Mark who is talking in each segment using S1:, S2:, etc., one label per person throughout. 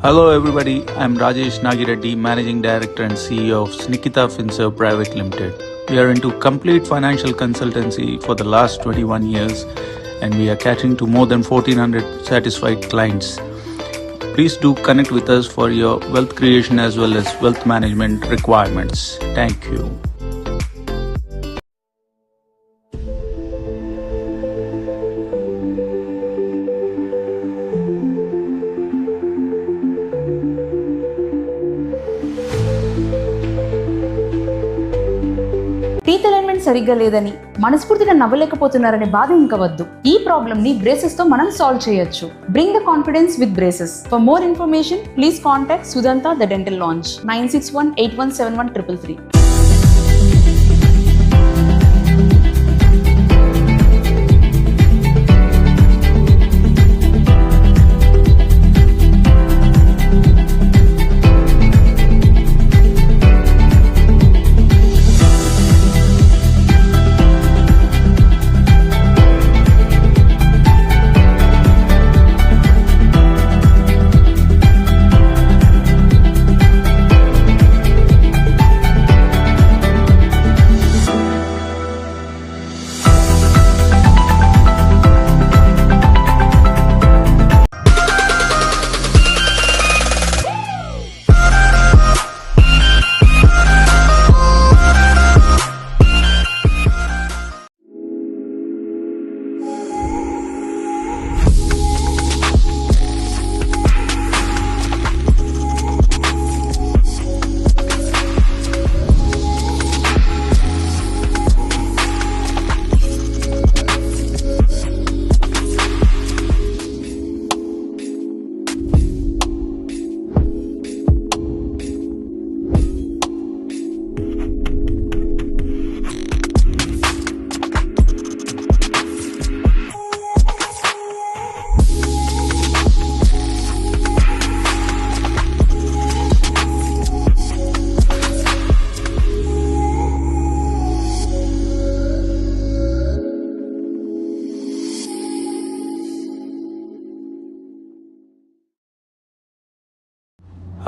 S1: Hello everybody, I'm Rajesh Nagireddy, Managing Director and CEO of Snikita FinServe Private Limited. We are into complete financial consultancy for the last 21 years and we are catering to more than 1400 satisfied clients. Please do connect with us for your wealth creation as well as wealth management requirements. Thank you.
S2: Teeth alignment సరిగ్గా లేదని మనస్ఫూర్తిగా నవ్వలేకపోతున్నారనే బాధ ఇంకా వద్దు. ఈ problem ని braces తో మనం సాల్వ్ చేయొచ్చు. Bring the confidence with braces. For more information please contact Sudanta the dental lounge 9618171333.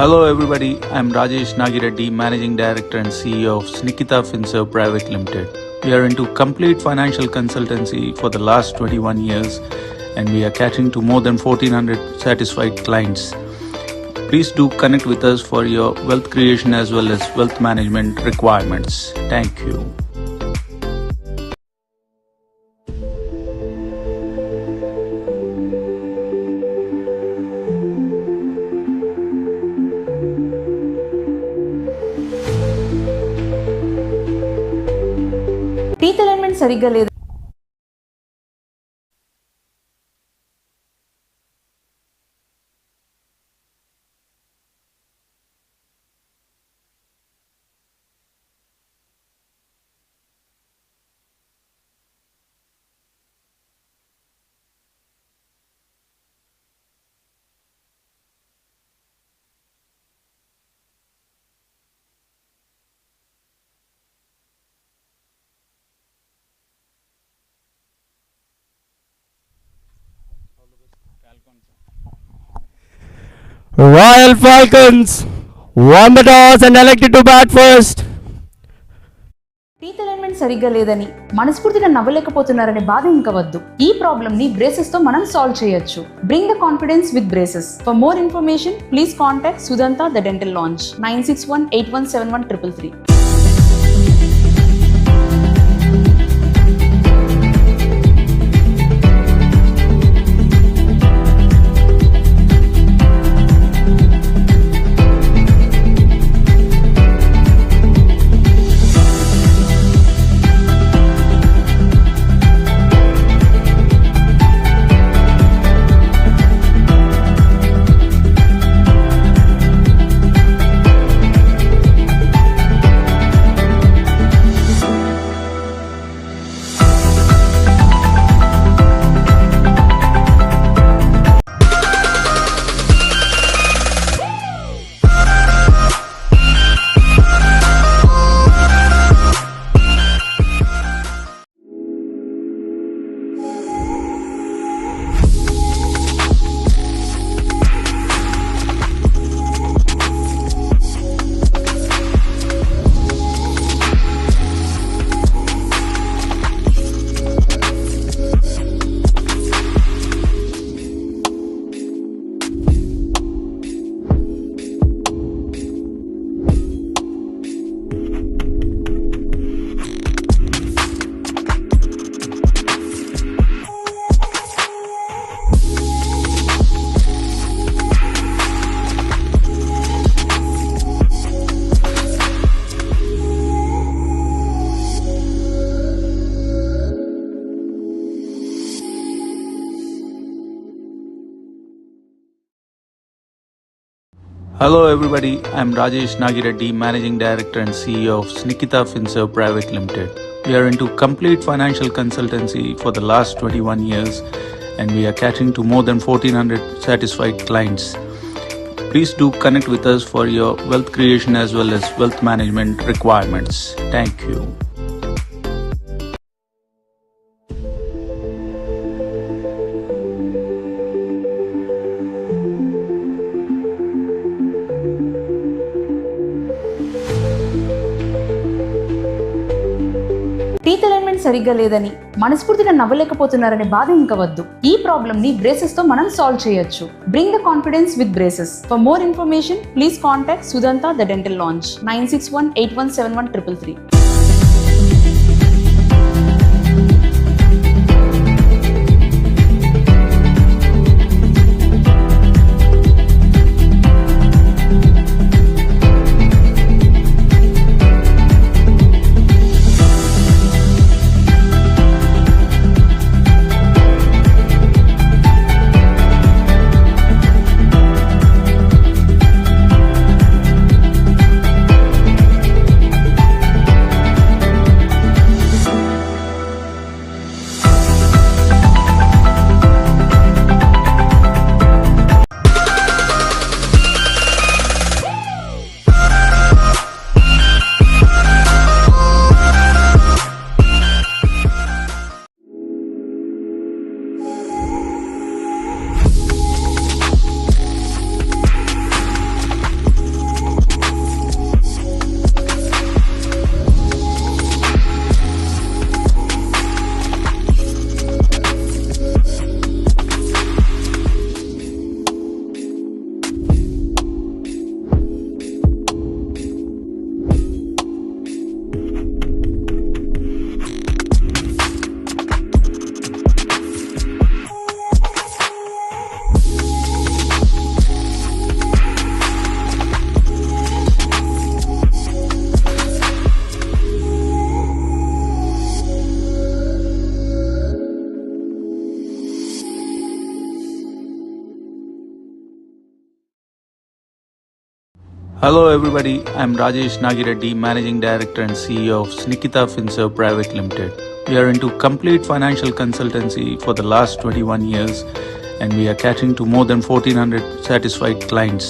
S1: Hello everybody, I'm Rajesh Nagireddy, Managing Director and CEO of Snikita FinServe Private Limited. We are into complete financial consultancy for the last 21 years and we are catering to more than 1400 satisfied clients. Please do connect with us for your wealth creation as well as wealth management requirements. Thank you.
S2: Teeth alignment సరిగ్గా లేదు.
S3: Royal Falcons won the toss and elected to bat first.
S2: Teeth alignment సరిగ్గా లేదని మనస్ఫూర్తిగా నవ్వలేకపోతున్నారనే బాధ ఇంకా వద్దు. ఈ problem ని బ్రేసెస్ తో మనం సాల్వ్ చేయొచ్చు. Bring the confidence with braces. For more information please contact Sudanta the dental lounge 9618171333.
S1: Hello, everybody. I'm Rajesh Nagireddy, Managing Director and CEO of Snikita Finserv Private Limited. We are into complete financial consultancy for the last 21 years, and we are catering to more than 1,400 satisfied clients. Please do connect with us for your wealth creation as well as wealth management requirements. Thank you.
S2: Teeth alignment సరిగ్గా లేదని మనస్ఫూర్తిగా నవ్వలేకపోతున్నారనే బాధ ఇంకా వద్దు. ఈ problem ని braces తో మనం సాల్వ్ చేయొచ్చు. Bring the confidence with braces. For more information please contact Sudanta the dental launch 9618171333.
S1: Hello, everybody. I'm Rajesh Nagireddy, Managing Director and CEO of Snikita Finserv Private Limited. We are into complete financial consultancy for the last 21 years, and we are catering to more than 1,400 satisfied clients.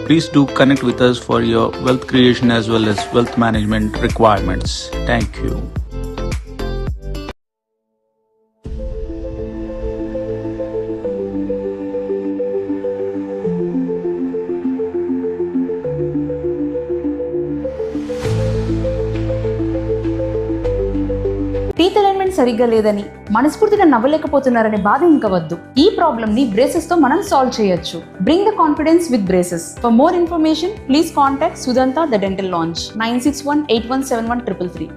S1: Please do connect with us for your wealth creation as well as wealth management requirements. Thank you.
S2: Teeth alignment సరిగ్గా లేదని మనస్ఫూర్తిగా నవ్వలేకపోతున్నారనే బాధ ఇంకా వద్దు. ఈ problem ని braces తో మనం సాల్వ్ చేయొచ్చు. Bring the confidence with braces. For more information please contact Sudanta the dental launch 9618171333.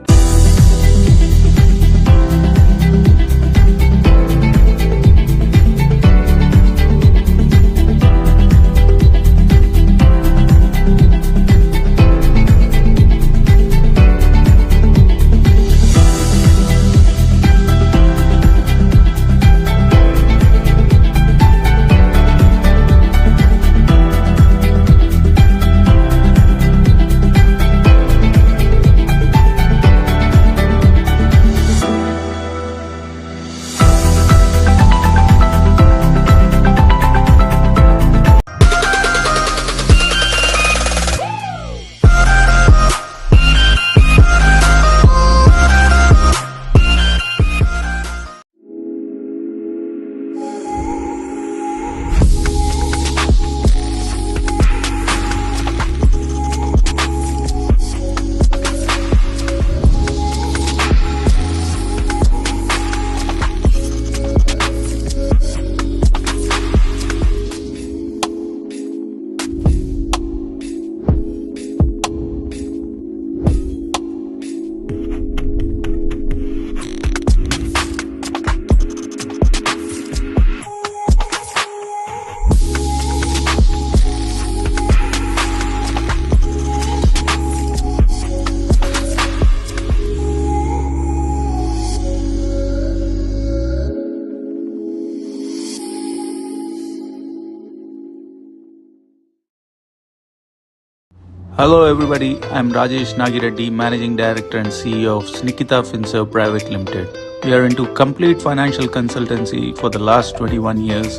S1: Hello, everybody. I'm Rajesh Nagireddy, Managing Director and CEO of Snikita FinServe Private Limited. We are into complete financial consultancy for the last 21 years,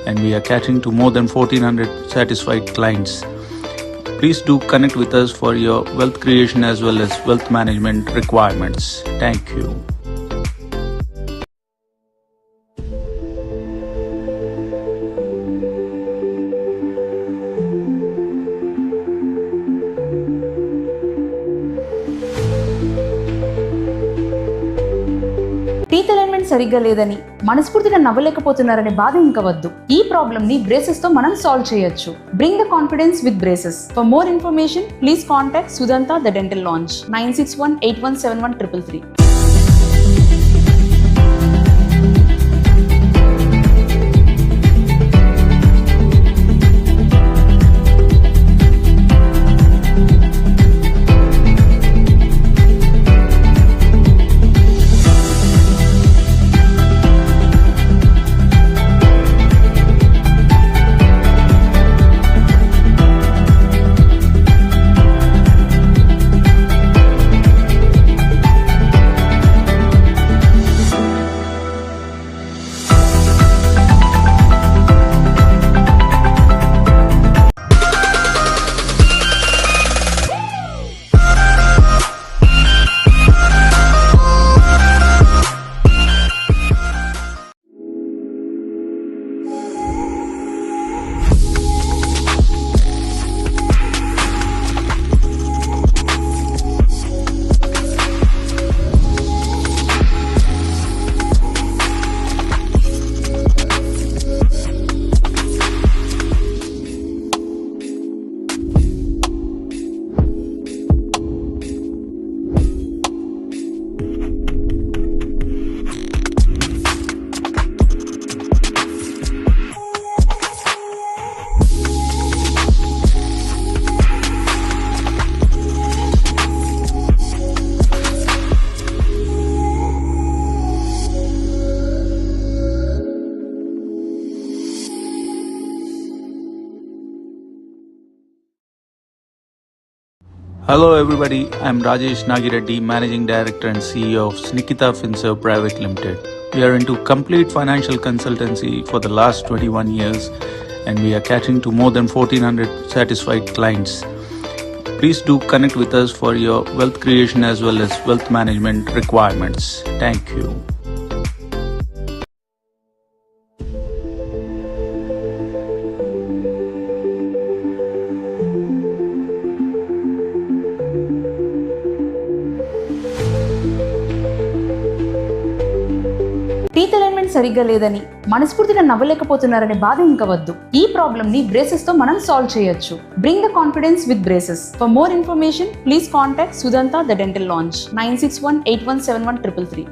S1: and we are catering to more than 1,400 satisfied clients. Please do connect with us for your wealth creation as well as wealth management requirements. Thank you.
S2: Teeth alignment సరిగ్గా లేదని మనస్ఫూర్తిగా నవ్వలేకపోతున్నారనే బాధ ఇంకా వద్దు. ఈ problem ని braces తో మనం సాల్వ్ చేయొచ్చు. Bring the confidence with braces. For more information please contact Sudanta the dental launch 9618171333.
S1: Hello, everybody. I'm Rajesh Nagireddy, Managing Director and CEO of Snikita FinServe Private Limited. We are into complete financial consultancy for the last 21 years, and we are catering to more than 1,400 satisfied clients. Please do connect with us for your wealth creation as well as wealth management requirements. Thank you.
S2: Teeth alignment సరిగ్గా లేదని మనస్ఫూర్తిగా నవ్వలేకపోతున్నారనే బాధ ఇంకా వద్దు. ఈ problem ని braces తో మనం సాల్వ్ చేయొచ్చు. Bring the confidence with braces. For more information please contact Sudanta the dental launch 9618171333.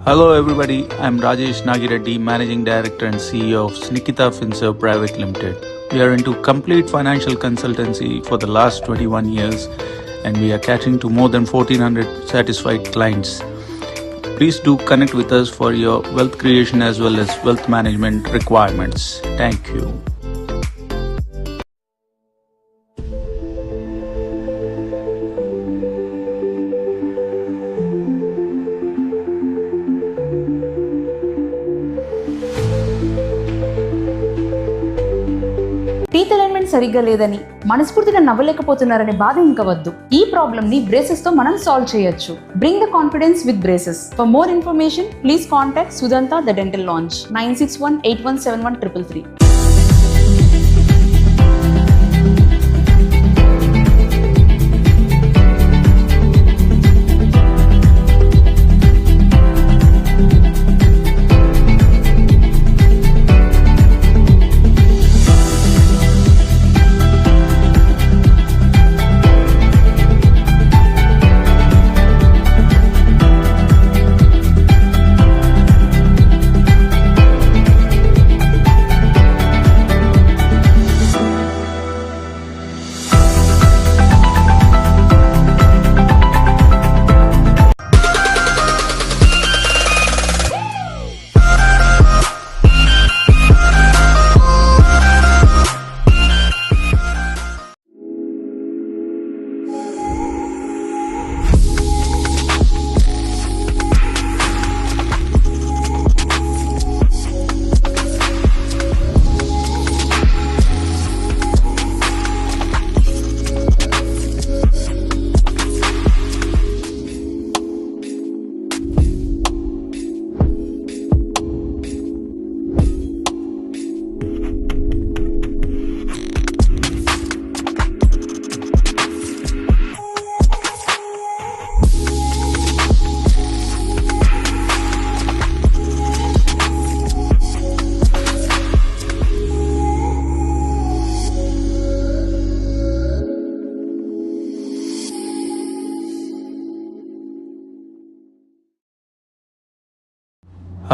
S1: Hello, everybody. I'm Rajesh Nagireddy, Managing Director and CEO of Snikita Finserv Private Limited. We are into complete financial consultancy for the last 21 years, and we are catering to more than 1,400 satisfied clients. Please do connect with us for your wealth creation as well as wealth management requirements. Thank you.
S2: Teeth alignment సరిగ్గా లేదని మనస్ఫూర్తిగా నవ్వలేకపోతున్నారనే బాధ ఇంకా వద్దు. ఈ problem ని braces తో మనం సాల్వ్ చేయొచ్చు. Bring the confidence with braces. For more information please contact Sudanta the dental launch 9618171333.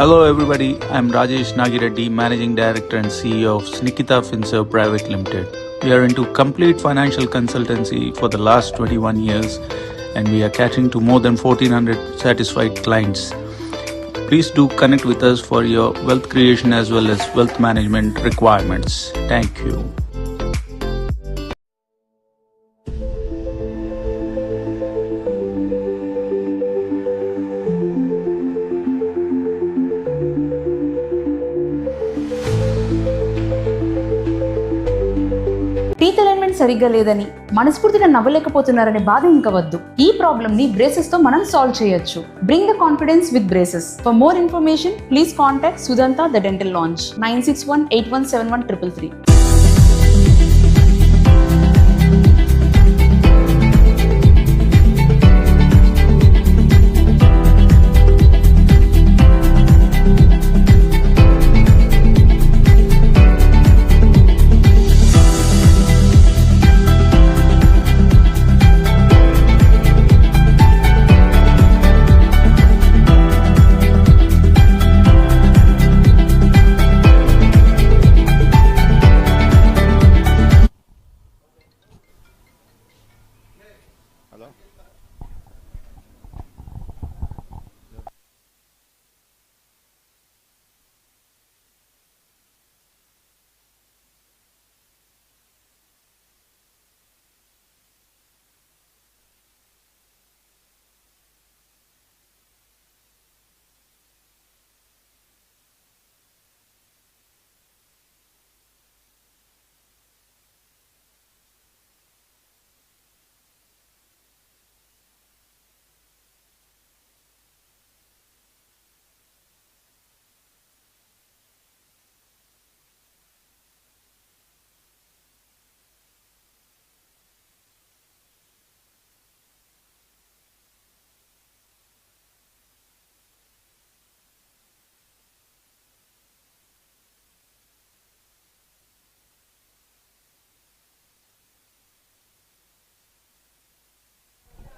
S1: Hello, everybody. I'm Rajesh Nagireddy, Managing Director and CEO of Snikita Finserv Private Limited. We are into complete financial consultancy for the last 21 years, and we are catering to more than 1,400 satisfied clients. Please do connect with us for your wealth creation as well as wealth management requirements. Thank you.
S2: Teeth alignment సరిగ్గా లేదని మనస్ఫూర్తిగా నవ్వలేకపోతున్నారనే బాధ ఇంకా వద్దు. ఈ problem ని braces తో మనం సాల్వ్ చేయొచ్చు. Bring the confidence with braces. For more information please contact Sudanta the dental launch 9618171333.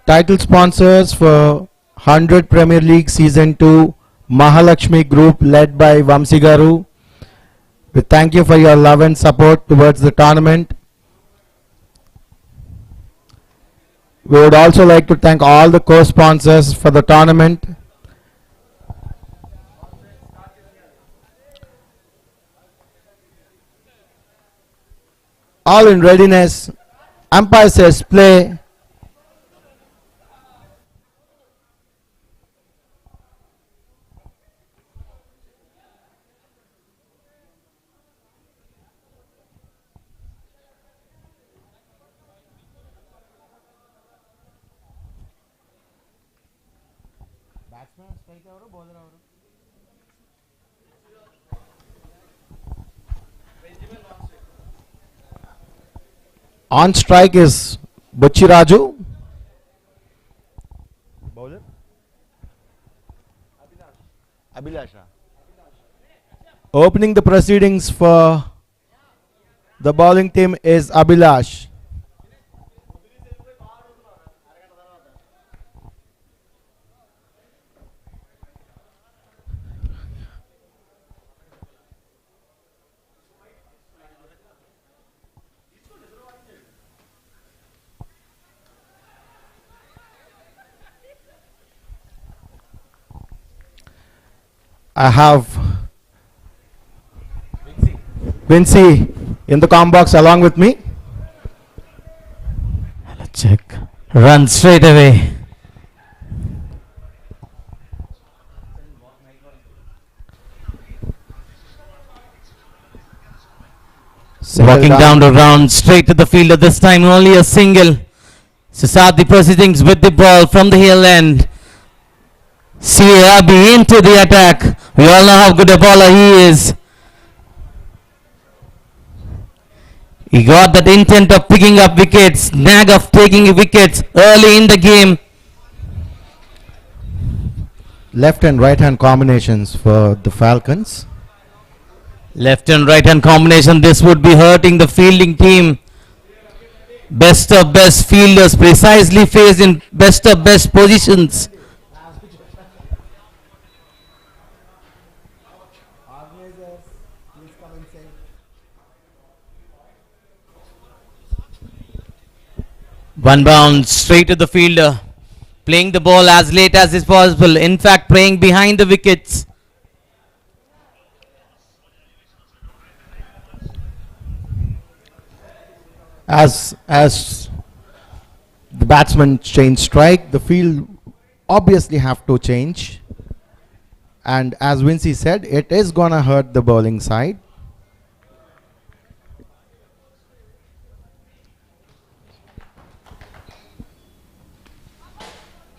S4: Title sponsors for 100 Premier League Season 2 Mahalakshmi Group led by Vamsi Garu. We thank you for your love and support towards the tournament. We would also like to thank all the co-sponsors for the tournament. All in readiness. Umpire says play. On strike is Buchiraju. Bowler? Abhilasha. Opening the proceedings for the bowling team is Abhilash. I have Vinci in the comm box along with me.
S3: Check. Run straight away. Walking down the ground, straight to the fielder. This time only a single. So start the proceedings with the ball from the hill end. See Abhi into the attack. We all know how good a bowler he is. He got that intent of picking up wickets, knack of taking wickets early in the game.
S4: Left and right hand combinations for the Falcons.
S3: Left and right hand combination, this would be hurting the fielding team. Best of best fielders precisely faced in best of best positions. One bounce straight to the fielder. Playing the ball as late as is possible. In fact, playing behind the wickets.
S4: As the batsman change strike, the field obviously have to change. And as Vinci said, it is gonna hurt the bowling side.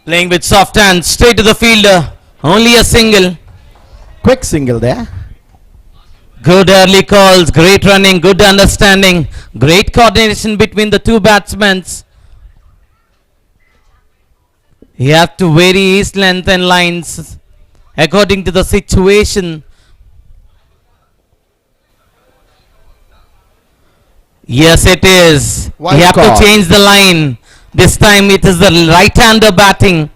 S3: Playing with soft hands, straight to the fielder. Only a single.
S4: Quick single there.
S3: Good early calls, great running, good understanding, great coordination between the two batsmen. You have to vary his length and lines according to the situation. Yes, it is.
S4: Wide
S3: You have
S4: call.
S3: to change the line. This time it is the right-hander batting.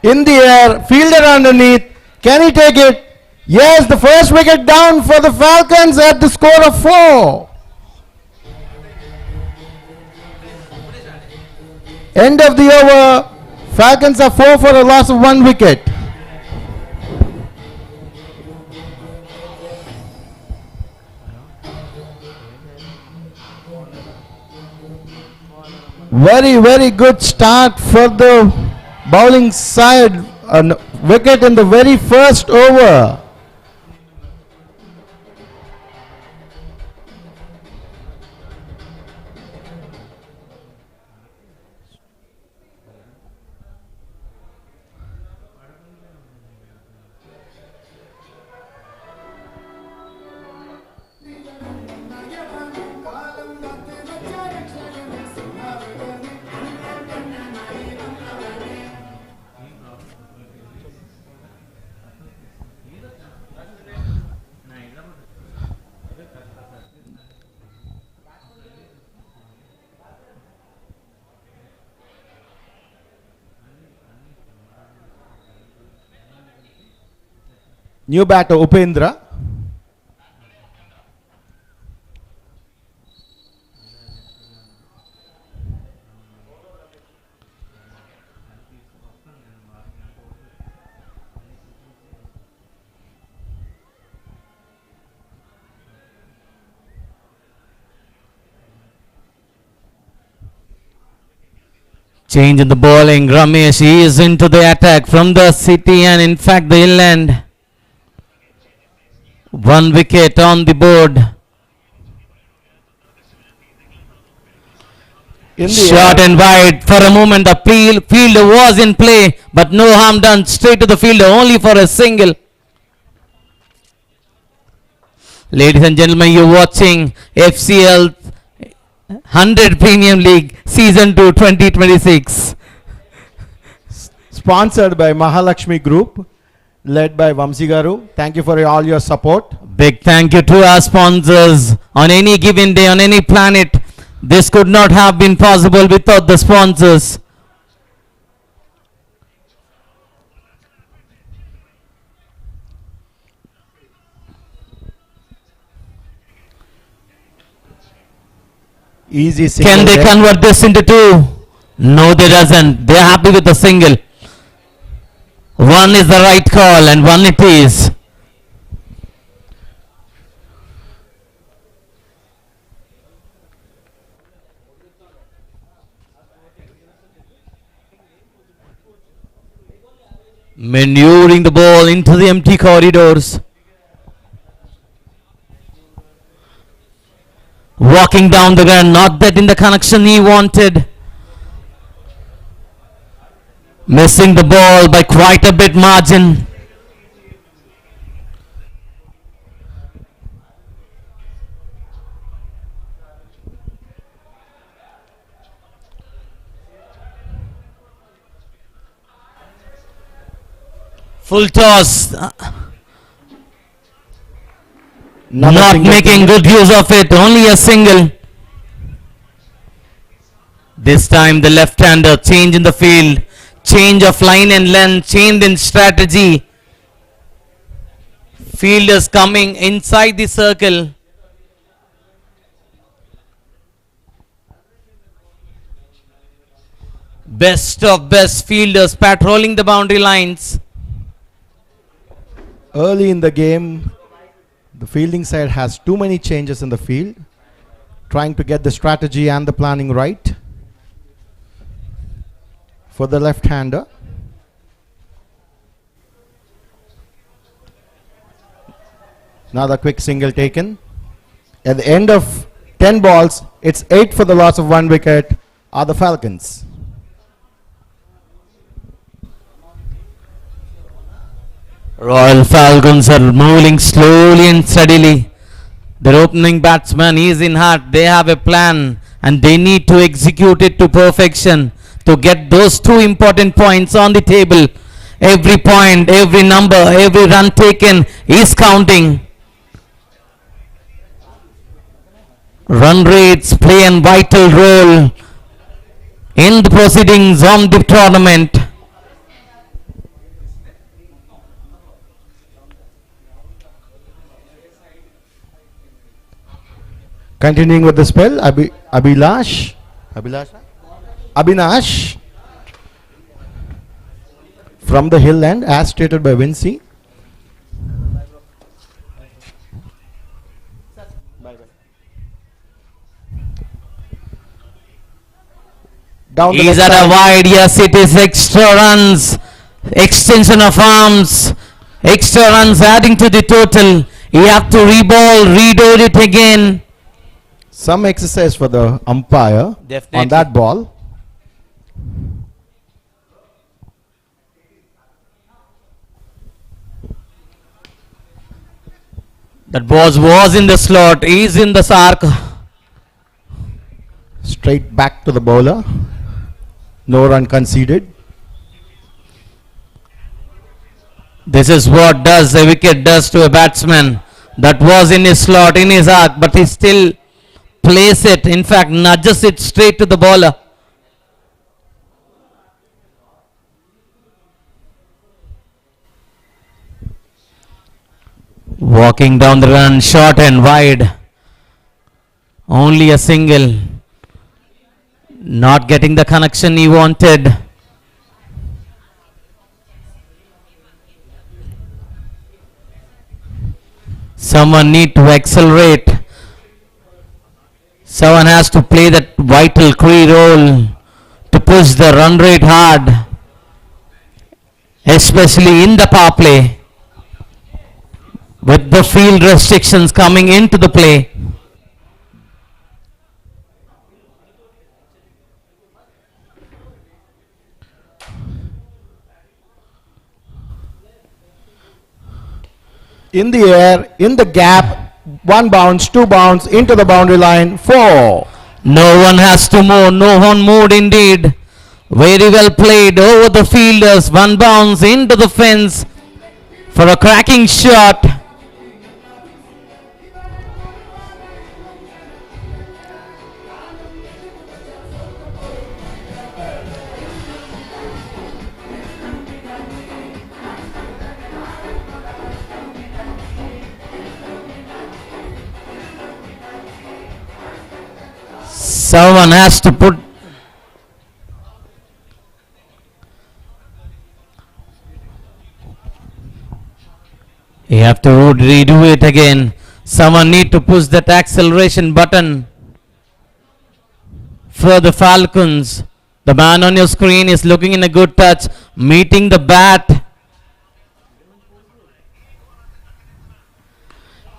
S4: In the air, fielder underneath. Can he take it? Yes, the first wicket down for the Falcons at the score of 4. End of the over. Falcons are 4 for a loss of 1 wicket. Very, very good start for the bowling side. A wicket in the very first over. New batter Upendra.
S3: Change in the bowling. Ramesh is into the attack from the city and in fact the inland. 1 wicket on the board.
S4: In the
S3: Short
S4: air.
S3: and wide. For a moment the fielder was in play, but no harm done. Straight to the fielder only for a single. Ladies and gentlemen, you're watching FCL 100 Premium League Season 2 2026.
S4: Sponsored by Mahalakshmi Group, led by Vamsi Garu. Thank you for all your support.
S3: Big thank you to our sponsors. On any given day, on any planet, this could not have been possible without the sponsors.
S4: Easy single.
S3: Can they
S4: there.
S3: convert this into 2? No, they doesn't. They are happy with a single. 1 is the right call and 1 it is. Maneuvering the ball into the empty corridors. Walking down the ground, not that in the connection he wanted. Missing the ball by quite a bit margin. Full toss. Not
S4: single
S3: making
S4: single.
S3: good use of it. Only a single. This time the left-hander, change in the field. Change of line and length. Change in strategy. Fielders coming inside the circle. Best of best fielders patrolling the boundary lines.
S4: Early in the game, the fielding side has too many changes in the field, trying to get the strategy and the planning right for the left-hander. Another quick single taken. At the end of 10 balls, it's 8 for the loss of 1 wicket are the Falcons.
S3: Royal Falcons are moving slowly and steadily. Their opening batsman is in heart. They have a plan and they need to execute it to perfection to get those 2 important points on the table. Every point, every number, every run taken is counting. Run rates play a vital role in the proceedings of the tournament.
S4: Continuing with the spell, Abhinash from the hill end, as stated by Vinci. Down the
S3: He's
S4: left
S3: at a
S4: side.
S3: wide, yes, it is extra runs, extension of arms, extra runs adding to the total. You have to re-ball, redo it again.
S4: Some exercise for the umpire
S3: Definitely.
S4: on that ball.
S3: That was in the slot, is in the arc.
S4: Straight back to the bowler. No run conceded.
S3: This is what does a wicket does to a batsman. That was in his slot, in his arc, but he still plays it. In fact, nudges it straight to the bowler. Walking down the run, short and wide. Only a single. Not getting the connection he wanted. Someone need to accelerate. Someone has to play that vital key role to push the run rate hard, especially in the power play, with the field restrictions coming into the play.
S4: In the air, in the gap, 1 bounce, 2 bounce, into the boundary line, 4.
S3: No one has to move, no one moved indeed. Very well played over the fielders, 1 bounce into the fence for a cracking shot. Someone has to put you have to redo it again. Someone need to push that acceleration button for the Falcons. The man on your screen is looking in a good touch, meeting the bat.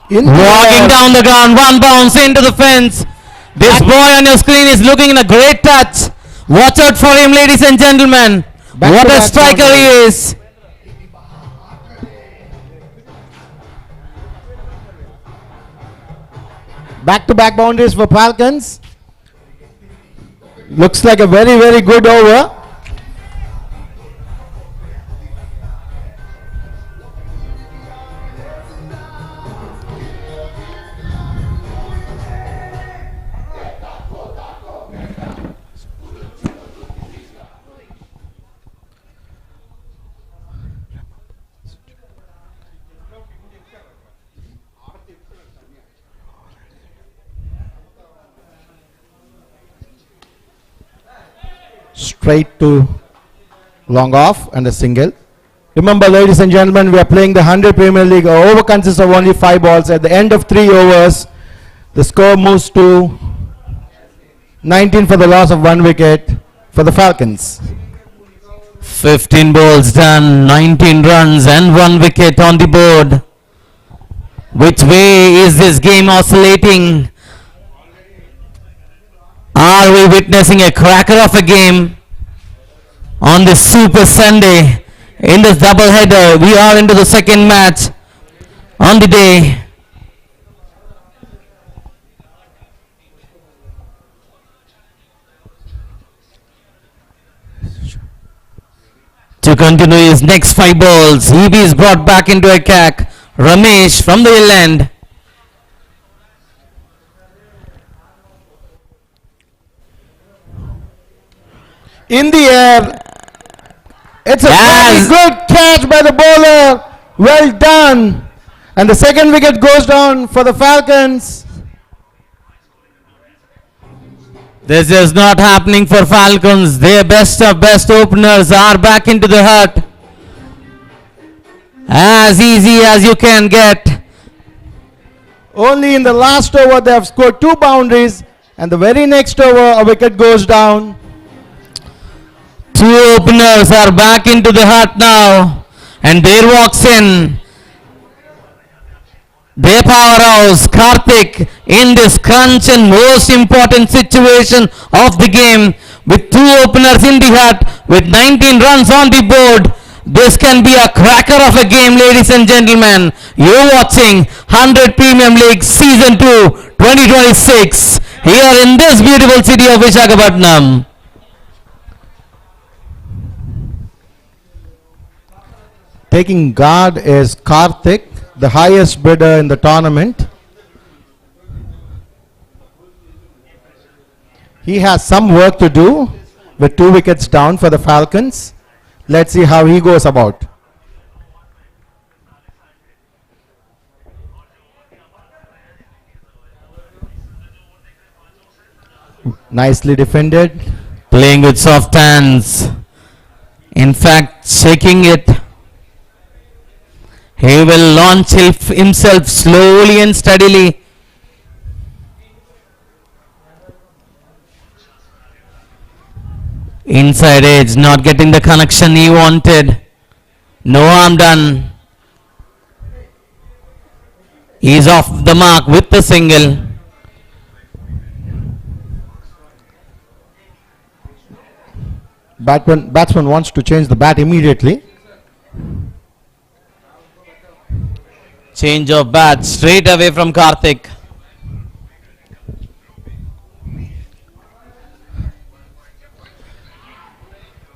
S3: Walking down the ground, 1 bounce into the fence. This boy on your screen is looking in a great touch. Watch out for him, ladies and gentlemen. What a striker he is.
S4: Back-to-back boundaries for Falcons. Looks like a very, very good over. Straight to long off and a single. Remember, ladies and gentlemen, we are playing the 100 Premier League. Our over consists of only 5 balls. At the end of 3 overs, the score moves to 19 for the loss of 1 wicket for the Falcons.
S3: 15 balls done, 19 runs and 1 wicket on the board. Which way is this game oscillating? Are we witnessing a cracker of a game on this Super Sunday? In this double header, we are into the second match on the day. To continue his next 5 balls, EB is brought back into attack. Ramesh from the hill end.
S4: In the air, it's a very good catch by the bowler. Well done. And the second wicket goes down for the Falcons.
S3: This is not happening for Falcons. Their best of best openers are back into the hut. As easy as you can get.
S4: Only in the last over they have scored 2 boundaries, and the very next over a wicket goes down.
S3: 2 openers are back into the hut now, and there walks in their powerhouse Karthik in this crunch and most important situation of the game, with 2 openers in the hut with 19 runs on the board. This can be a cracker of a game, ladies and gentlemen. You're watching 100 Premium League Season 2 2026 here in this beautiful city of Visakhapatnam.
S4: Taking guard is Karthik, the highest bidder in the tournament. He has some work to do with 2 wickets down for the Falcons. Let's see how he goes about. Nicely defended.
S3: Playing with soft hands. In fact, shaking it. He will launch himself slowly and steadily. Inside edge, not getting the connection he wanted. No harm done. He's off the mark with the single.
S4: Batsman wants to change the bat immediately.
S3: Change of bat straight away from Karthik.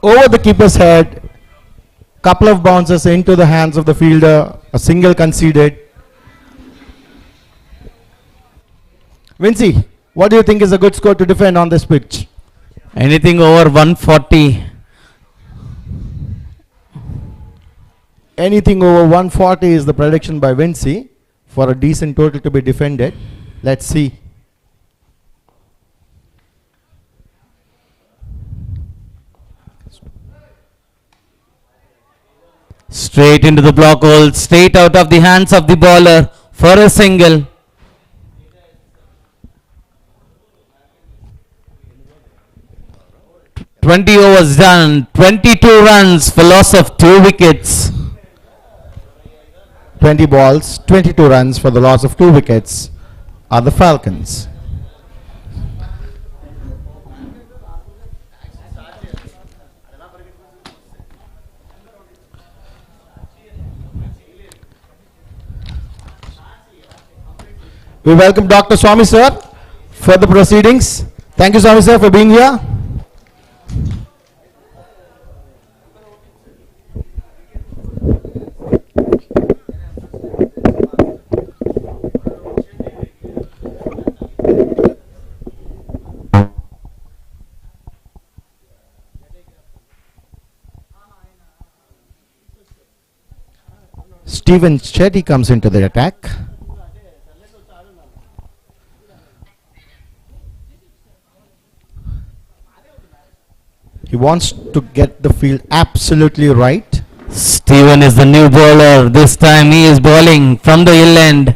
S4: Over the keeper's head, couple of bounces into the hands of the fielder, a single conceded. Vincy, what do you think is a good score to defend on this pitch?
S3: Anything over 140.
S4: Anything over 140 is the prediction by Vincy for a decent total to be defended. Let's see.
S3: Straight into the block hole, straight out of the hands of the bowler for a single. "20 overs done, 22 runs for loss of 2 wickets.
S4: 20 balls, 22 runs for the loss of 2 wickets are the Falcons. We welcome Dr. Swami sir for the proceedings. Thank you, Swami sir, for being here. Steven Chetty comes into the attack. He wants to get the field absolutely right.
S3: Steven is the new bowler. This time he is bowling from the hill end.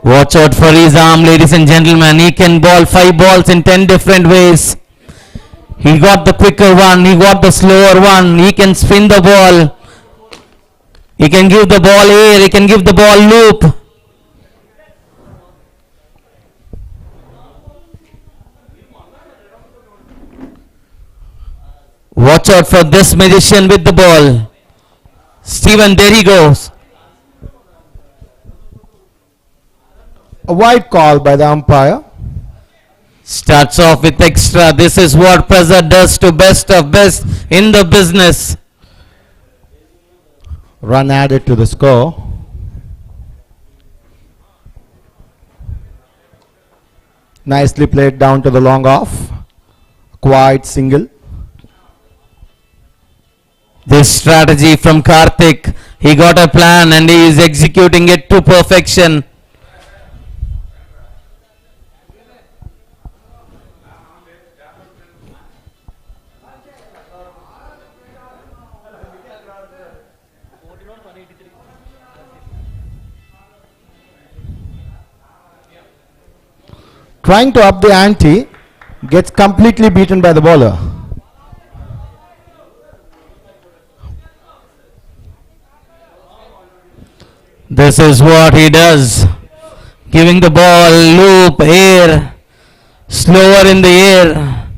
S3: Watch out for his arm, ladies and gentlemen. He can bowl 5 balls in 10 different ways. He got the quicker one, he got the slower one. He can spin the ball. He can give the ball air, he can give the ball loop. Watch out for this magician with the ball. Steven, there he goes.
S4: A wide call by the umpire.
S3: Starts off with extra. This is what pressure does to best of best in the business.
S4: Run added to the score. Nicely played down to the long off. Quiet single.
S3: This strategy from Karthik, he got a plan and he is executing it to perfection.
S4: Trying to up the ante, gets completely beaten by the bowler.
S3: This is what he does. Giving the ball loop, air, slower in the air.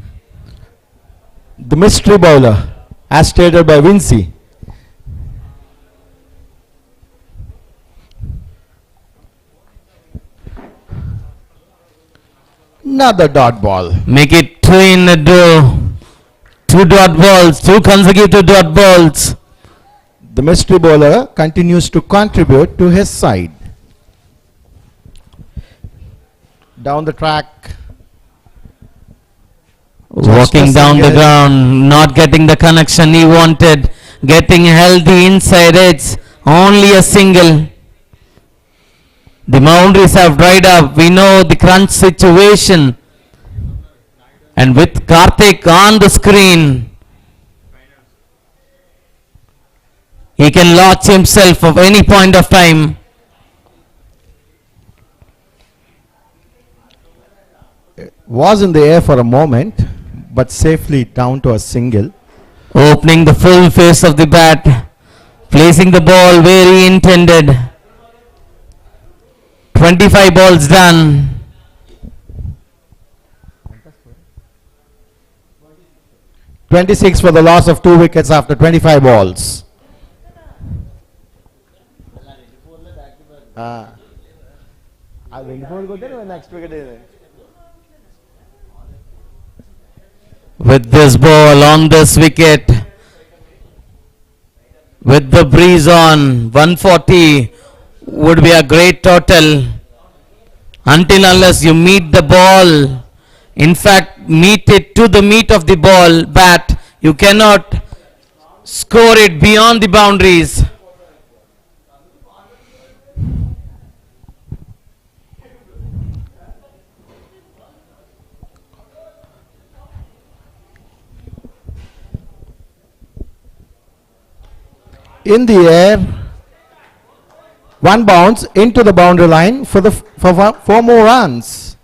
S4: The mystery bowler, as stated by Vincy. Another dot ball.
S3: Make it 2 in a row. 2 dot balls, 2 consecutive dot balls.
S4: The mystery bowler continues to contribute to his side. Down the track.
S3: Walking
S4: Just a
S3: down the
S4: single.
S3: ground, not getting the connection he wanted. Getting healthy inside edge. Only a single. The boundaries have dried up. We know the crunch situation. And with Karthik on the screen, he can launch himself at any point of time.
S4: Was in the air for a moment, but safely down to a single.
S3: Opening the full face of the bat, placing the ball where he intended. 25 balls done.
S4: "26 for the loss of 2 wickets after 25 balls.
S3: With this ball on this wicket, with the breeze on, 140 would be a great total. Until unless you meet the ball, in fact meet it to the meat of the ball bat, you cannot score it beyond the boundaries.
S4: In the air, one bounce into the boundary line for 4 more runs.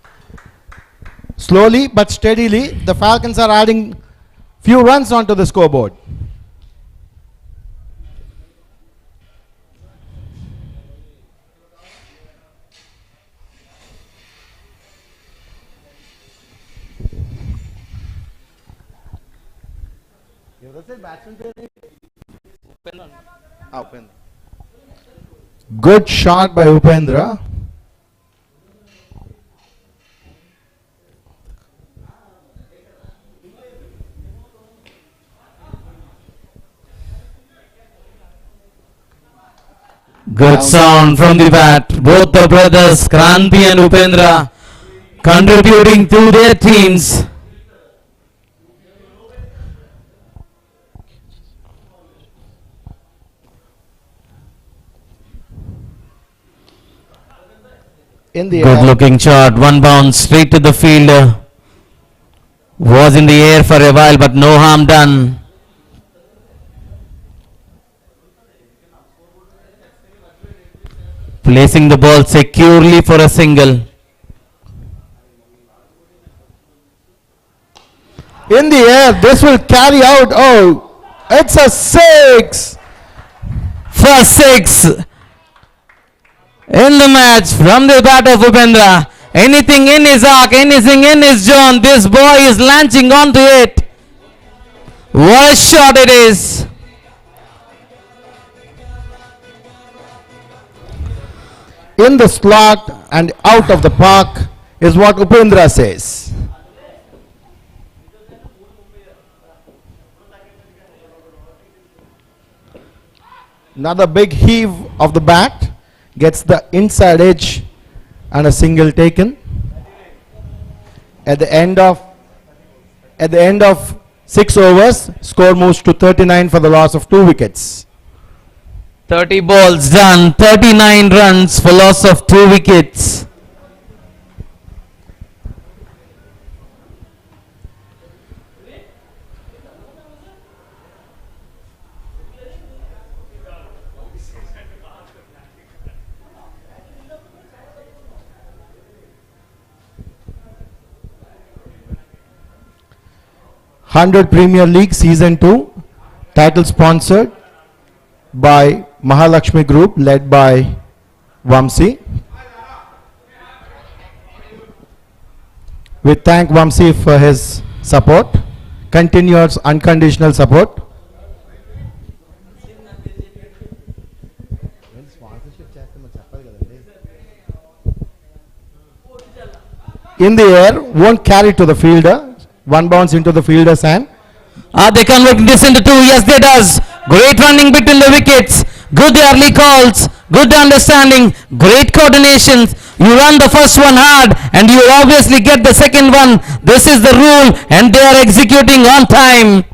S4: Slowly but steadily, the Falcons are adding few runs onto the scoreboard. Good shot by Upendra.
S3: Good sound from the bat. Both the brothers, Kranti and Upendra, contributing to their teams.
S4: In the
S3: Good
S4: air,
S3: looking shot. One bounce straight to the fielder. Was in the air for a while, but no harm done. Placing the ball securely for a single.
S4: in the air, this will carry out. Oh, it's a 6.
S3: For 6 in the match from the bat of Upendra. Anything in his arc, anything in his zone, this boy is launching onto it. What a shot it is.
S4: In the slot and out of the park is what Upendra says. Another big heave of the bat gets the inside edge and a single taken. At the end of 6 overs, score moves to 39 for the loss of 2 wickets.
S3: 30 balls done, 39 runs for loss of 2 wickets.
S4: '100 Premier League Season 2, title sponsored by Mahalakshmi Group, led by Vamsi. We thank Vamsi for his support, continuous unconditional support. In the air, won't carry to the fielder. One bounce into the fielder's hand.
S3: They convert this into 2. Yes, they does. Great running between the wickets. Good early calls. Good understanding. Great coordination. You run the first one hard and you obviously get the second one. This is the rule and they are executing on time.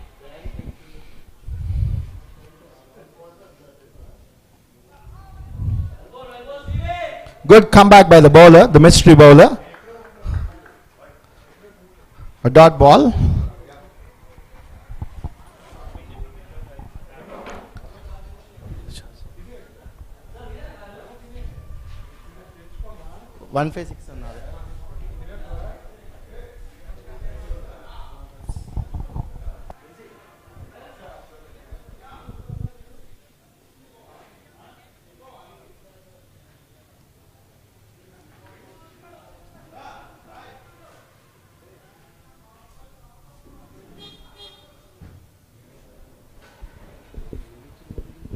S4: Good comeback by the bowler, the mystery bowler. A dot ball. One face six.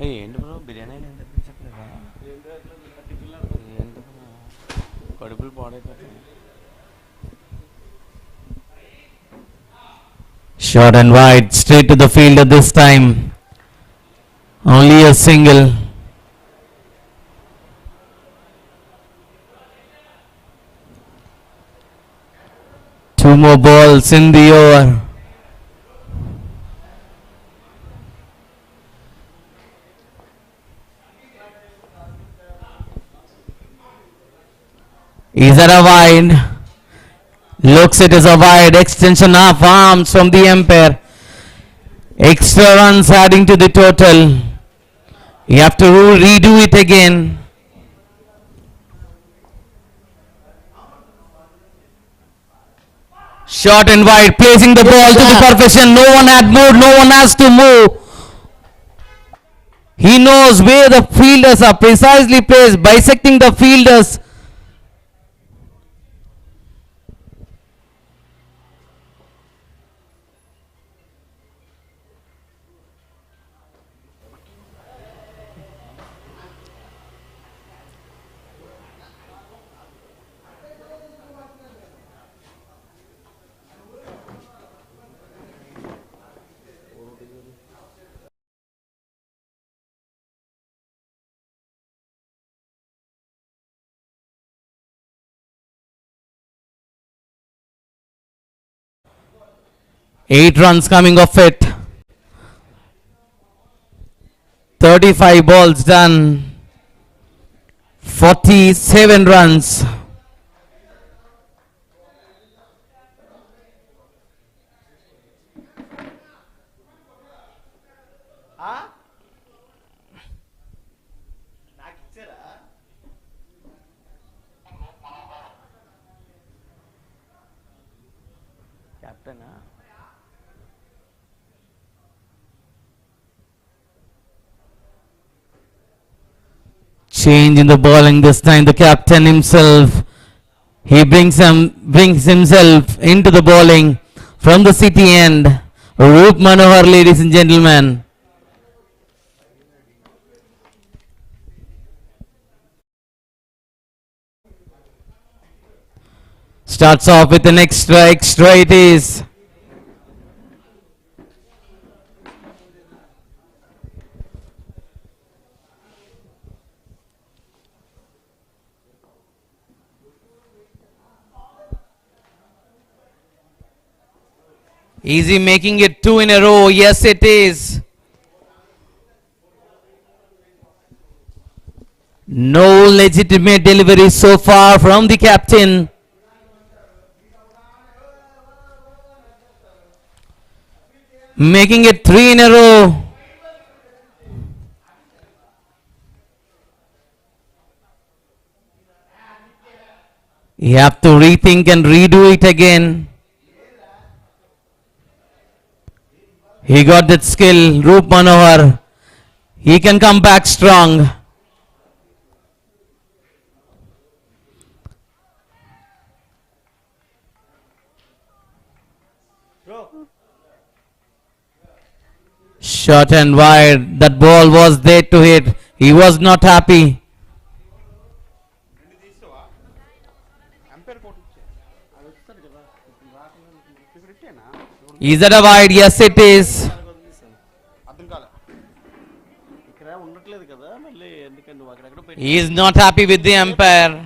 S3: ఏంటి bro biryani ఎంత తెప్పించట్లేదా ఏంటి bro కడుపులు పాడైపోతాయి. Short and wide, straight to the fielder this time. Only a single. Two more balls in the over. Is that a wide? Looks it is a wide extension of arms from the umpire. Extra runs adding to the total. You have to redo it again. Short and wide, placing the ball to the perfection. No one had moved, no one has to move. He knows where the fielders are precisely placed, bisecting the fielders. Eight runs coming off it. 35 balls done. 47 runs. Captain, change in the bowling this time. The captain himself, he brings himself into the bowling from the city end. Roop Manohar, ladies and gentlemen. Starts off with an extra it is. Is he making it two in a row? Yes, it is. No legitimate delivery so far from the captain. Making it three in a row. You have to rethink and redo it again. He got that skill, Roop Manohar. He can come back strong. Short and wide. That ball was there to hit. He was not happy. Is that a wide? Yes, it is. He is not happy with the umpire.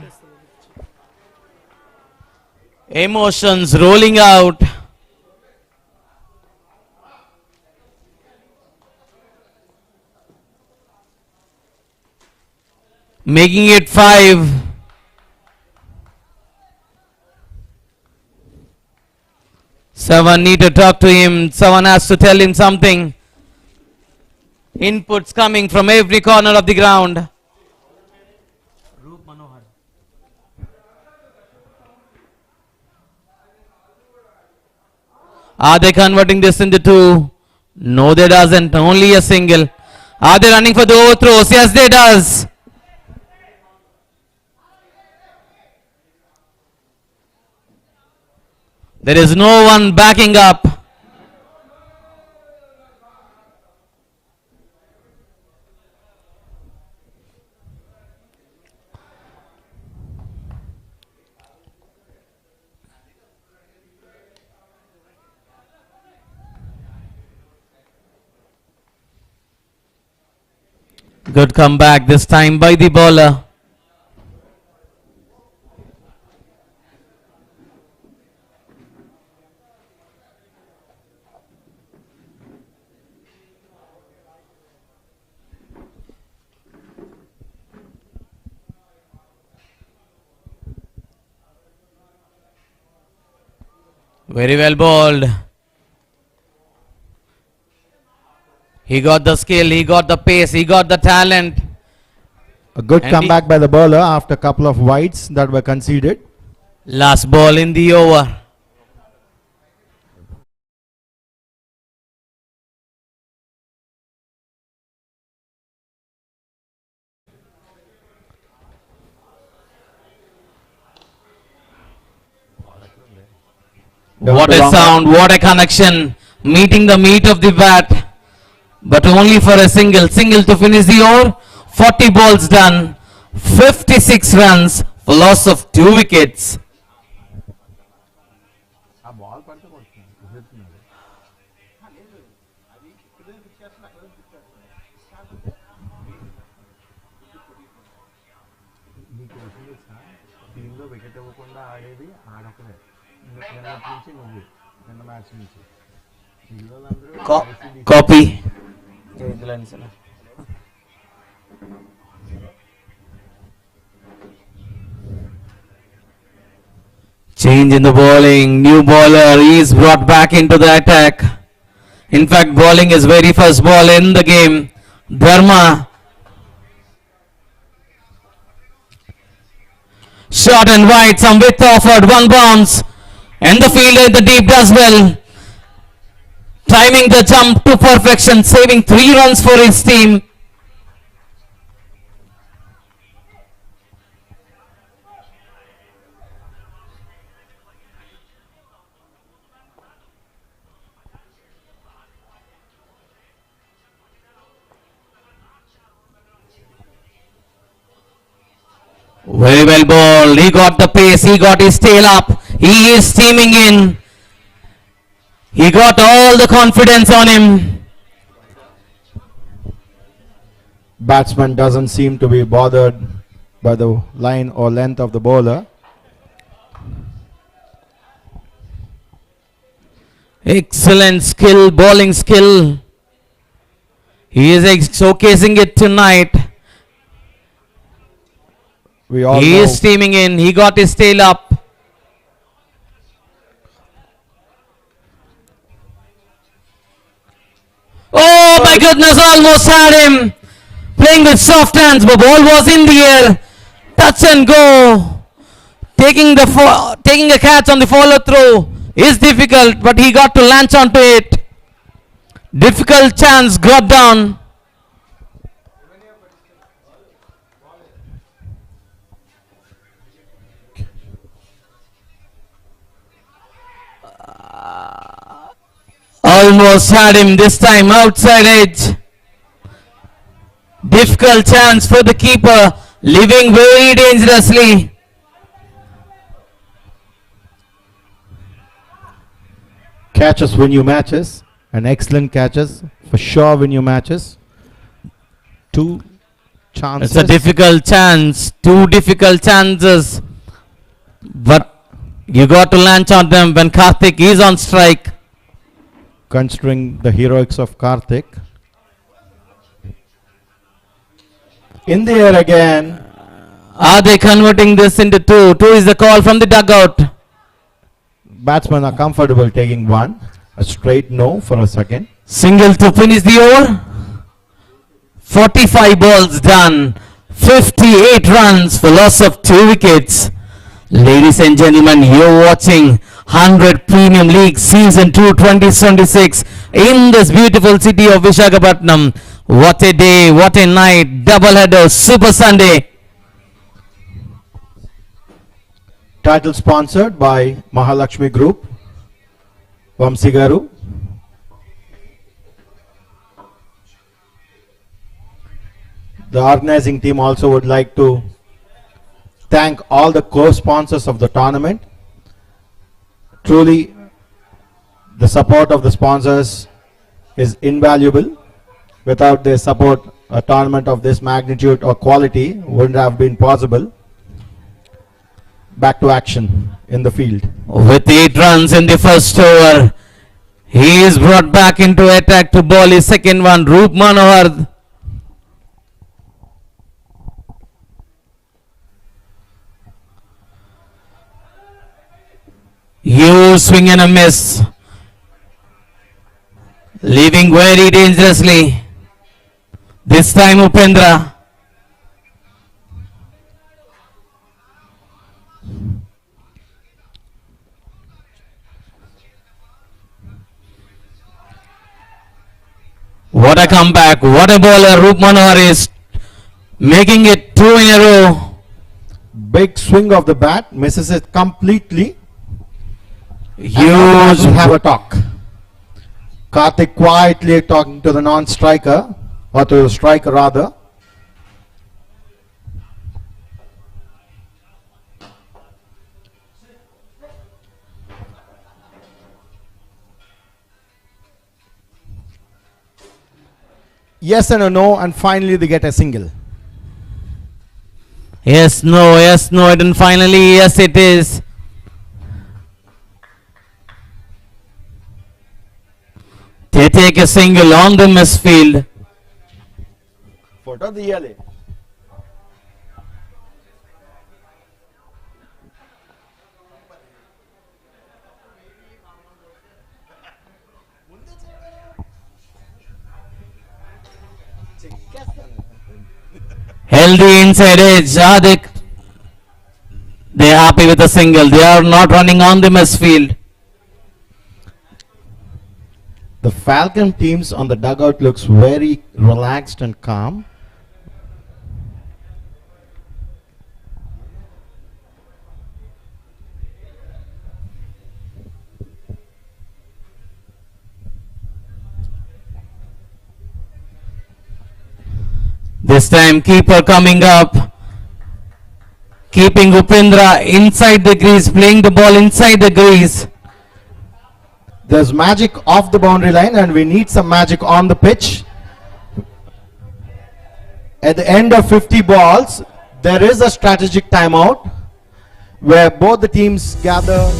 S3: Emotions rolling out. Making it 5. Someone need to talk to him. Someone has to tell him something. Inputs coming from every corner of the ground. Are they converting this into two? No, they doesn't. Only a single. Are they running for the overthrows? Yes, they does. There is no one backing up. Good comeback this time by the bowler. Very well bowled. He got the skill, he got the pace, he got the talent.
S4: A good
S3: And
S4: comeback by the bowler after a couple of wides that were conceded.
S3: Last ball in the over. What a sound, what a connection. Meeting the meat of the bat. But only for a single. Single to finish the over. 40 balls done. 56 runs for loss of 2 wickets. Copy. Change in the bowling. New bowler is brought back into the attack. In fact, bowling his very first ball in the game. Dharma. Short and wide. Some width offered. One bounce. And the fielder in the deep does well. Timing the jump to perfection. Saving 3 runs for his team. Very well bowled. He got the pace. He got his tail up. He is steaming in. He got all the confidence on him.
S4: Batsman doesn't seem to be bothered by the line or length of the bowler.
S3: Excellent skill, bowling skill. He is showcasing it tonight.
S4: We all
S3: He
S4: know
S3: is steaming in. He got his tail up. Oh my goodness, almost had him. Playing with soft hands, but ball was in the air. Touch and go. Taking a catch on the follow through is difficult, but he got to launch onto it. Difficult chance got down. Almost had him this time, outside edge. Difficult chance for the keeper, living very dangerously.
S4: catches win you matches, and excellent catches for sure win you matches. 2 chances.
S3: It's a difficult chance, 2 difficult chances, but you got to launch on them when Karthik is on strike.
S4: Considering the heroics of Karthik. In the air again.
S3: Are they converting this into 2? 2 is the call from the dugout.
S4: batsmen are comfortable taking one. A straight no for a second.
S3: Single to finish the over. 45 balls done. 58 runs for loss of 2 wickets. Ladies and gentlemen, you're watching 100 Premium League Season 2 2026 in this beautiful city of Visakhapatnam. What a day, what a night. Double header, Super Sunday.
S4: Title sponsored by Mahalakshmi Group, Vamsi Garu. The organizing team also would like to thank all the co-sponsors of the tournament. Truly, the support of the sponsors is invaluable. Without their support, a tournament of this magnitude or quality wouldn't have been possible. Back to action in the field.
S3: With 8 runs in the first over, he is brought back into attack to bowl his second one. Roop Manohar. Huge swing and a miss. Leaving very dangerously. This time Upendra. What a comeback, what a bowler. Roop Manohar is making it 2 in a row.
S4: Big swing of the bat, misses it completely.
S3: Huge.
S4: Have a talk. Karthik quietly talking to the non-striker, or to the striker rather. Yes and a no, and finally they get a single.
S3: Yes, no, and finally, yes, it is. They take a single on the misfield.
S4: Photo diyale.
S3: Healthy inside edge. They are happy with a single. They are not running on the misfield.
S4: The Falcon teams on the dugout looks very relaxed and calm.
S3: This time keeper coming up, keeping Upendra inside the crease, playing the ball inside the crease.
S4: There's magic off the boundary line, and we need some magic on the pitch. At the end of 50 balls, there is a strategic timeout where both the teams gather.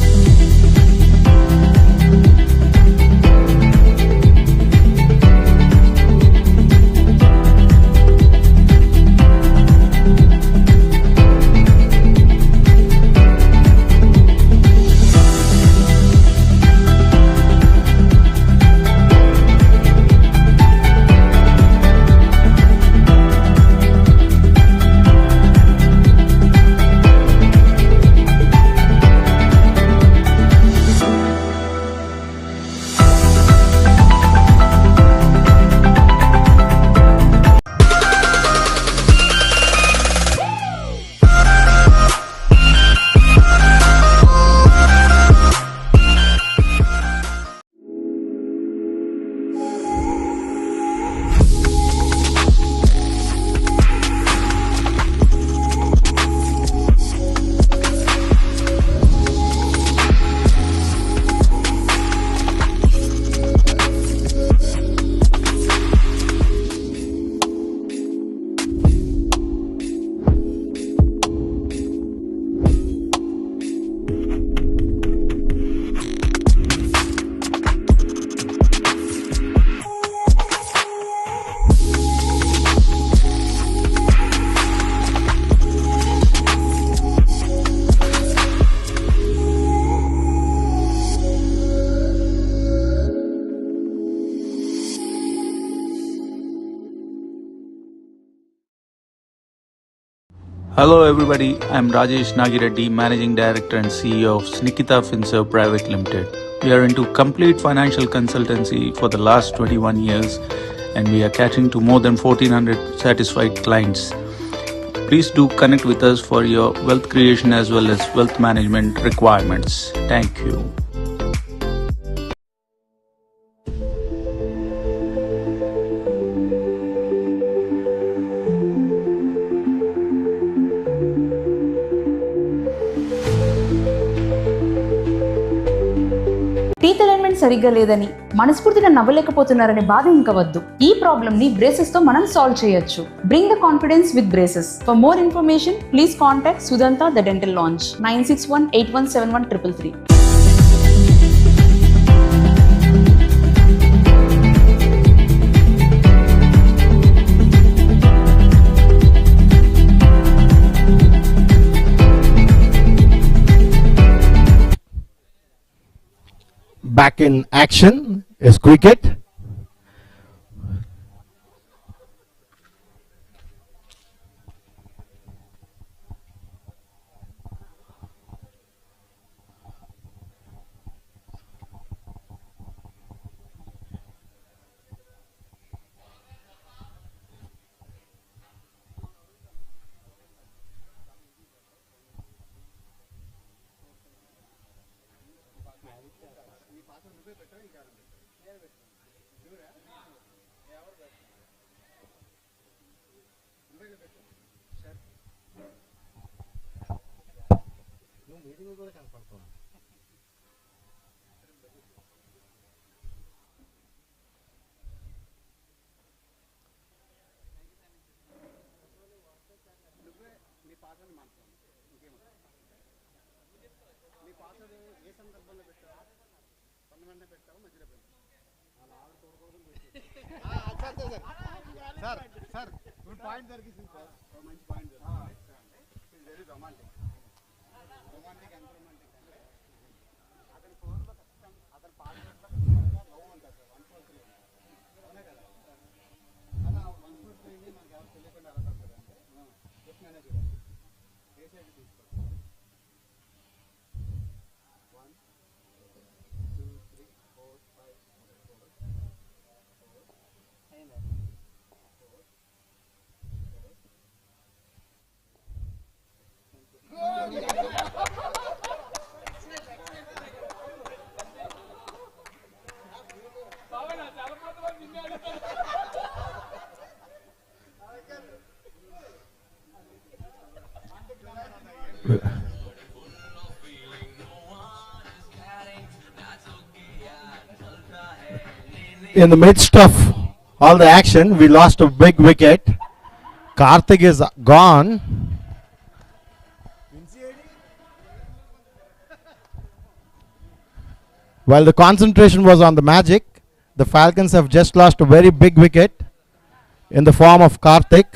S1: Hello everybody, I'm Rajesh Nagireddy, Managing Director and CEO of Snikita FinServe Private Limited. We are into complete financial consultancy for the last 21 years and we are catering to more than 1400 satisfied clients. Please do connect with us for your wealth creation as well as wealth management requirements. Thank you.
S2: Teeth alignment సరిగ్గా లేదని మనస్ఫూర్తిగా నవ్వలేకపోతున్నారనే బాధ ఇంకా వద్దు. ఈ problem ని braces తో మనం సాల్వ్ చేయొచ్చు. Bring the confidence with braces. For more information please contact Sudanta the dental launch 9618171333.
S4: Back in action is cricket.
S5: Sir, good point there is sir. Manchi point there. It is very romantic. Romantic and romantic. అతని phone లో కష్టం అతని పాట love అంటారు sir 143 అవునా కదా అలా 143 మనకి ఎవరు తెలియకుండా అలా కడతారంటే జస్ట్ మేనేజ్ చేయాలి ఏ సైడ్ తీసుకోవాలి 1 2 3 4 5 4
S4: In the midst of all the action, we lost a big wicket. Karthik is gone. While the concentration was on the magic, the Falcons have just lost a very big wicket in the form of Karthik.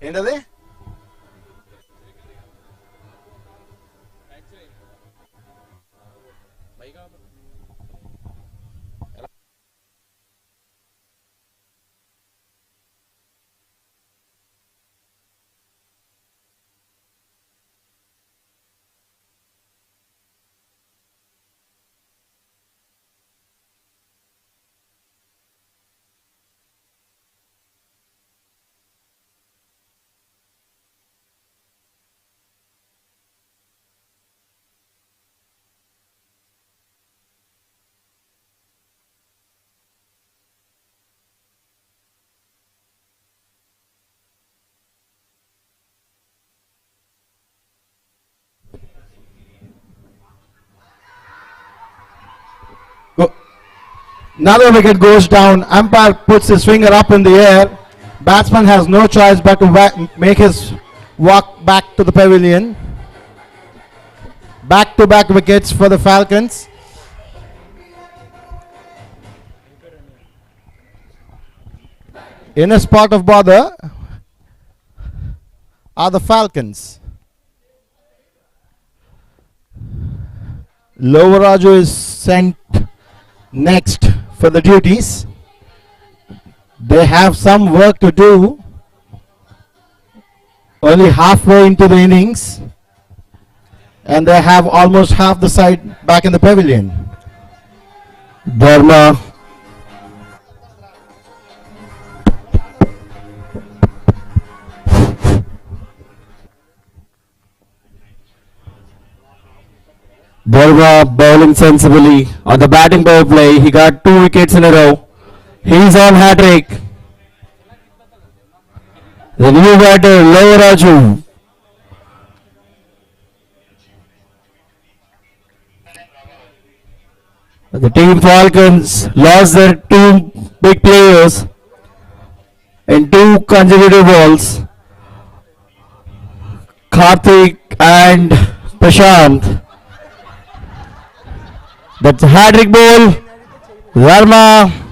S5: ఏంటది
S4: Another wicket goes down. Umpire puts his finger up in the air. Batsman has no choice but to make his walk back to the pavilion. Back-to-back wickets for the Falcons. In a spot of bother are the Falcons. Lovaraju is sent next for the duties. They have some work to do. Only halfway into the innings, and they have almost half the side back in the pavilion.
S3: Dharma. Dharma bowling sensibly on the batting power play. He got 2 wickets in a row. He's on hat-trick. The new batter, Lovaraju. The team Falcons lost their 2 big players in 2 consecutive balls. Karthik and Prashant. That's a hat-trick ball. Dharma.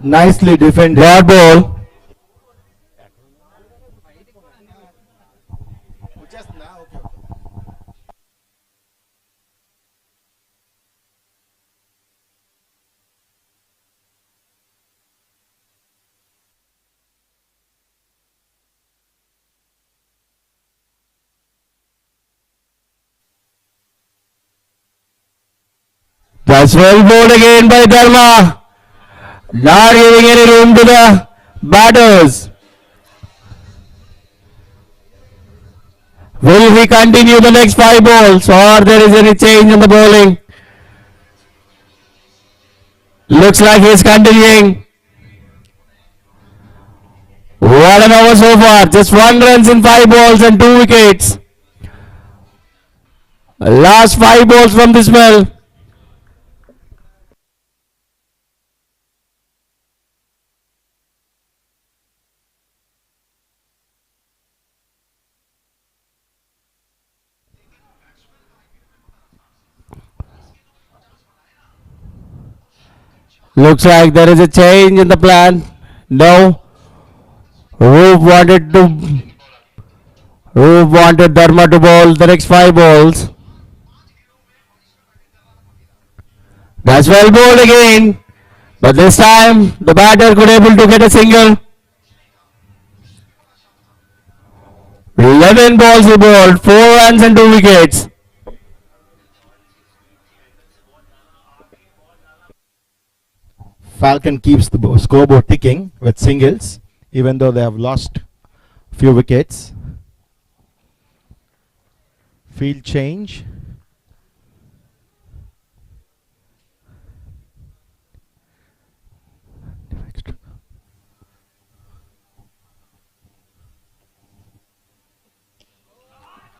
S4: Nicely defended.
S3: Dot ball. That's well bowled again by Dharma. Not giving any room to the batters. Will he continue the next 5 balls, or there is any change in the bowling? Looks like he's continuing. What an over so far. Just 1 run in 5 balls and 2 wickets. Last 5 balls from this spell. Looks like there is a change in the plan. No. Roop wanted Dharma to bowl the next 5 balls. That's well bowled again. But this time the batter could able to get a single. 11 balls he bowled, 4 runs and 2 wickets.
S4: Falcon keeps the scoreboard ticking with singles, even though they have lost a few wickets. Field change.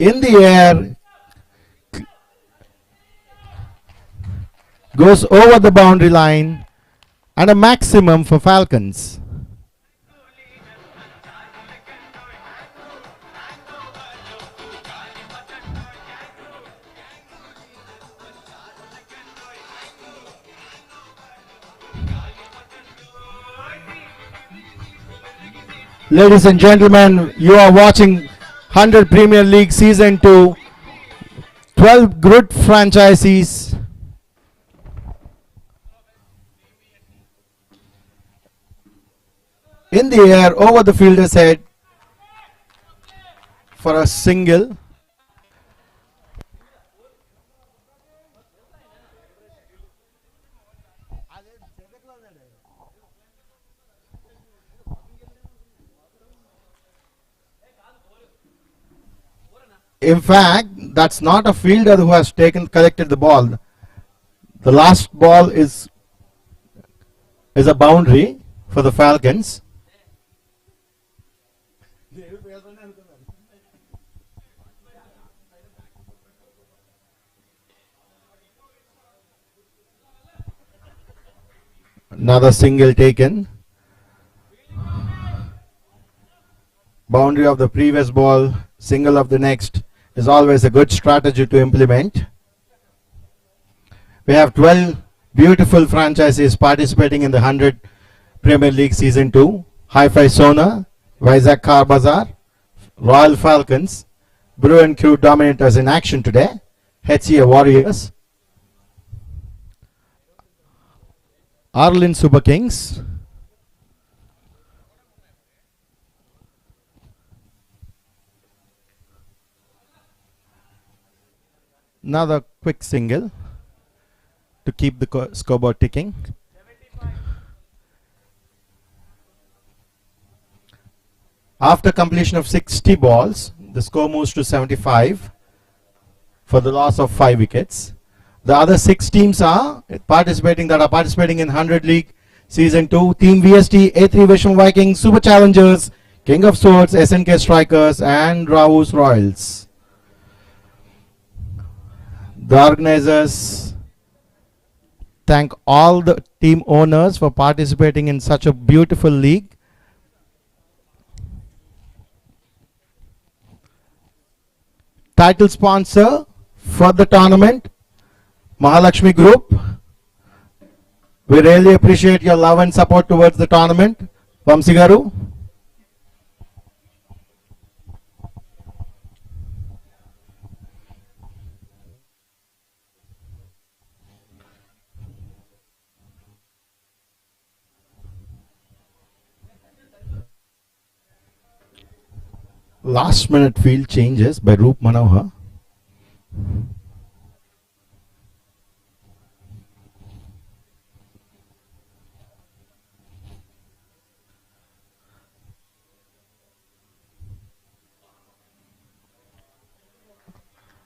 S4: In the air, goes over the boundary line, and a maximum for Falcons. Ladies and gentlemen, you are watching 100 Premier League Season 2, 12 good franchises. In the air, over the fielder's head for a single. In fact, that's not a fielder who has collected the ball. The last ball is a boundary for the Falcons. Another single taken. Boundary of the previous ball, single of the next. is always a good strategy to implement. We have 12 beautiful franchises participating in the 100 Premier League Season 2. Hi-Fi Sona, Vizag Car Bazaar, Royal Falcons, Brew and Crew Dominators in action today, HCA Warriors, Arlin Super Kings, another quick single to keep the scoreboard ticking. After completion of 60 balls, the score moves to 75 for the loss of 5 wickets. The other 6 teams are participating in 100 League Season 2. Team VST, A3 Vishnu Vikings, Super Challengers, King of Swords, SNK Strikers and Rao's Royals. The organizers thank all the team owners for participating in such a beautiful league. Title sponsor for the tournament, Mahalakshmi Group. We really appreciate your love and support towards the tournament. Vamsi Garu. Last minute field changes by Roop Manohar.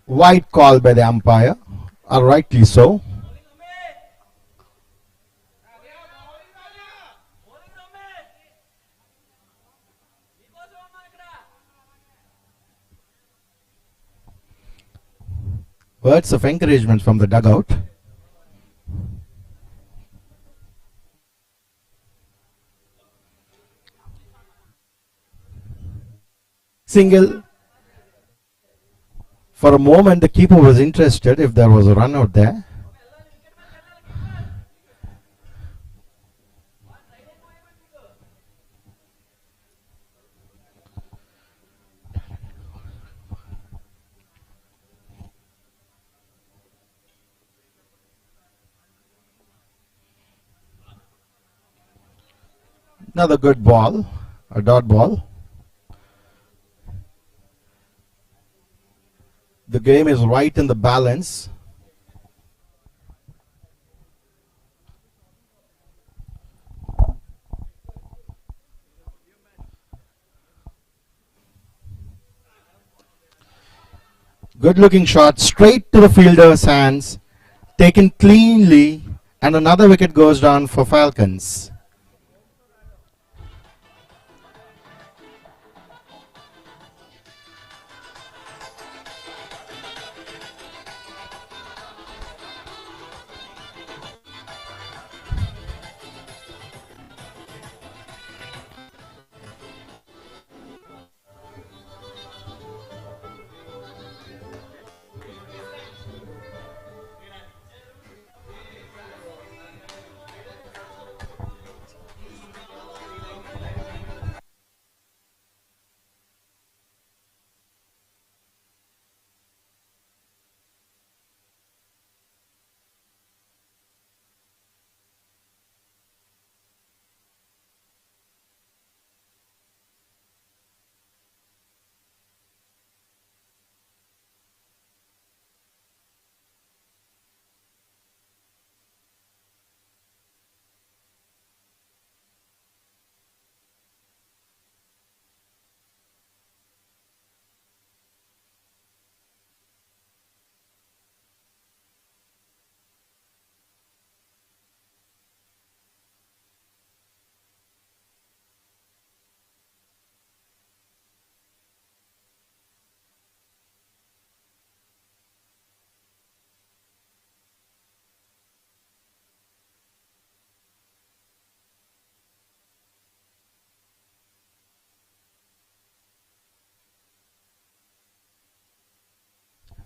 S4: Wide call by the umpire, or rightly so. Words of encouragement from the dugout. Single. For a moment the keeper was interested if there was a run out there. Another good ball, a dot ball. The game is right in the balance. Good looking shot straight to the fielder's hands, taken cleanly, and another wicket goes down for Falcons.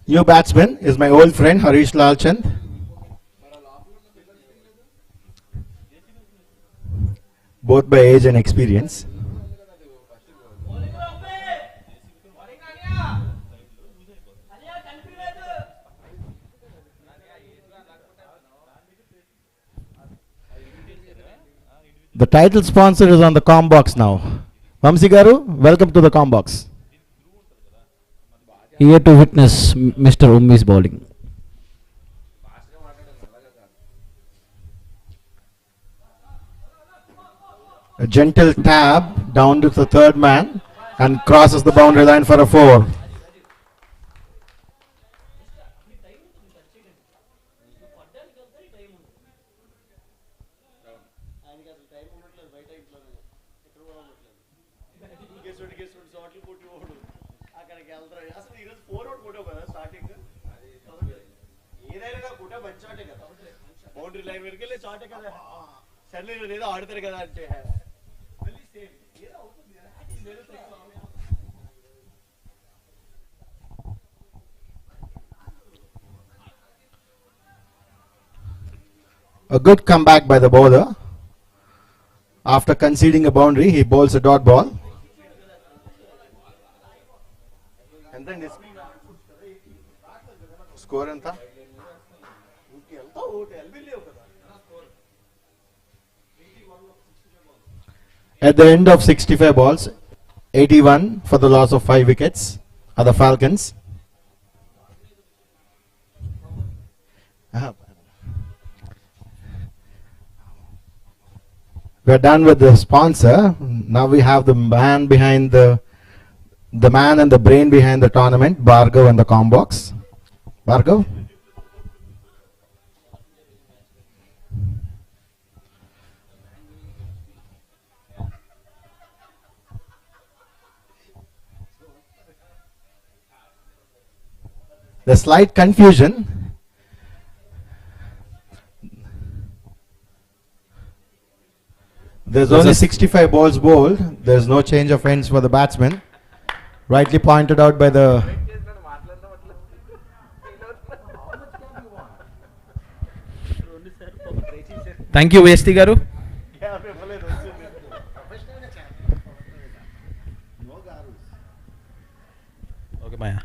S4: New batsman is my old friend Harish Lalchand. Both by age and experience. The title sponsor is on the com box now. Vamsi Garu, welcome to the com box.
S3: Here to witness Mr. Ummi's bowling.
S4: A gentle tab down to the third man and crosses the boundary line for a 4. A good comeback by the bowler. After conceding a boundary, he bowls a dot ball. And then score anta? At the end of 65 balls, 81 for the loss of 5 wickets are the Falcons. We're done with the sponsor. Now we have the man behind the man and the brain behind the tournament, Bhargav and the Combox. Bhargav? The slight confusion. There's only 65 balls bowled. There's no change of ends for the batsman. Rightly pointed out by the...
S6: Thank you, Vesti Garu. Okay, Maya.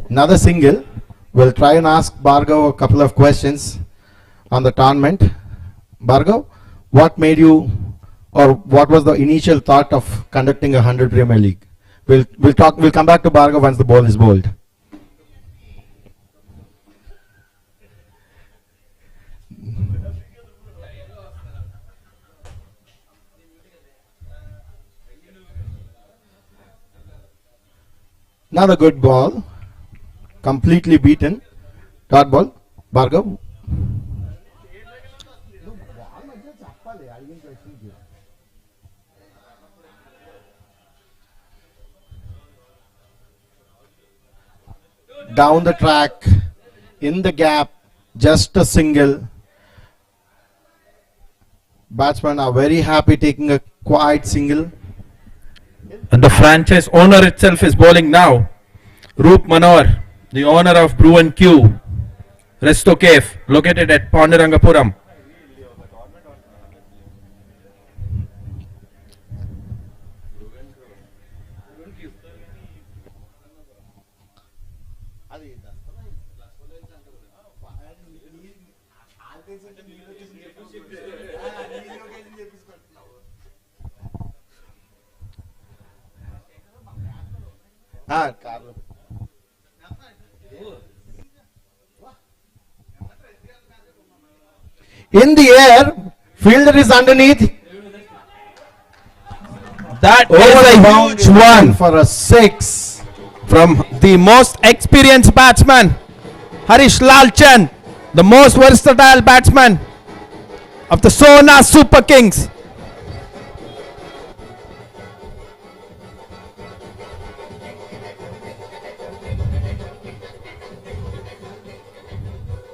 S4: Another single. We'll try and ask Bhargav a couple of questions on the tournament. Bhargav, what made you, or what was the initial thought of conducting a 100 Premier League? We'll come back to Bhargav once the ball is bowled. Another good ball. Completely beaten. Dot ball. Bhargav. Down the track. In the gap. Just a single. Batsmen are very happy taking a quiet single.
S6: And the franchise owner itself is bowling now. Roop Manohar, the owner of Brew and Q, Resto Cave, located at Pandurangapuram.
S4: In the air, fielder is underneath.
S6: That
S4: Over
S6: is a huge one
S4: for a 6
S6: from the most experienced batsman, Harish Lalchand, the most versatile batsman of the Sona Super Kings.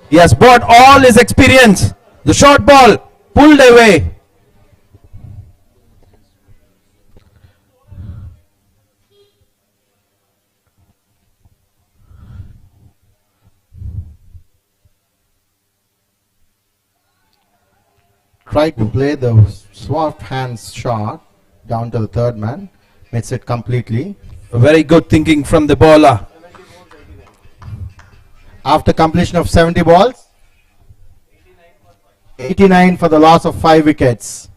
S6: He has brought all his experience. The short ball pulled away.
S4: Tried to play the soft hands shot down to the third man, missed it completely.
S6: Very good thinking from the bowler.
S4: After completion of 70 balls, 89 for the loss of 5 wickets.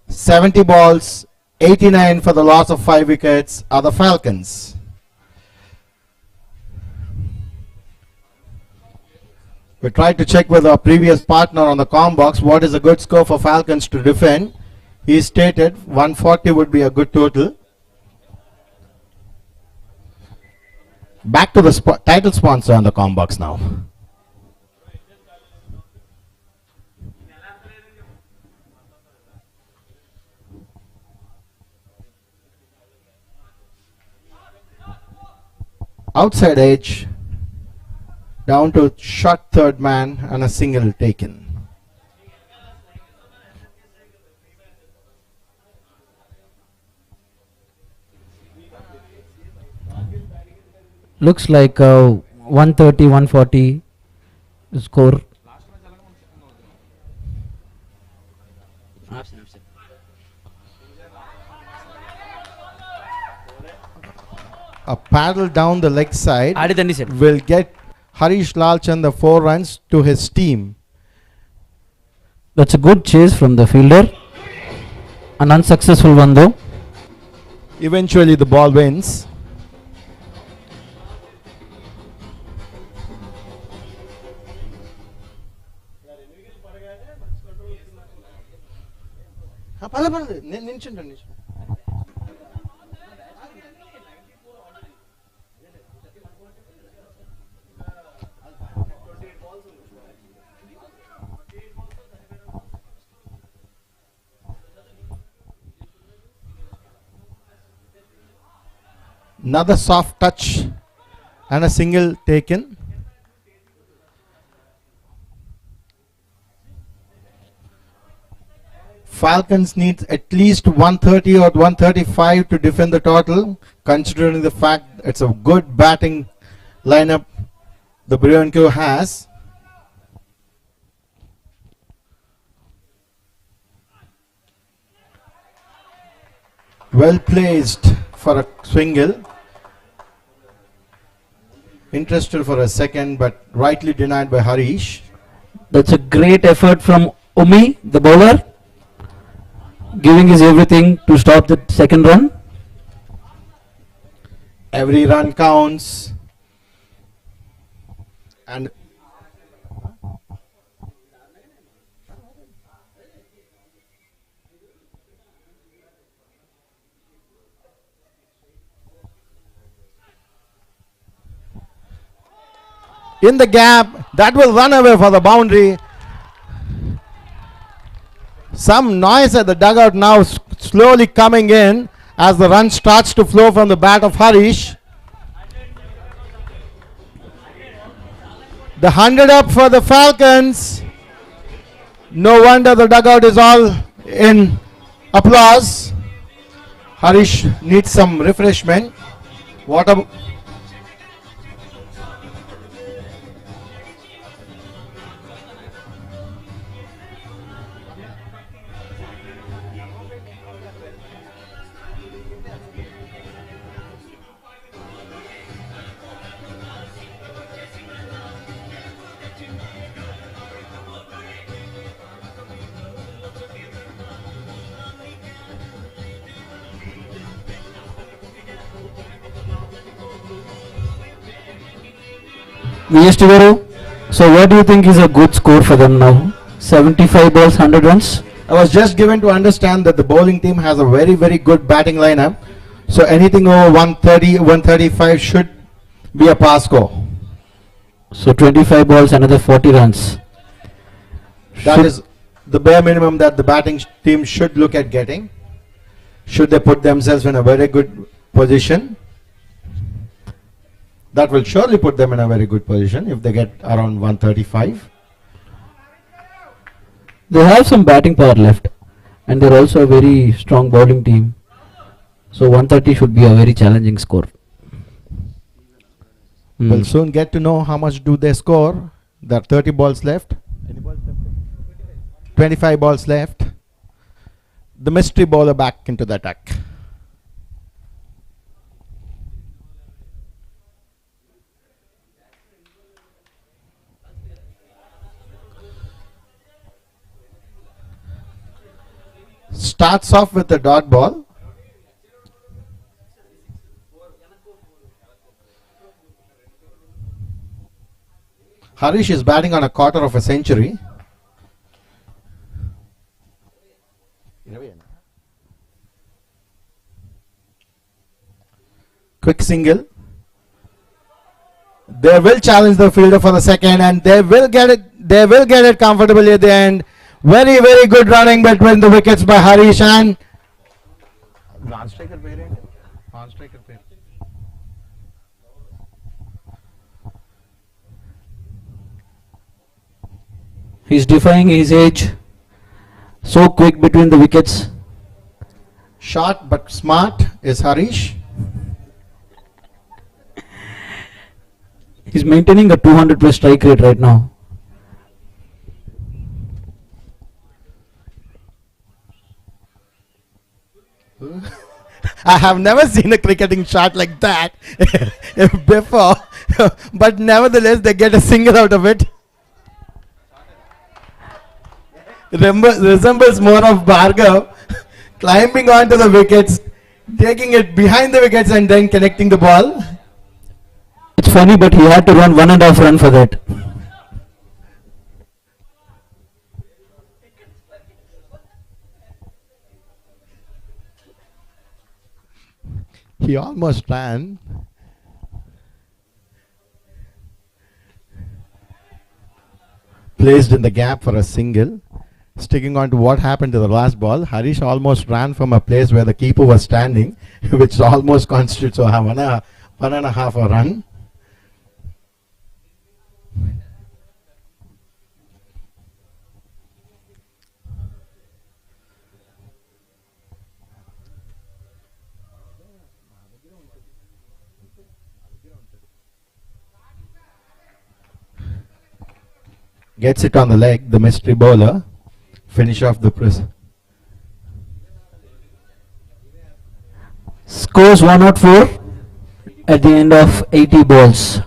S4: 70 balls, 89 for the loss of 5 wickets are the Falcons. We tried to check with our previous partner on the comm box what is a good score for Falcons to defend. He stated 140 would be a good total. Back to the title sponsor on the comm box now. Outside edge, down to short third man and a single taken.
S7: Looks like 130, 140 score.
S4: A paddle down the leg side
S7: ఆడిదండి sir.
S4: will get Harish Lalchand the 4 runs to his team.
S7: That's a good chase from the fielder. An unsuccessful one though.
S4: Eventually the ball wins. Another soft touch and a single taken. Falcons need at least 130 or 135 to defend the total, considering the fact it's a good batting lineup the B&Q has. Well placed for a single. Interested for a second, but rightly denied by Harish.
S7: That's a great effort from Umi, the bowler, giving his everything to stop the second run.
S4: Every run counts. And in the gap, that will run away for the boundary. Some noise at the dugout now, slowly coming in as the run starts to flow from the bat of Harish. The 100 up for the Falcons. No wonder the dugout is all in applause. Harish needs some refreshment. What about
S7: VST Guru, so what do you think is a good score for them now? 75 balls, 100 runs?
S4: I was just given to understand that the bowling team has a very, very good batting lineup. So anything over 130, 135 should be a pass score.
S7: So 25 balls, another 40 runs.
S4: That is the bare minimum that the batting team should look at getting. Should they put themselves in a very good position? That will surely put them in a very good position if they get around 135.
S7: They have some batting power left, and they're also a very strong bowling team. So 130 should be a very challenging score.
S4: We'll soon get to know how much do they score. There are 30 balls left. Any balls left? 25 balls left. The mystery bowler back into the attack. Starts off with the dot ball. Harish is batting on a quarter of a century. Quick single. They will challenge the fielder for the second, and they will get it. They will get it comfortably at the end. Very, very good running between the wickets by Harish and non-striker variant. Non-striker variant.
S7: He's defying his age. So quick between the wickets.
S4: Short but smart is Harish.
S7: He's maintaining a 200 plus strike rate right now.
S4: I have never seen a cricketing shot like that before, but nevertheless they get a single out of it. Resembles more of Bhargav climbing onto the wickets, taking it behind the wickets and then connecting the ball.
S7: It's funny, but he had to run 1.5 run for that.
S4: He almost ran. Placed in the gap for a single. Sticking on to what happened to the last ball, Harish almost ran from a place where the keeper was standing, which almost constitutes a 1.5 a run. Gets it on the leg, the mystery bowler. Finish off the press.
S7: Scores 104 at the end of 80 balls.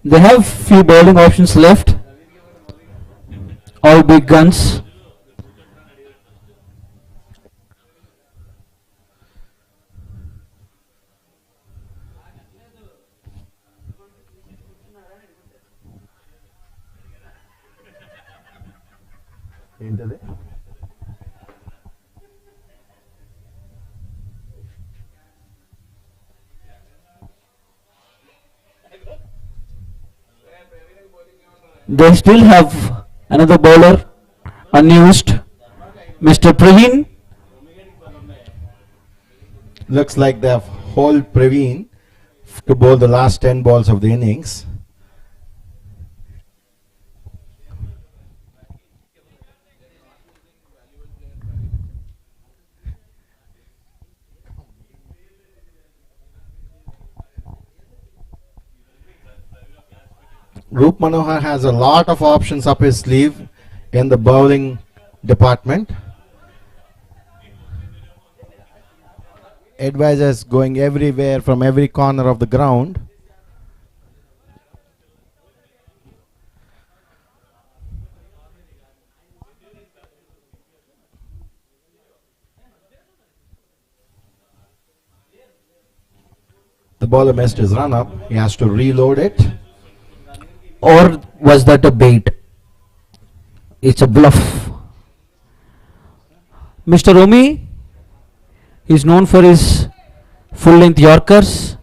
S7: They have few bowling options left. All big guns. They still have another bowler unused, Mr. Praveen.
S4: Looks like they have hold Praveen to bowl the last 10 balls of the innings. Roop Manohar has a lot of options up his sleeve in the bowling department. Advisors going everywhere from every corner of the ground. The bowler missed his run up. He has to reload it.
S7: Or was that a bait? It's a bluff. Mr. Omi is known for his full-length Yorkers.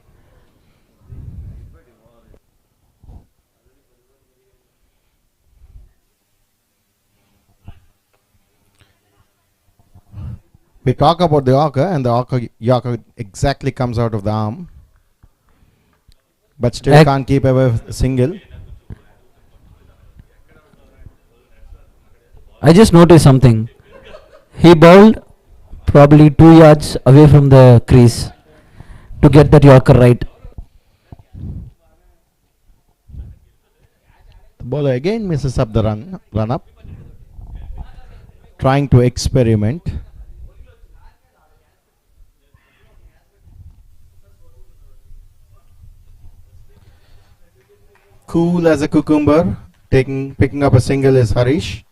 S4: We talk about the Yorker, and the Yorker exactly comes out of the arm, but still can't keep away a single.
S7: I just noticed something. He bowled probably 2 yards away from the crease to get that Yorker right.
S4: The bowler again misses up the run up, trying to experiment. Cool as a cucumber, picking up a single is Harish.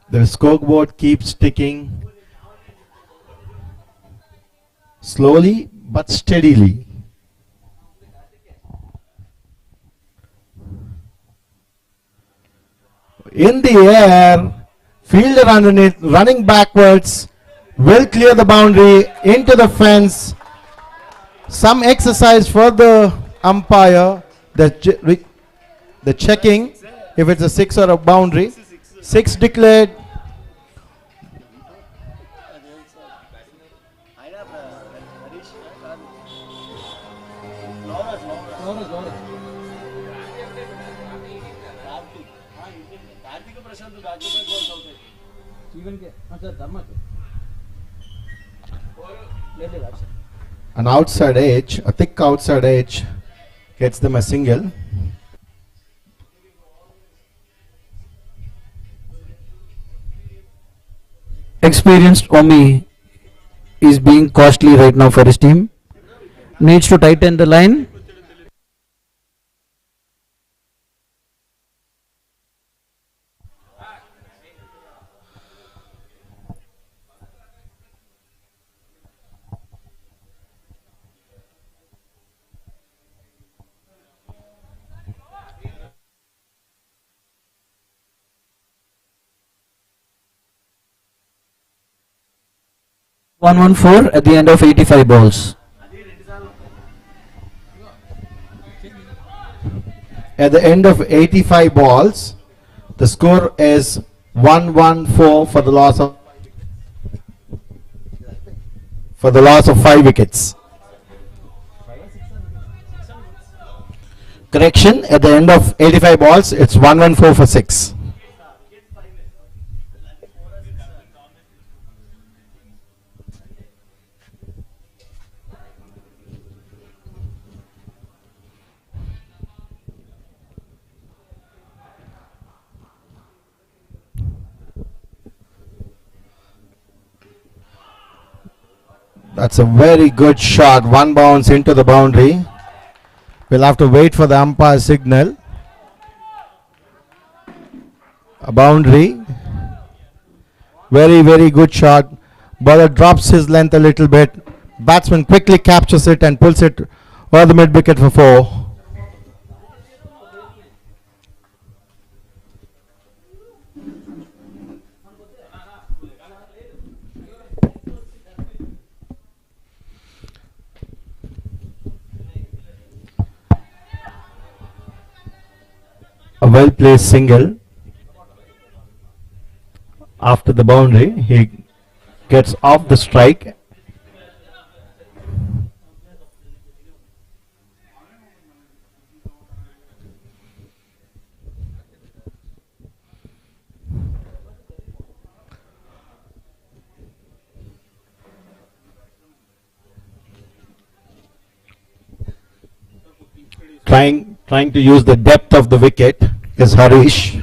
S4: The scoreboard keeps ticking slowly but steadily. In the air, fielder underneath, running backwards, will clear the boundary into the fence. Some exercise for the umpire, the checking if it's a 6 or a boundary. 6 declared. An outside edge, a thick outside edge gets them a single.
S7: Experienced Omi is being costly right now for his team. Needs to tighten the line. (114) at the end of 85 balls.
S4: At the end of 85 balls, the score is 114 for the loss of 5 wickets. Correction, at the end of 85 balls, it's 114 for 6. That's a very good shot. One bounce into the boundary. We'll have to wait for the umpire signal. A boundary. Very, very good shot. Bowler drops his length a little bit. Batsman quickly captures it and pulls it over the mid wicket for 4. A well placed single after the boundary. He gets off the strike. Trying to use the depth of the wicket is Harish.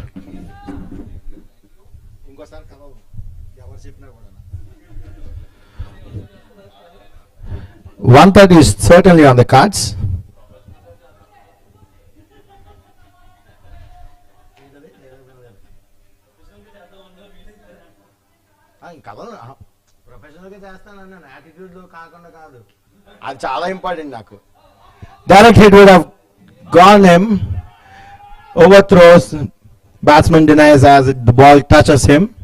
S4: 130 is certainly on the cards. Direct hit would have gone him. Overthrows. Batsman denies as the ball touches him.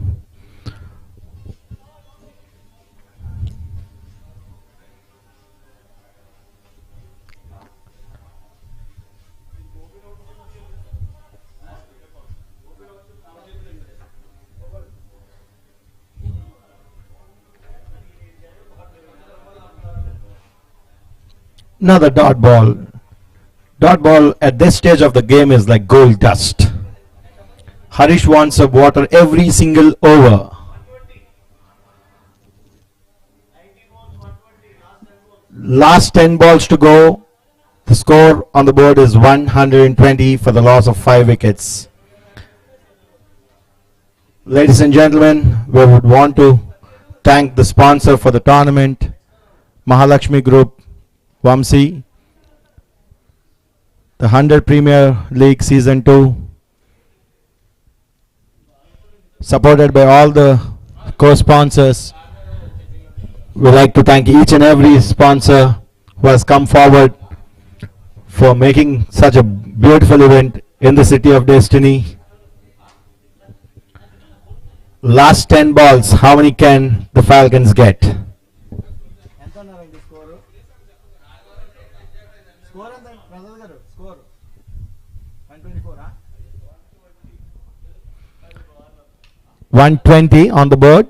S4: Another dot ball. Dot ball at this stage of the game is like gold dust. Harish wants a water every single over. Last 10 balls to go. The score on the board is 120 for the loss of 5 wickets. Ladies and gentlemen, we would want to thank the sponsor for the tournament, Mahalakshmi Group, Vamsi, the 100 Premier League Season 2, supported by all the co-sponsors. We'd like to thank each and every sponsor who has come forward for making such a beautiful event in the City of Destiny. Last 10 balls, how many can the Falcons get?
S5: Score
S4: 120 on the board.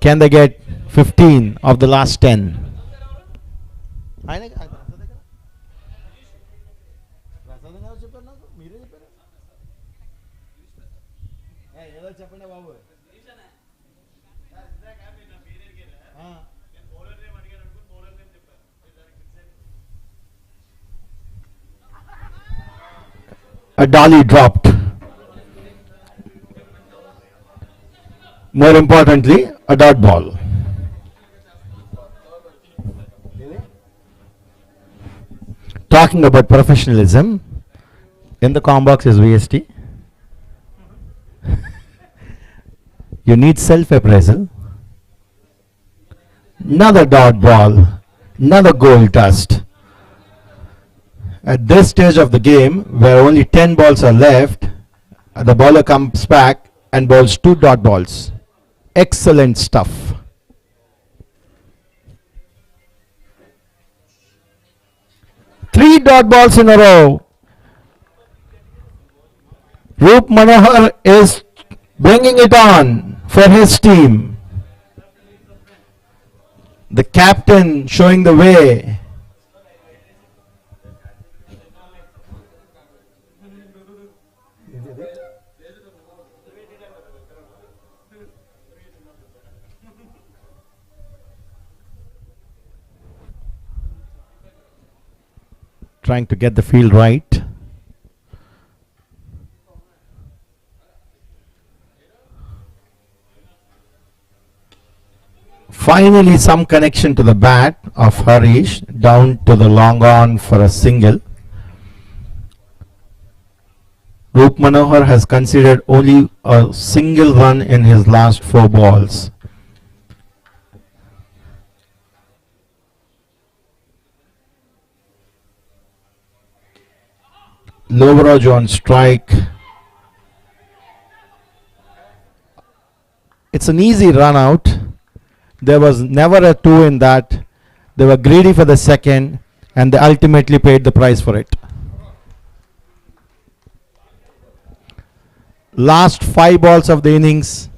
S4: Can they get 15 of the last 10? A dolly dropped. More importantly, a dot ball. Talking about professionalism, in the com box is VST. You need self-appraisal. Another dot ball, another gold dust. At this stage of the game, where only 10 balls are left, the bowler comes back and bowls 2 dot balls. Excellent stuff. Three dot balls in a row. Roop Manohar is bringing it on for his team. The captain showing the way. Trying to get the field right. Finally, some connection to the bat of Harish, down to the long on for a single. Roop Manohar has conceded only a single run in his last 4 balls. Lovraj on strike. It's an easy run out. There was never a 2 in that. They were greedy for the second and they ultimately paid the price for it. Last 5 balls of the innings.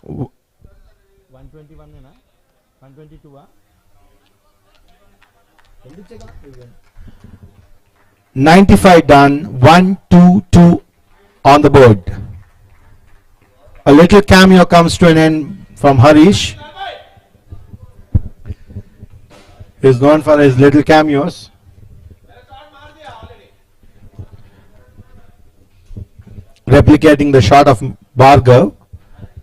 S4: 121 122 95 done, 1-2-2 on the board. A little cameo comes to an end from Harish. He's known for his little cameos. Replicating the shot of Bhargav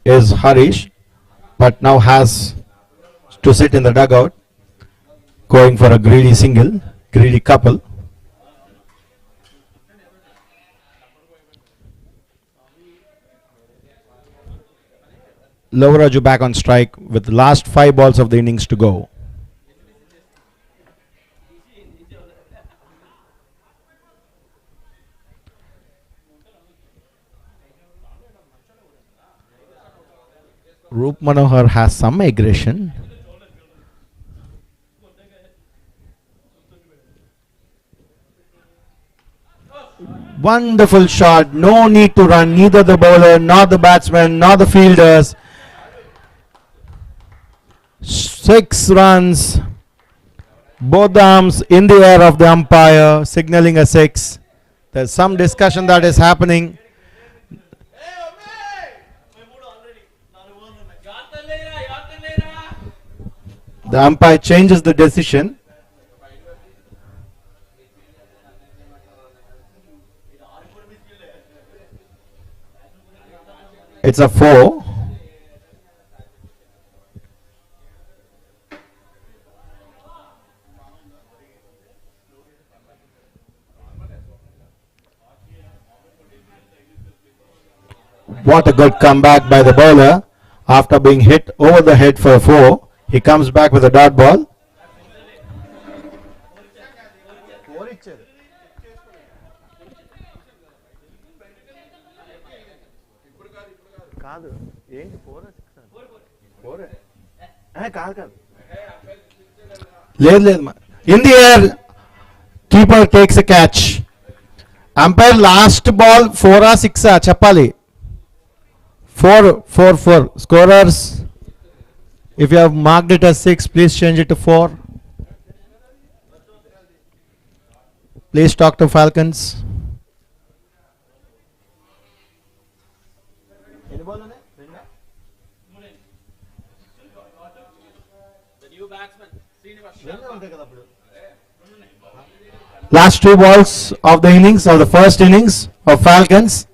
S4: is Harish, but now has to sit in the dugout, going for a greedy single, greedy couple. Lovraju back on strike with the last 5 balls of the innings to go. Roop Manohar has some aggression. Wonderful shot. No need to run. Neither the bowler, nor the batsman, nor the fielders. 6 runs. Both the arms in the air of the umpire, signaling a 6. There's some discussion that is happening. The umpire changes the decision. It's a 4. What a good comeback by the bowler. After being hit over the head for a 4, he comes back with a dot ball. In the air, keeper takes a catch. Umpire last ball 4 or 6 Chapali. 4. Scorers, if you have marked it as 6, please change it to 4. Please talk to Falcons. Last 2 balls of the innings, of the first innings of Falcons.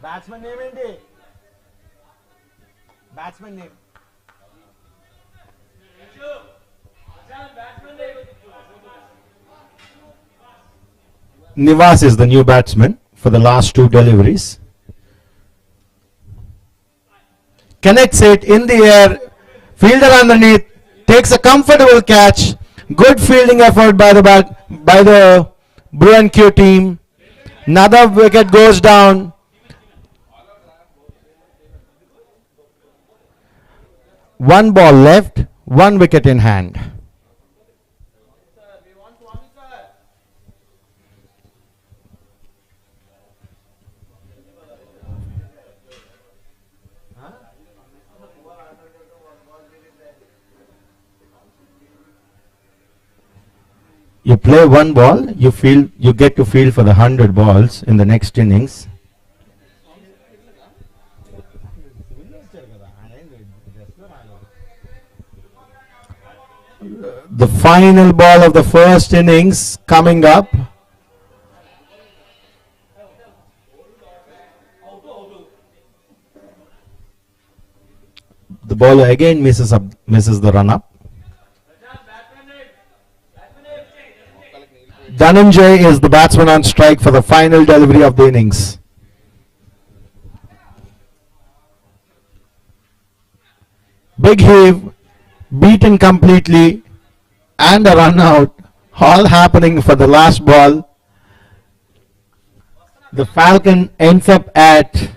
S4: Batsman name enti? Batsman name. Nivas is the new batsman for the last 2 deliveries. Connects it in the air. Fielder underneath. Takes a comfortable catch. Good fielding effort by the Bruin Q team. Another wicket goes down. One ball left, 1 wicket in hand. You play 1 ball, you get to field for the 100 balls in the next innings. The final ball of the first innings coming up. The bowler again misses the run up. Dhananjay is the batsman on strike for the final delivery of the innings. Big heave, beaten completely, and a run out, all happening for the last ball. The Falcon ends up at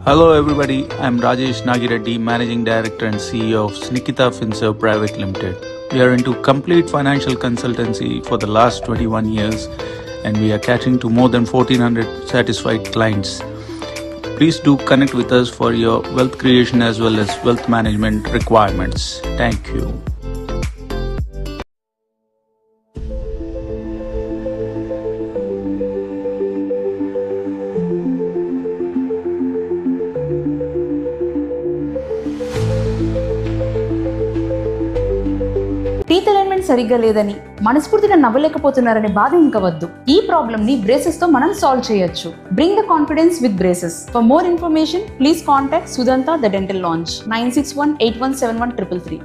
S1: Hello everybody, I'm Rajesh Nagireddy, Managing Director and CEO of Nikita FinServe Private Limited. We are into complete financial consultancy for the last 21 years and we are catering to more than 1400 satisfied clients. Please do connect with us for your wealth creation as well as wealth management requirements. Thank you.
S2: Teeth alignment సరిగ్గా లేదని మనస్ఫూర్తిగా నవ్వలేకపోతున్నారనే బాధ ఇంకా వద్దు. ఈ problem ని braces తో మనం సాల్వ్ చేయొచ్చు. Bring the confidence with braces. For more information please contact Sudanta the dental lounge 9618171333.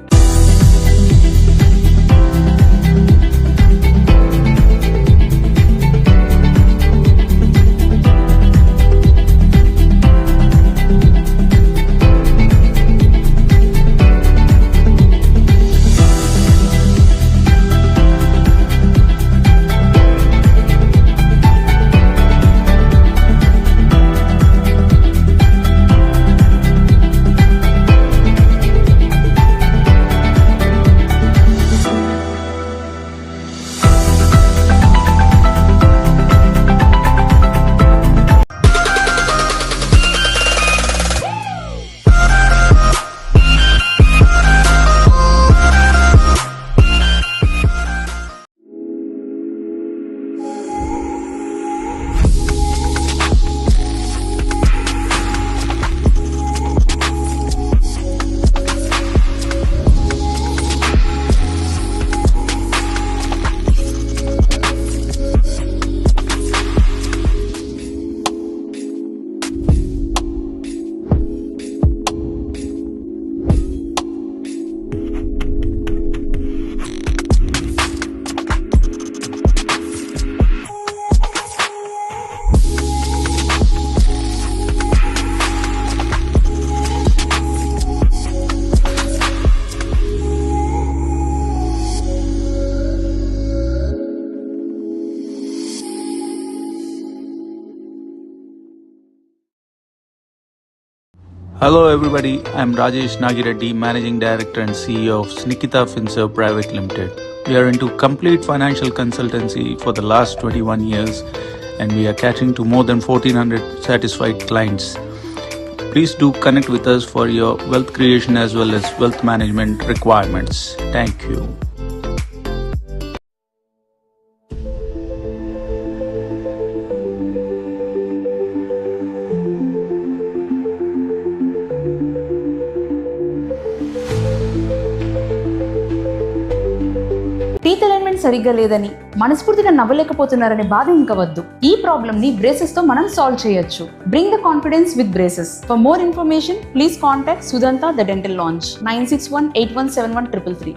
S1: Hello everybody, I'm Rajesh Nagireddy, Managing Director and CEO of Nikita FinServe Private Limited. We are into complete financial consultancy for the last 21 years and we are catering to more than 1400 satisfied clients. Please do connect with us for your wealth creation as well as wealth management requirements. Thank you.
S2: Teeth alignment సరిగ్గా లేదని మనస్ఫూర్తిగా నవ్వలేకపోతున్నారనే బాధ ఇంకా వద్దు. ఈ problem ని braces తో మనం సాల్వ్ చేయొచ్చు. Bring the confidence with braces. For more information please contact Sudanta the dental lounge 9618171333.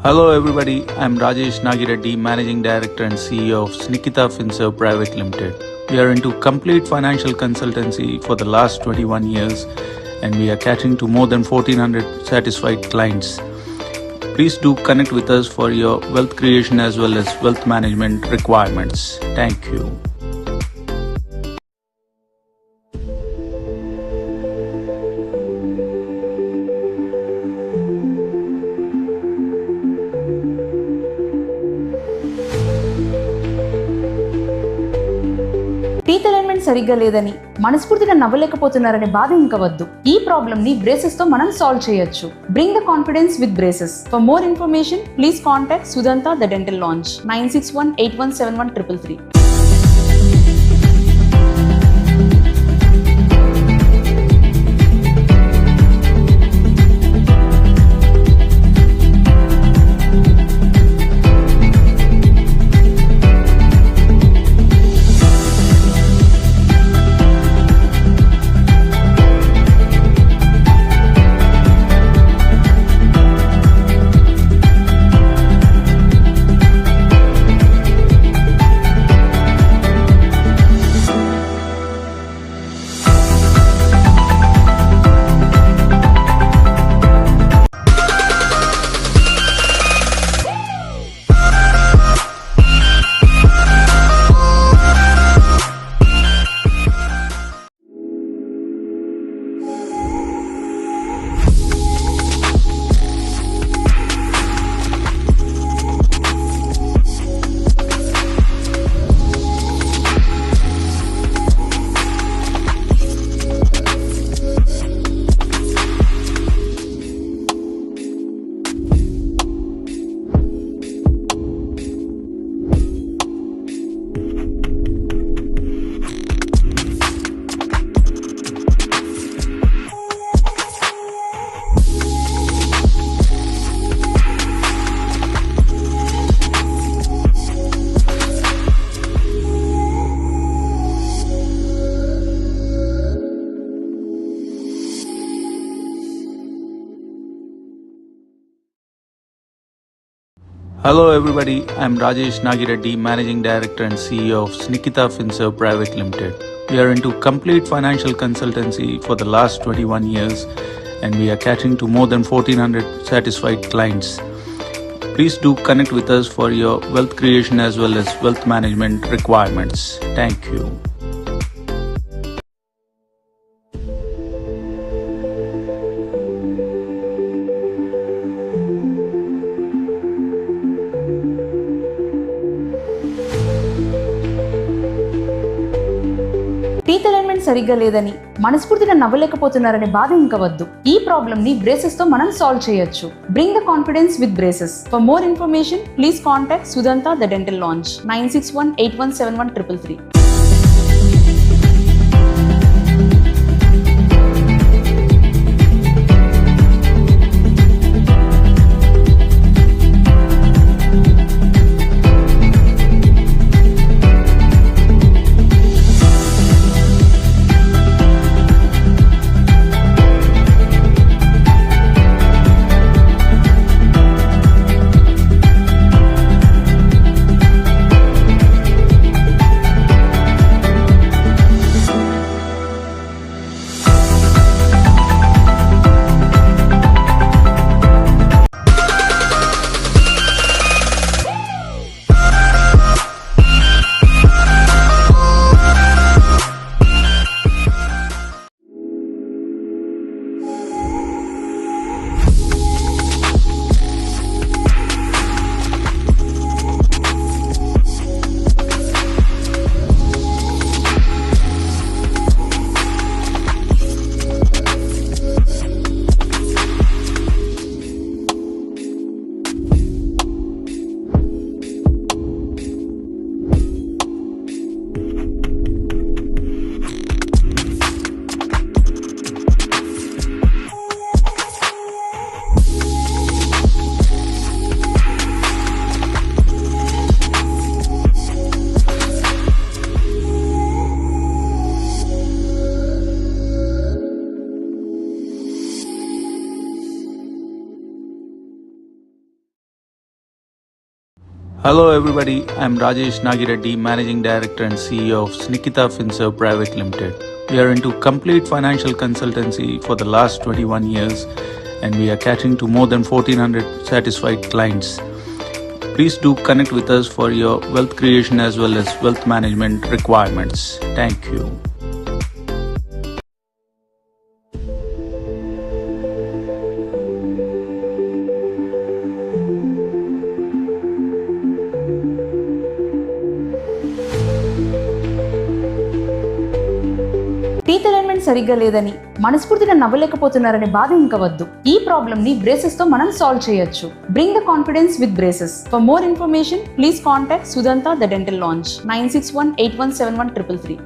S1: Hello everybody, I'm Rajesh Nagireddy, Managing Director and CEO of Nikita FinServe Private Limited. We are into complete financial consultancy for the last 21 years and we are catering to more than 1400 satisfied clients. Please do connect with us for your wealth creation as well as wealth management requirements. Thank you.
S2: Teeth alignment సరిగ్గా లేదని మనస్ఫూర్తిగా నవ్వలేకపోతున్నారనే బాధ ఇంకా వద్దు. ఈ problem ని braces తో మనం సాల్వ్ చేయొచ్చు. Bring the confidence with braces. For more information please contact Sudanta the dental launch 9618171333.
S1: Hello everybody, I'm Rajesh Nagireddy, Managing Director and CEO of Nikita FinServe Private Limited. We are into complete financial consultancy for the last 21 years and we are catering to more than 1400 satisfied clients. Please do connect with us for your wealth creation as well as wealth management requirements. Thank you.
S2: Teeth alignment సరిగ్గా లేదని మనస్ఫూర్తిగా నవ్వలేకపోతున్నారనే బాధ ఇంకా వద్దు. ఈ problem ని braces తో మనం సాల్వ్ చేయొచ్చు. Bring the confidence with braces. For more information please contact Sudanta the dental launch 9618171333.
S1: Hello everybody, I'm Rajesh Nagireddy, Managing Director and CEO of Nikita FinServe Private Limited. We are into complete financial consultancy for the last 21 years and we are catering to more than 1400 satisfied clients. Please do connect with us for your wealth creation as well as wealth management requirements. Thank you.
S2: Teeth alignment సరిగ్గా లేదని మనస్ఫూర్తిగా నవ్వలేకపోతున్నారనే బాధ ఇంకా వద్దు. ఈ problem ని braces తో మనం సాల్వ్ చేయొచ్చు. Bring the confidence with braces. For more information please contact Sudanta the dental launch 9618171333.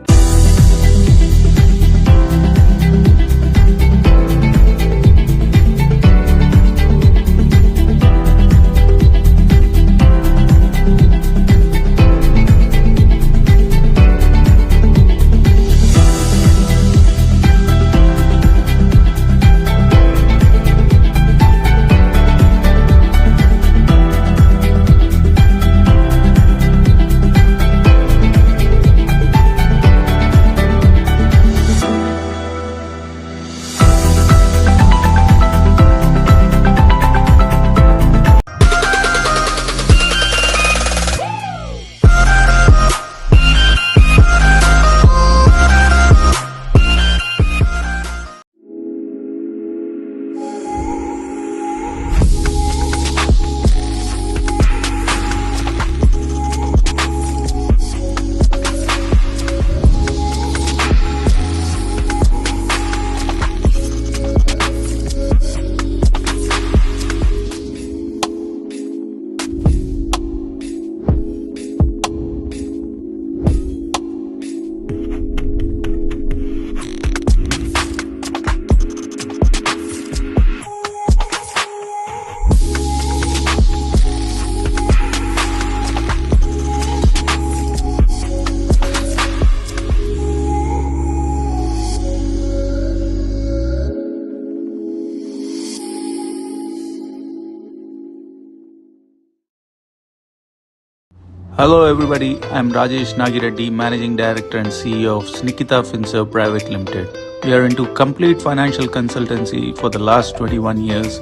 S1: Hello everybody, I'm Rajesh Nagireddy, Managing Director and CEO of Nikita FinServe Private Limited. We are into complete financial consultancy for the last 21 years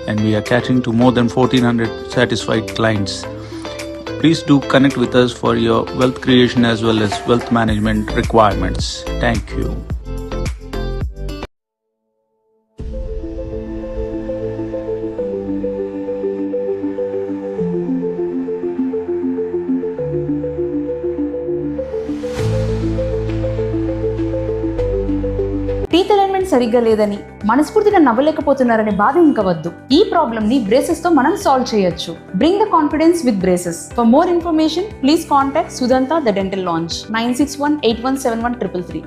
S1: and we are catering to more than 1400 satisfied clients. Please do connect with us for your wealth creation as well as wealth management requirements. Thank you.
S2: Teeth alignment సరిగ్గా లేదని మనస్ఫూర్తిగా నవ్వలేకపోతున్నారనే బాధ ఇంకా వద్దు. ఈ problem ని braces తో మనం సాల్వ్ చేయొచ్చు. Bring the confidence with braces. For more information please contact Sudanta the dental launch 9618171333.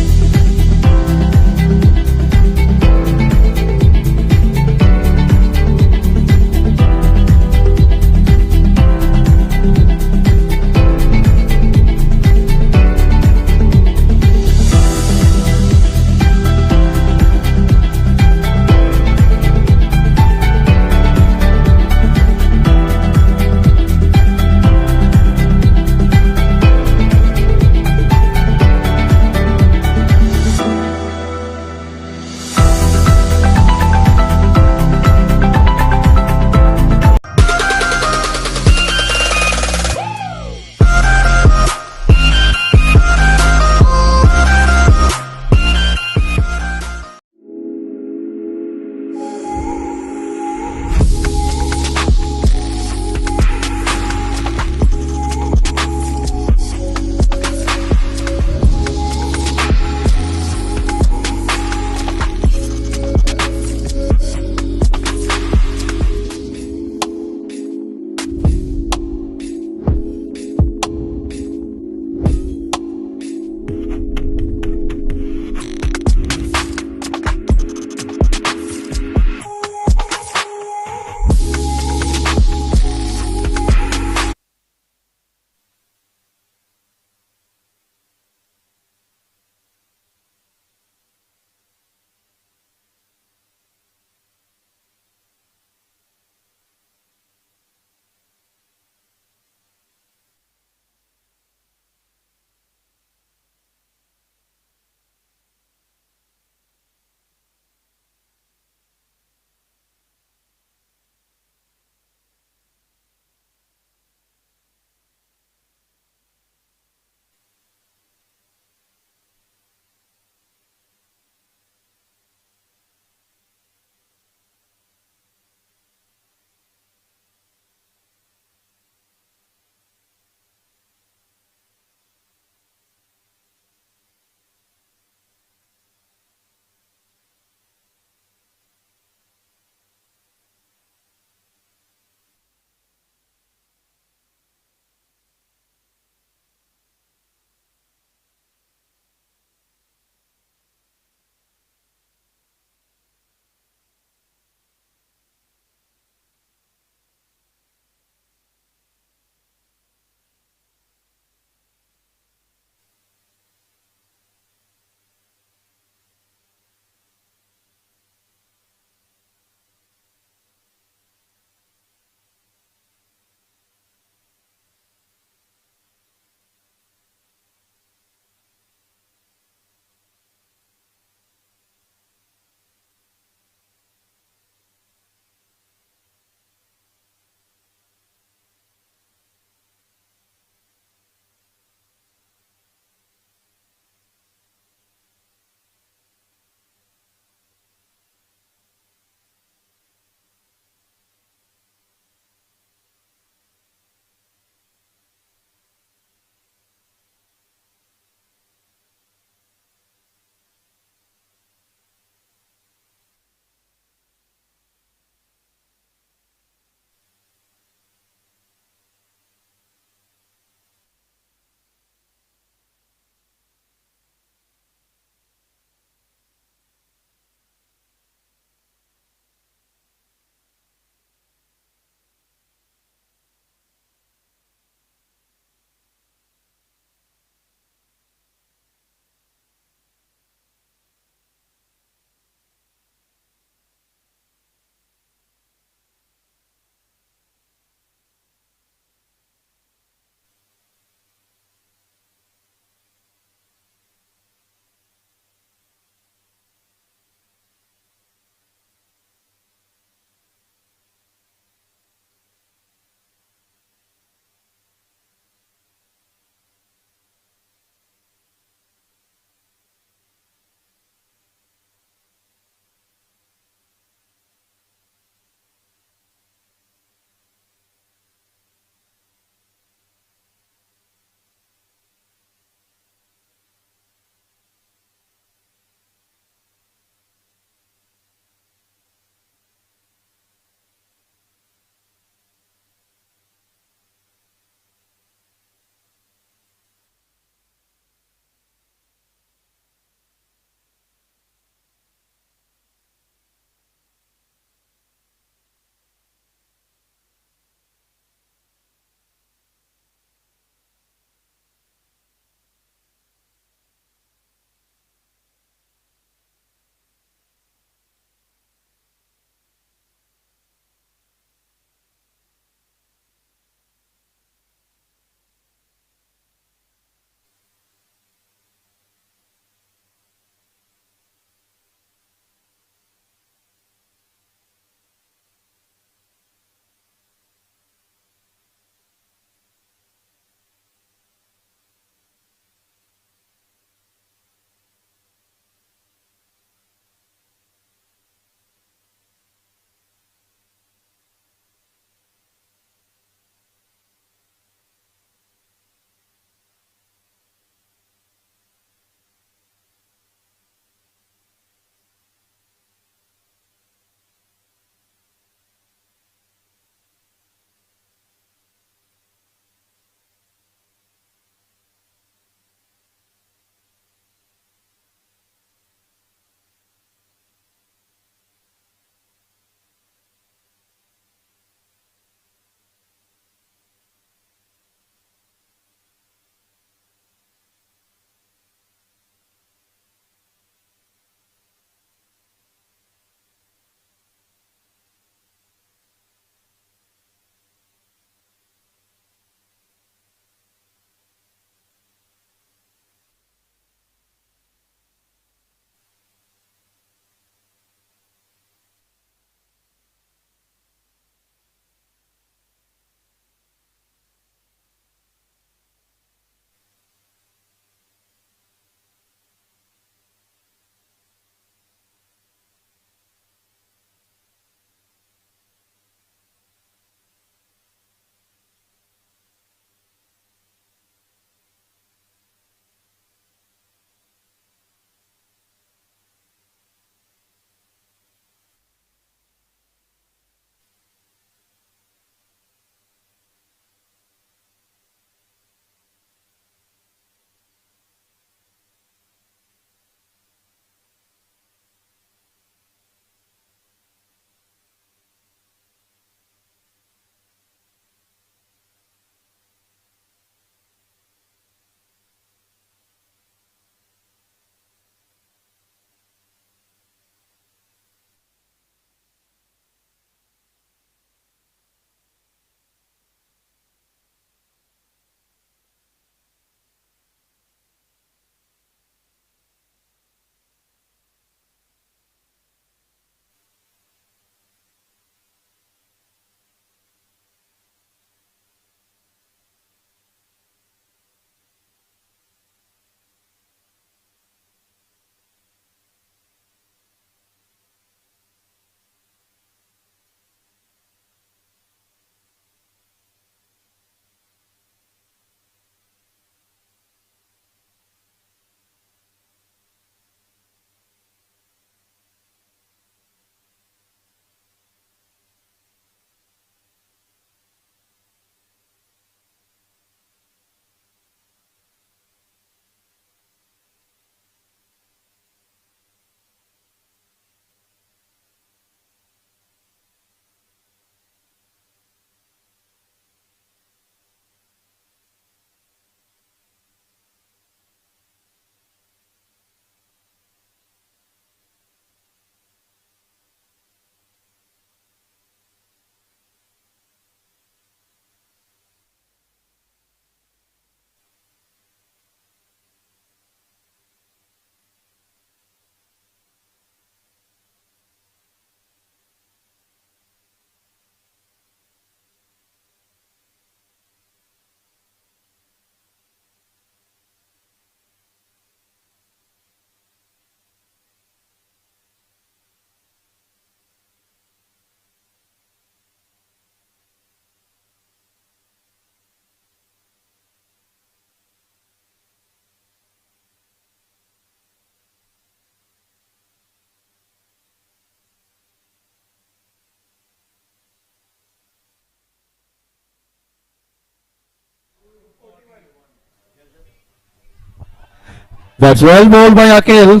S7: That's well bowled by Akhil.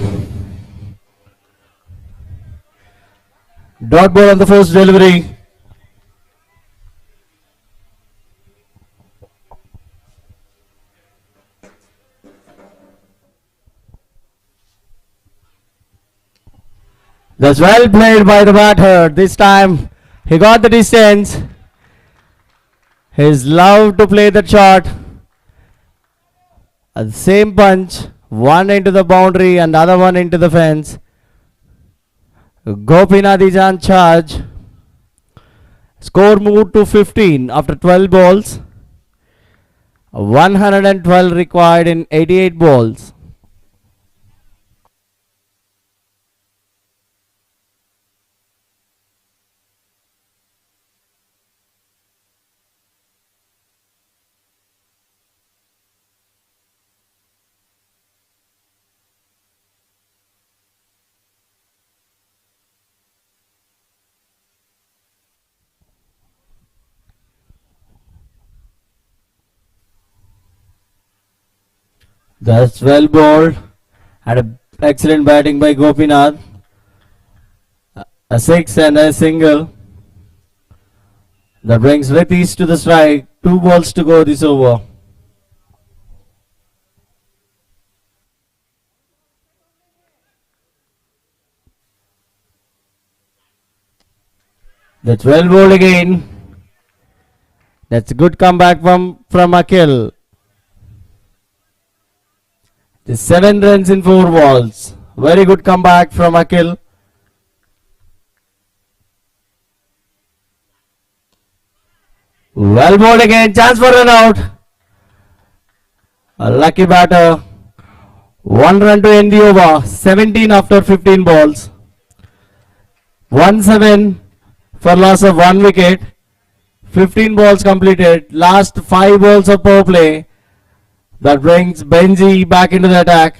S7: Dot ball on the first delivery. That's well played by the batter. This time he got the distance. He's loved to play the shot. The same punch, one into the boundary and other one into the fence. Gopinath is on charge. Score moved to 15 after 12 balls. 112 required in 88 balls. That's well bowled and excellent batting by Gopinath. A six and a single. That brings Ritesh to the strike. 2 balls to go this over. That's well bowled again. That's a good comeback from Akhil. The 7 runs in 4 balls. Very good comeback from Akhil. Well bowled again. Chance for run out. A lucky batter. 1 run to end the over. 17 after 15 balls. 1-7 for loss of 1 wicket. 15 balls completed. Last 5 balls of power play. That brings Benji back into the attack.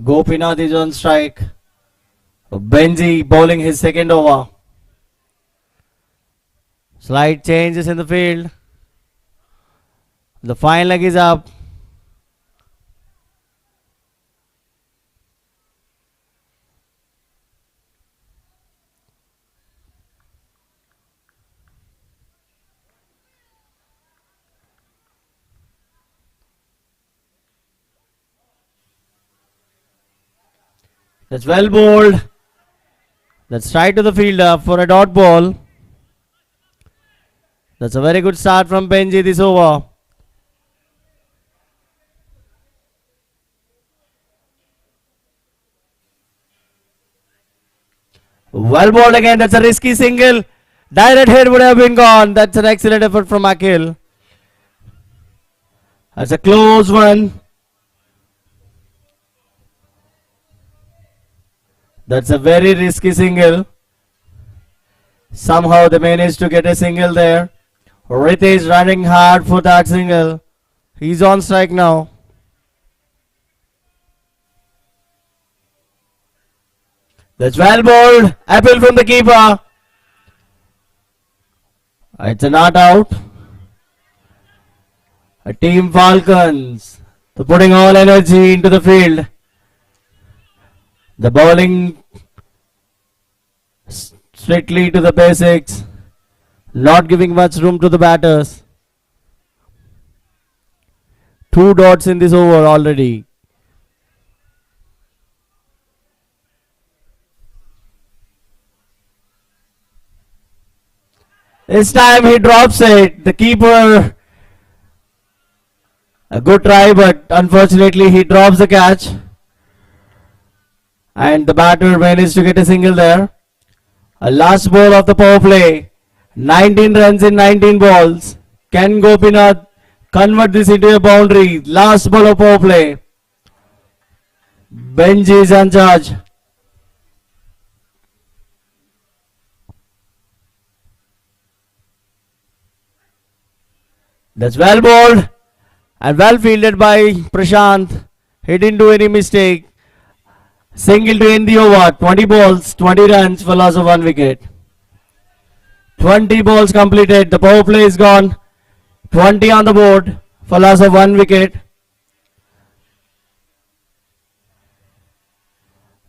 S7: Gopinath is on strike. Benji bowling his second over. Slight changes in the field. The fine leg is up. That's well bowled. That's right to the fielder for a dot ball. That's a very good start from Benji this over. Well bowled again. That's a risky single. Direct hit would have been gone. That's an excellent effort from Akhil. That's a close one. That's a very risky single. Somehow they managed to get a single there. Ritesh running hard for that single. He's on strike now. That's well bowled. Appeal from the keeper. It's a not out. A team Falcons. They're putting all energy into the field. The bowling strictly to the basics. Not giving much room to the batters. 2 dots in this over already. This time he drops it. The keeper, a good try, but unfortunately he drops the catch. And the batter managed to get a single there. A last ball of the power play. 19 runs in 19 balls. Can Gopinath convert this into a boundary? Last ball of power play. Benji is on charge. That's well bowled and well fielded by Prashant. He didn't do any mistake. Single to end the over. 20 balls, 20 runs for loss of 1 wicket. 20 balls completed. The power play is gone. 20 on the board for loss of 1 wicket.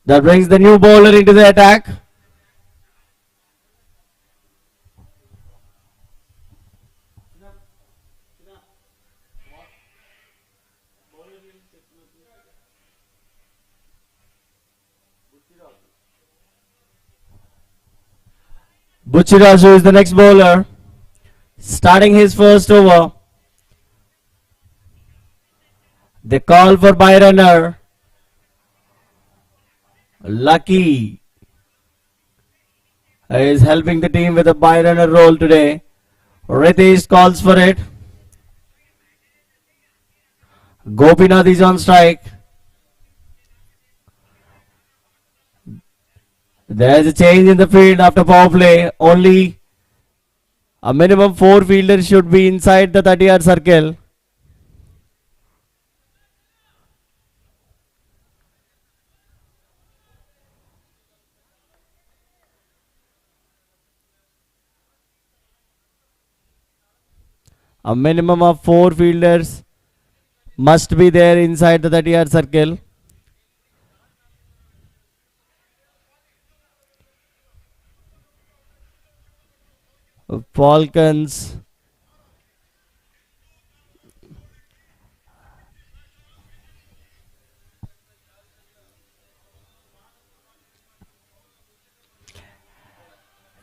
S7: That brings the new bowler into the attack. Buchiraju is the next bowler, starting his first over. They call for by runner. Lucky is helping the team with a by runner role today. Ritesh calls for it. Gopinath is on strike. There is a change in the field after power play. Only a minimum 4 fielders should be inside the 30-yard circle. A minimum of 4 fielders must be there inside the 30-yard circle. Falcons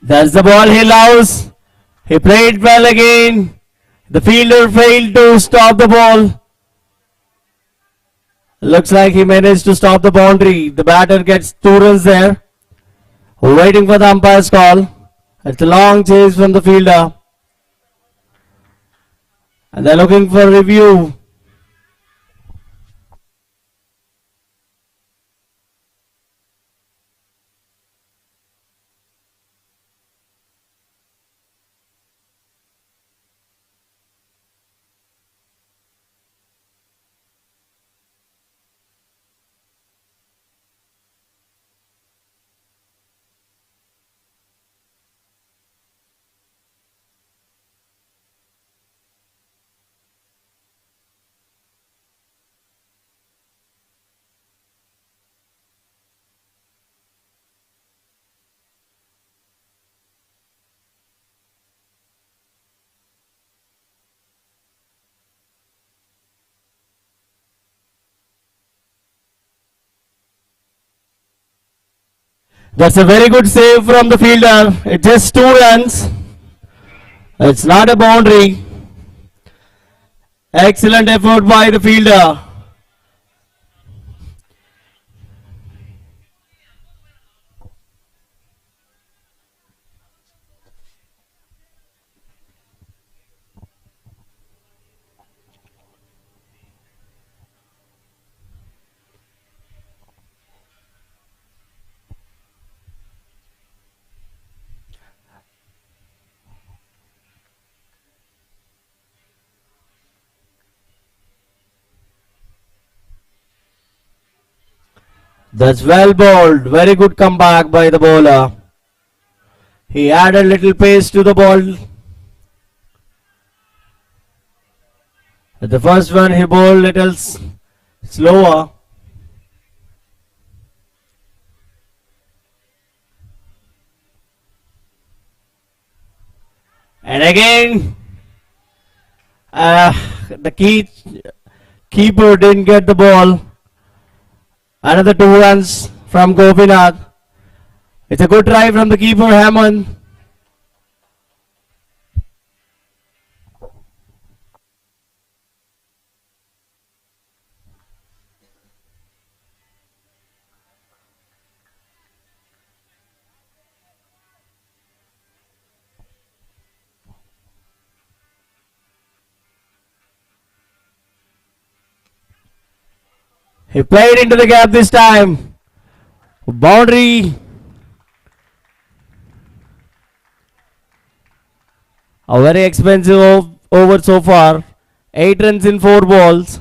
S7: that's the ball he loves. He played well again. The fielder failed to stop the ball. Looks like he managed to stop the boundary. The batter gets 2 runs there. Waiting for the umpire's call. It's a long chase from the fielder. And they're looking for review. That's a very good save from the fielder. It's just 2 runs. It's not a boundary. Excellent effort by the fielder. That's well bowled. Very good comeback by the bowler. He added little pace to the ball. The first one he bowled little slower. And again, the keeper didn't get the ball. Another 2 runs from Gopinath. It's a good try from the keeper, Hammond. He played into the gap this time. Boundary. A very expensive over so far. 8 runs in 4 balls.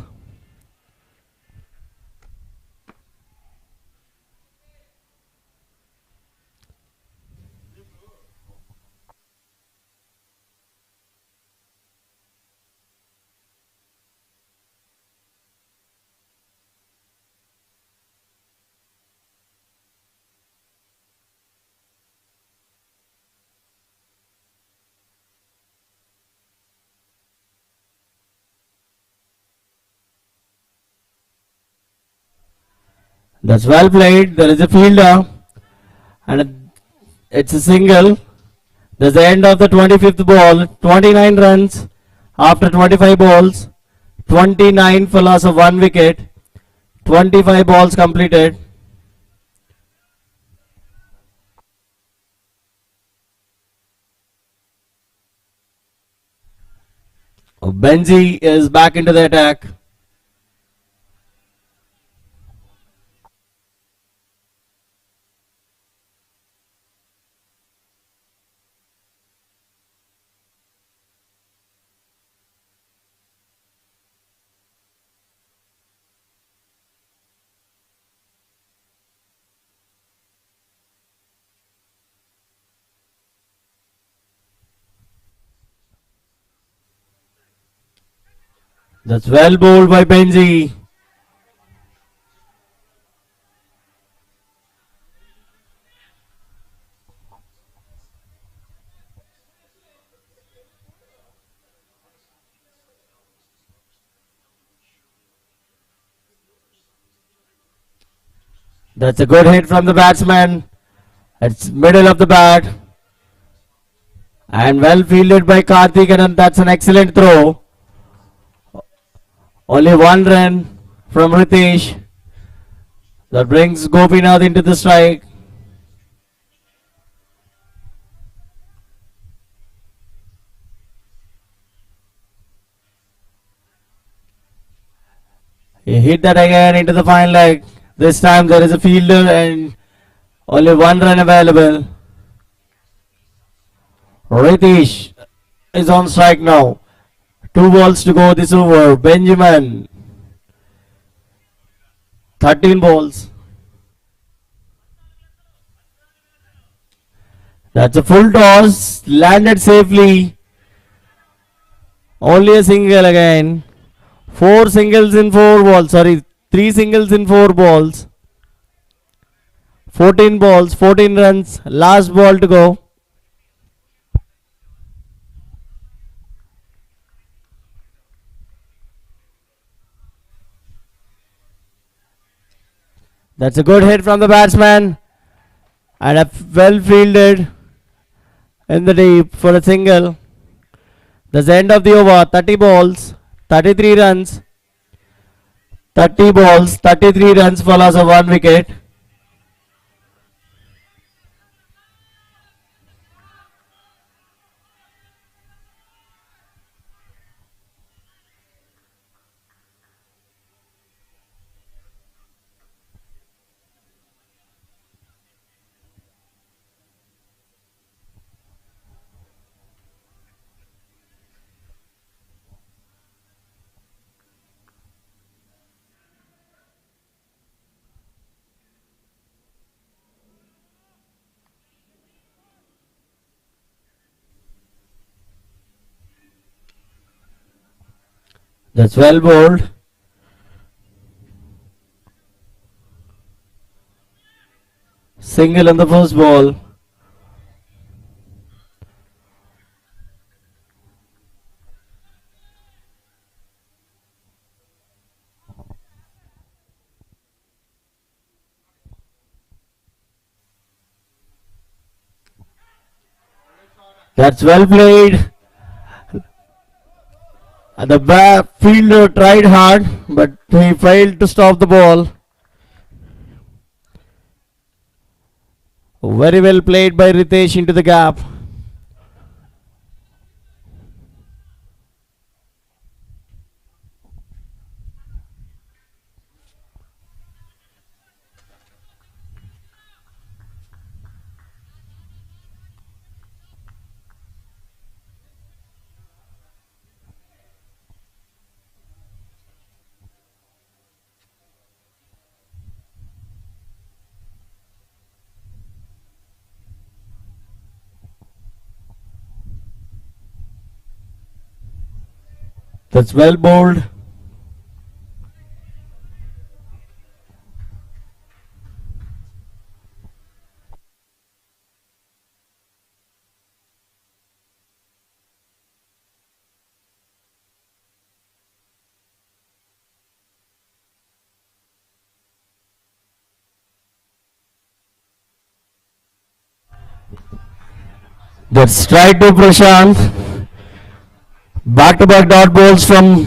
S7: That's well played. There is a fielder, and it's a single. That's the end of the 25th ball. 29 runs after 25 balls. 29 for loss of 1 wicket. 25 balls completed. Benji is back into the attack. That's well bowled by Benji. That's a good hit from the batsman. It's middle of the bat. And well fielded by Karthik, and that's an excellent throw. Only 1 run from Ritesh. That brings Gopinath into the strike. He hit that again into the fine leg. This time there is a fielder and only 1 run available. Ritesh is on strike now. 2 balls to go this over. Benjamin. 13 balls. That's a full toss. Landed safely. Only a single again. 4 singles in 4 balls. Sorry, 3 singles in 4 balls. 14 balls, 14 runs. Last ball to go. That's a good hit from the batsman. And a well fielded in the deep for a single. That's the end of the over. 30 balls, 33 runs. 30 balls, 33 runs for loss of 1 wicket. That's well bowled. Single on the first ball. That's well played. And the fielder tried hard, but he failed to stop the ball. Very well played by Ritesh into the gap. That's well bowled. That's straight to Prashant. Back-to-back dot balls from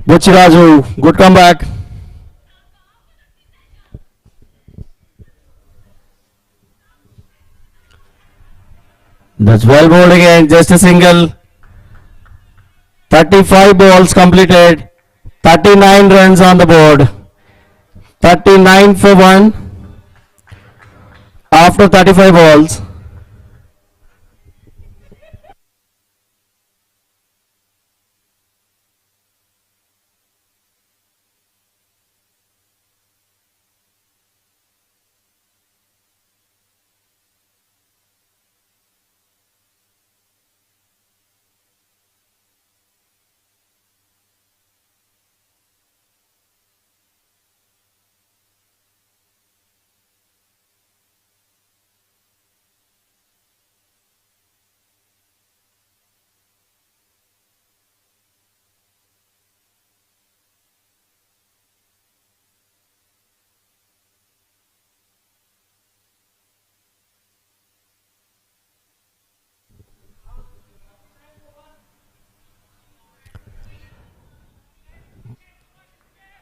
S7: Buchiraju. Good comeback. That's well bowled again. Just a single. 35 balls completed. 39 runs on the board. 39 for 1 after 35 balls.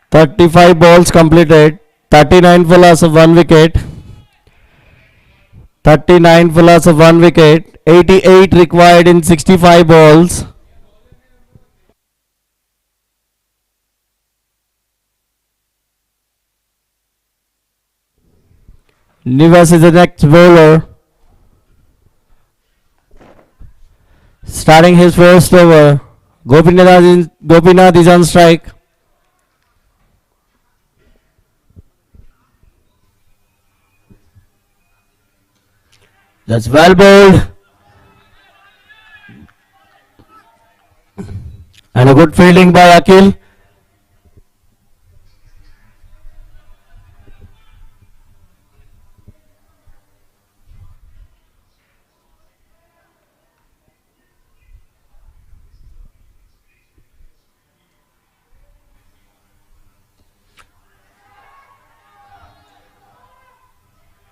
S7: Thirty-five balls completed. 39 for loss of 1 wicket. 39 for loss of 1 wicket. 88 required in 65 balls. Nivas is the next bowler. Starting his first over. Gopinath is on strike. That's well bowled. And a good fielding by Akhil.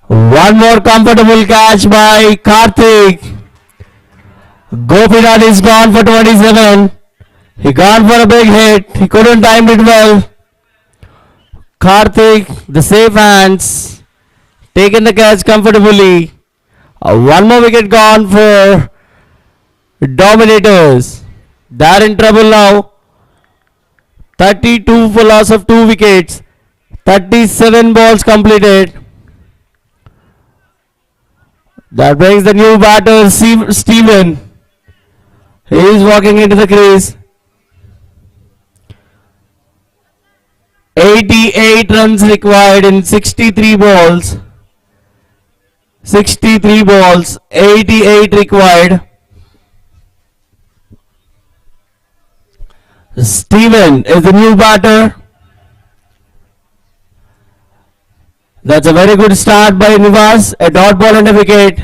S7: One more comfortable catch by Karthik. Gopinath is gone for 27. He gone for a big hit. He couldn't time it well. Karthik, the safe hands, taking the catch comfortably. One more wicket gone for Dominators. They're in trouble now. 32 for loss of 2 wickets. 37 balls completed. That brings the new batter, Steven. He is walking into the crease. 88 runs required in 63 balls. 63 balls, 88 required. Steven is the new batter. That's a very good start by Nivas. A dot ball and a wicket.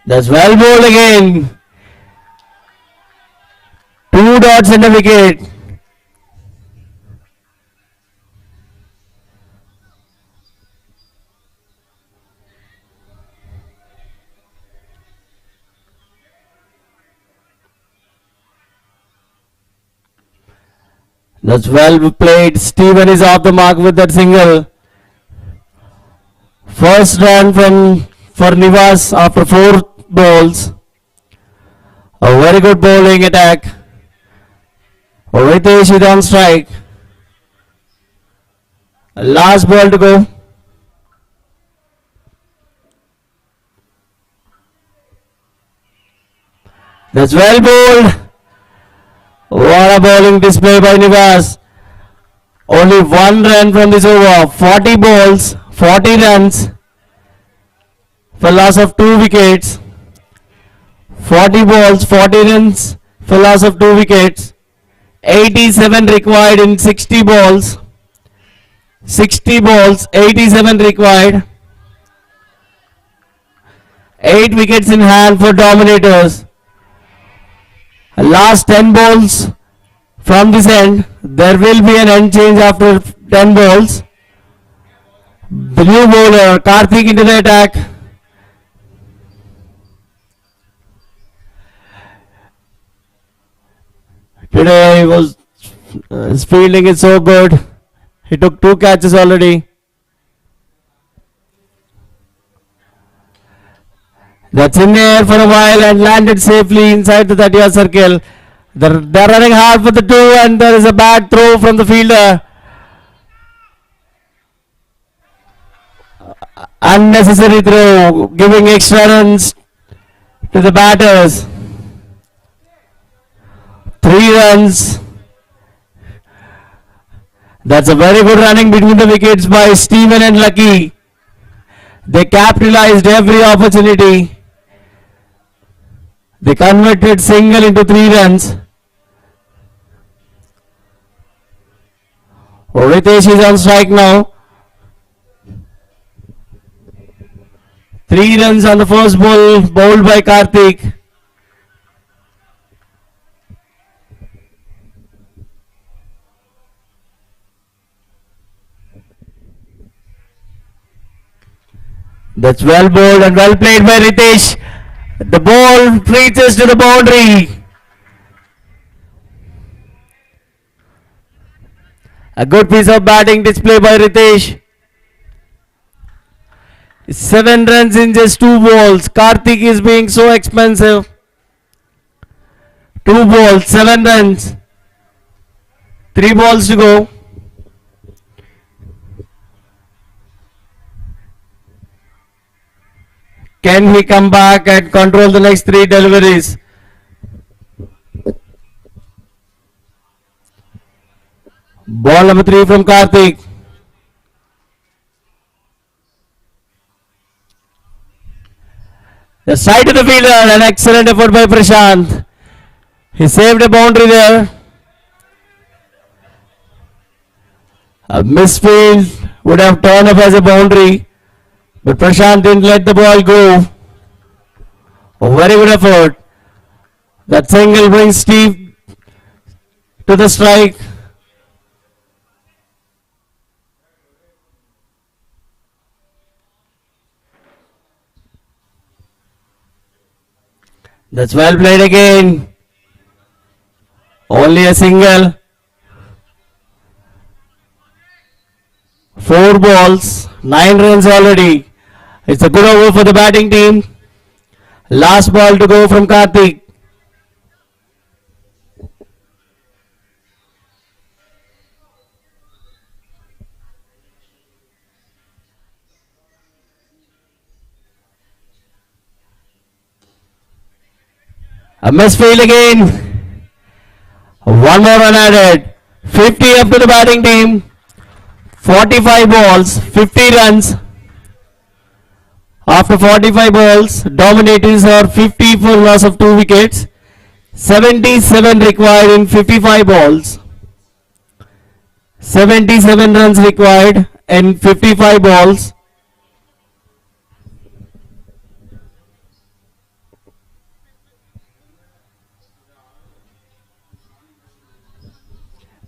S7: That's well bowled again. 2 dots and a wicket. That's well played. Steven is off the mark with that single. First run for Nivas after 4 balls. A very good bowling attack. Ritesh is on strike. Last ball to go. That's well bowled. What a bowling display by Nivas. Only 1 run from this over. 40 balls, 40 runs for loss of 2 wickets. 40 balls, 40 runs for loss of 2 wickets. 87 required in 60 balls. 60 balls, 87 required. 8 wickets in hand for Dominators. Last 10 balls from this end. There will be an end change after 10 balls. The new bowler Karthik into the attack. Today his fielding is so good. He took 2 catches already. That's in the air for a while and landed safely inside the 30-yard circle. They're running hard for the 2 and there is a bad throw from the fielder. Unnecessary throw, giving extra runs to the batters. 3 runs. That's a very good running between the wickets by Steven and Lucky. They capitalized every opportunity. They converted single into 3 runs. Ritesh is on strike now. 3 runs on the first ball, bowled by Karthik. That's well bowled and well played by Ritesh. The ball reaches to the boundary. A good piece of batting display by Ritesh. 7 runs in just 2 balls. Karthik is being so expensive. 2 balls, 7 runs. 3 balls to go. Can he come back and control the next 3 deliveries? Ball number 3 from Karthik. The side of the fielder, an excellent effort by Prashant. He saved a boundary there. A misfield would have turned up as a boundary, but Prashant didn't let the ball go. A very good effort. That single brings Steve to the strike. That's well played again. Only a single. 4 balls, 9 runs already. It's a good over for the batting team. Last ball to go from Karthik. A misfield again. 1 more run added. 50 up to the batting team. 45 balls, 50 runs. After 45 balls, Dominators are 50 for loss of 2 wickets. 77 required in 55 balls. 77 runs required in 55 balls.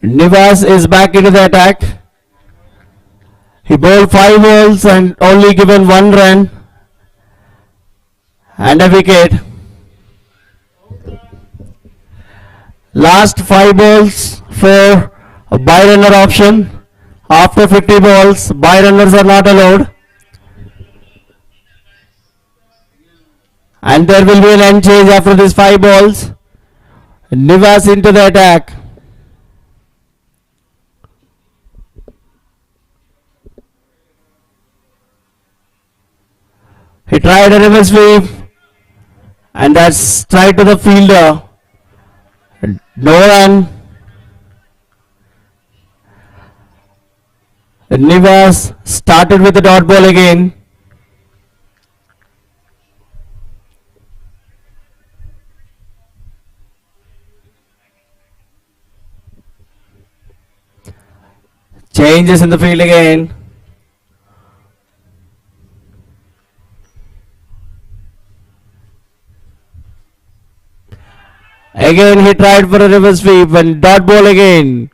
S7: Nivas is back into the attack. He bowled 5 balls and only given 1 run and a wicket. Last 5 balls for a by-runner option. After 50 balls, by-runners are not allowed. And there will be an end change after these 5 balls. Nivas into the attack. He tried a reverse sweep and that's straight to the fielder. No run. Nivas started with the dot ball again. Changes in the field again. Again he tried for a reverse sweep and dot ball again.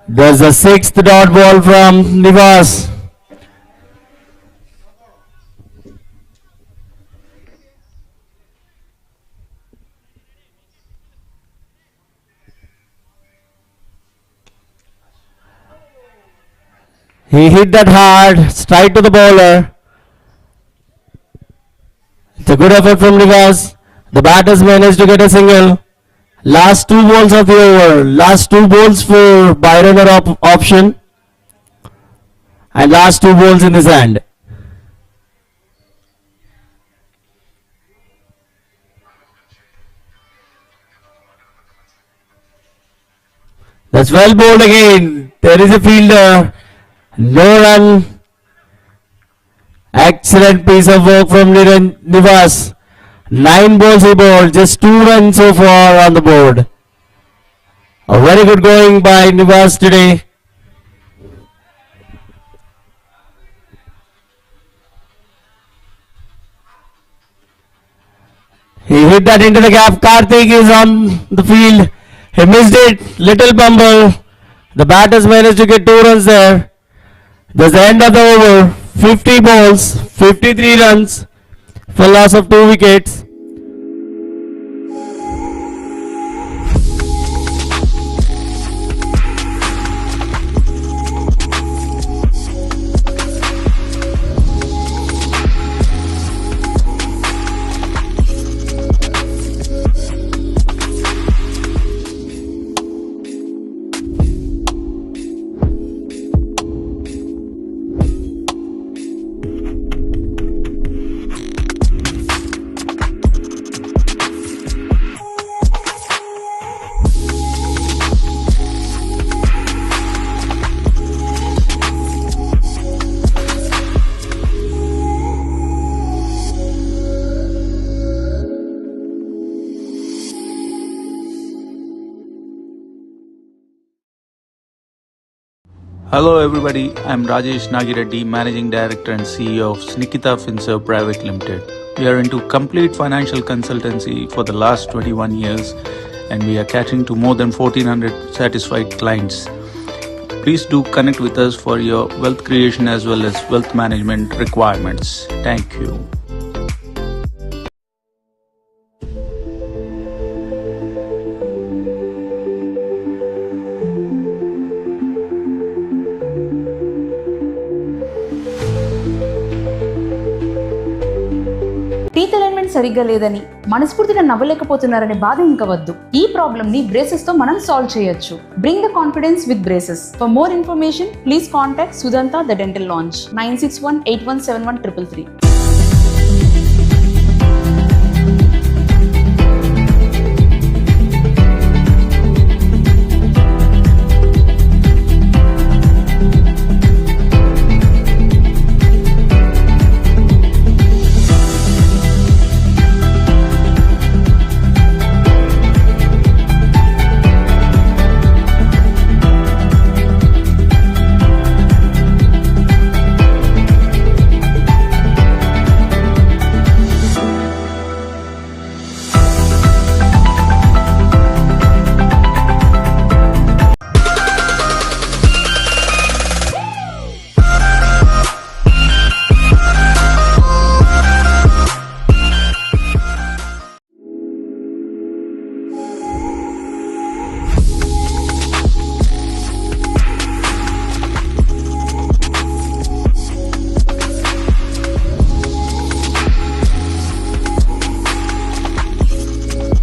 S7: There's a sixth dot ball from Nivas. He hit that hard, straight to the bowler. It's a good effort from Nivas. The batters managed to get a single. Last two balls of the over. Last two balls for Byron option. And last two balls in his hand. That's well bowled again. There is a fielder. No run. Excellent piece of work from Nivas. 9 balls he bowled. Just 2 runs so far on the board. A very good going by Nivas today. He hit that into the gap. Karthik is on the field. He missed it. Little bumble. The batters managed to get 2 runs there. That's the end of the over. 50 balls, 53 runs for loss of 2 wickets.
S1: Hello everybody, I'm Rajesh Nagireddy, Managing Director and CEO of Snikita FinServe Private Limited. We are into complete financial consultancy for the last 21 years and we are catering to more than 1400 satisfied clients. Please do connect with us for your wealth creation as well as wealth management requirements. Thank you.
S2: Teeth alignment సరిగ్గా లేదని మనస్ఫూర్తిగా నవ్వలేకపోతున్నారనే బాధ ఇంకా వద్దు. ఈ problem ని braces తో మనం సాల్వ్ చేయొచ్చు. Bring the confidence with braces. For more information please contact Sudanta the dental lounge 9618171333.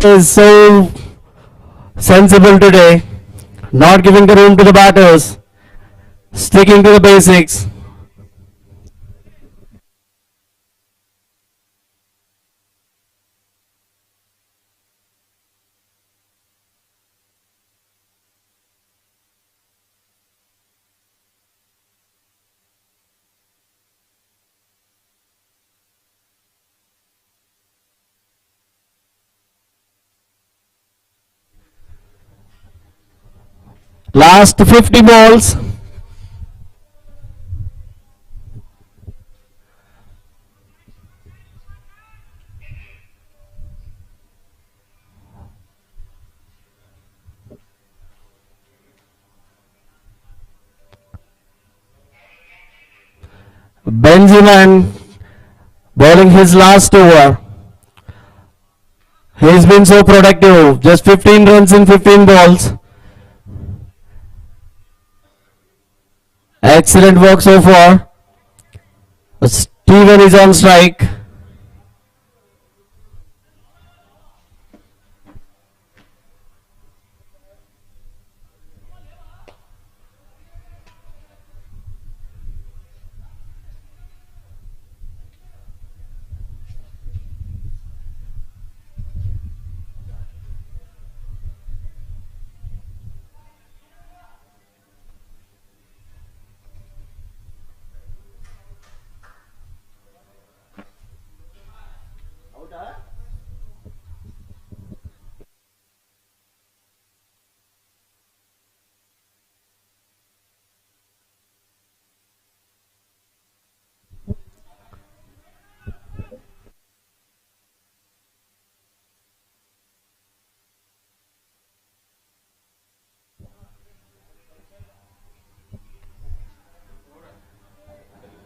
S7: Is so sensible today, not giving the room to the batters, sticking to the basics. Last 50 balls. Benjamin bowling his last over. He's been so productive. Just 15 runs in 15 balls. Excellent work so far. Steven is on strike.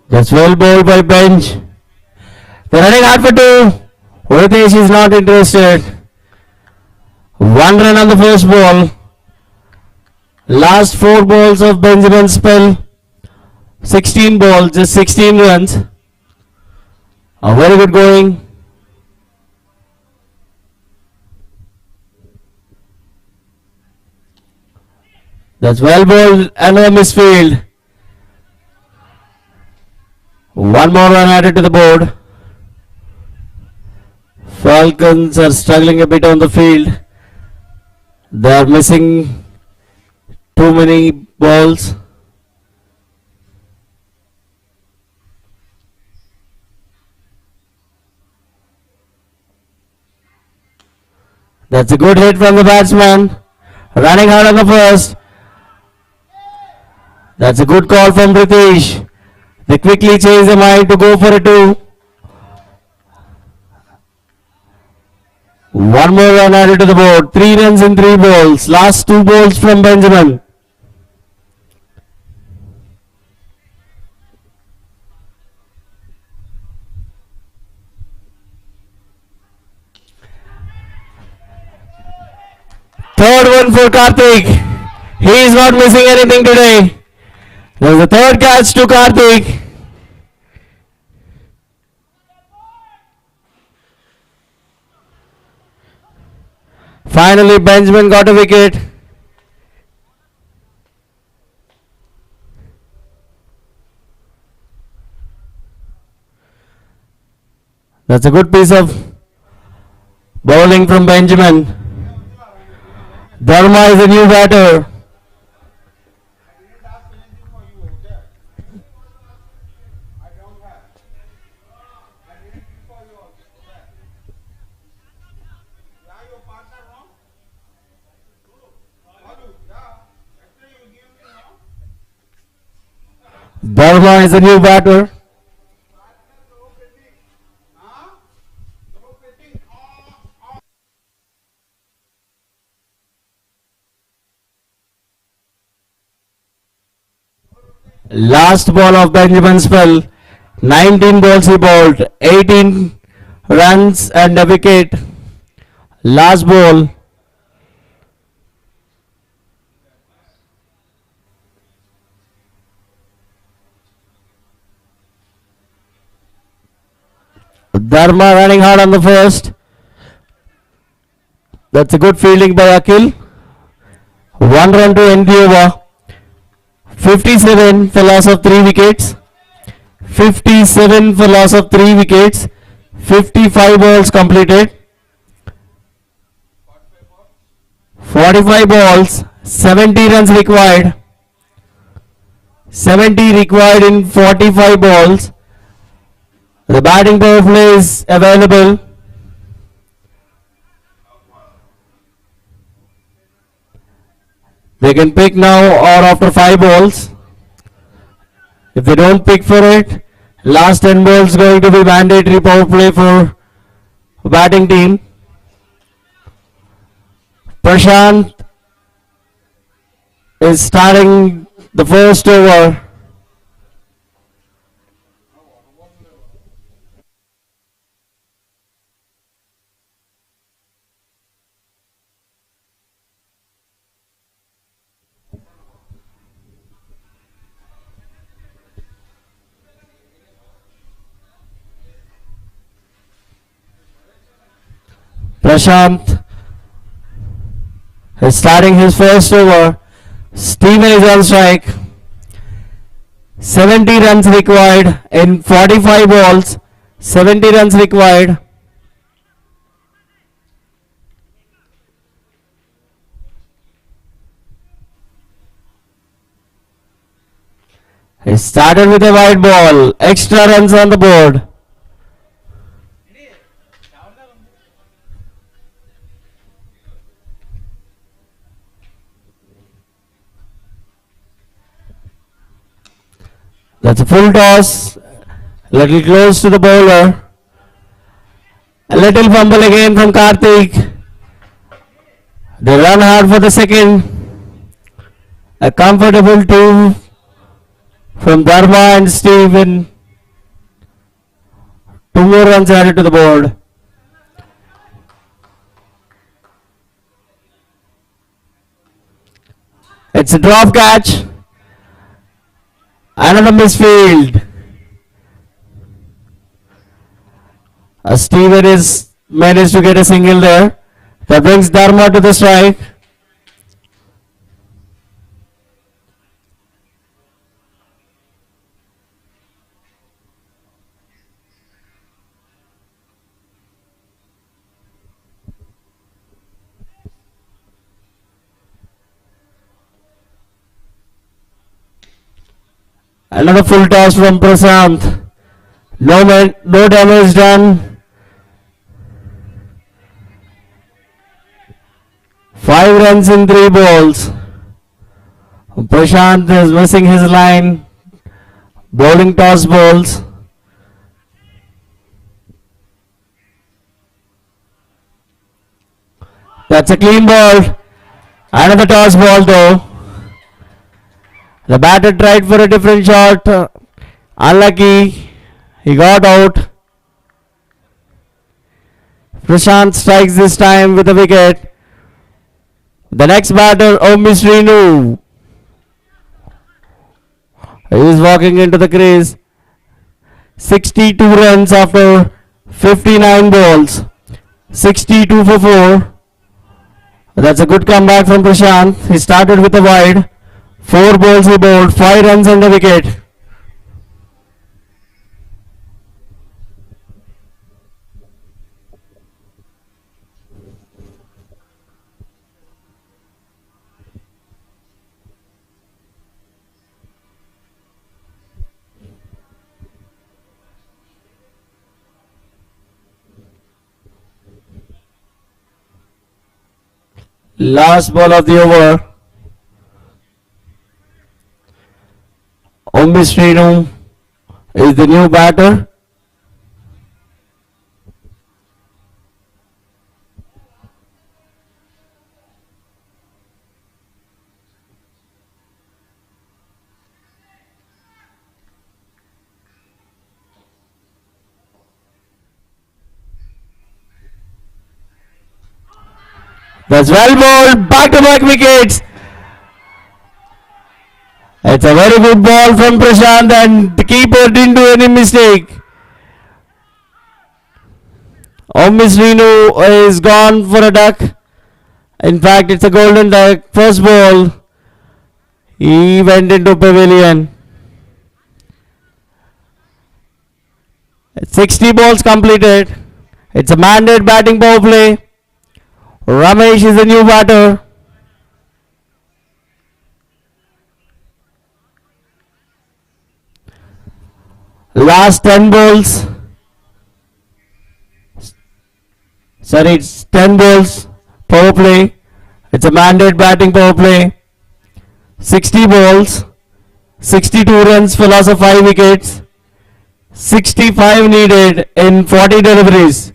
S7: That's well bowled by Bench. They're running hard for two. Ritesh is not interested. One run on the first ball. Last 4 balls of Benjamin's spell. 16 balls, just 16 runs. A very good going. That's well bowled, another misfield. One more run added to the board. Falcons are struggling a bit on the field. They are missing too many balls. That's a good hit from the batsman. Running hard on the first. That's a good call from Ritesh. They quickly change their mind to go for a 2. One more run added to the board. 3 runs in 3 balls. Last 2 balls from Benjamin. Third one for Karthik. He is not missing anything today. There's a third catch to Karthik. Finally, Benjamin got a wicket. That's a good piece of bowling from Benjamin. Dharma is a new batter. Dharma is a new batter. Last ball of Benjamin's spell. 19 balls he bowled. 18 runs and a wicket. Last ball. Dharma running hard on the first. That's a good fielding by Akhil. 1 run to end the over. 57 for loss of 3 wickets. 57 for loss of 3 wickets. 55 balls completed. 45 balls. 70 runs required. 70 required in 45 balls. The batting power play is available. They can pick now or after 5 balls. If they don't pick for it, last 10 balls going to be mandatory power play for batting team. Prashant is starting the first over. Prashant is starting his first over. Steven is on strike. 70 runs required in 45 balls. 70 runs required. He started with a wide ball. Extra runs on the board. That's a full toss. Little close to the bowler. A little fumble again from Karthik. They run hard for the second. A comfortable two from Dharma and Steven. 2 more runs added to the board. It's a drop catch. Another misfield. Steven is managed to get a single there. That brings Dharma to the strike. Another full toss from Prashant. No damage done. 5 runs in 3 balls. Prashant is missing his line. Bowling toss balls. That's a clean ball. Another toss ball though. The batter tried for a different shot. Unlucky. He got out. Prashant strikes this time with a wicket. The next batter, Srinu. He is walking into the crease. 62 runs after 59 balls. 62 for 4. That's a good comeback from Prashant. He started with a wide. 4 balls he bowled. 5 runs and a wicket. Last ball of the over. Srinu is the new batter. That's well bowled, back-to-back wickets. It's a very good ball from Prashant and the keeper didn't do any mistake. Srinu is gone for a duck. In fact, it's a golden duck. First ball, he went into pavilion. 60 balls completed. It's a mandate batting power play. Ramesh is the new batter. Last 10 balls. Sorry, it's 10 balls power play. It's a mandate batting power play. 60 balls. 62 runs for loss of 5 wickets. 65 needed in 40 deliveries.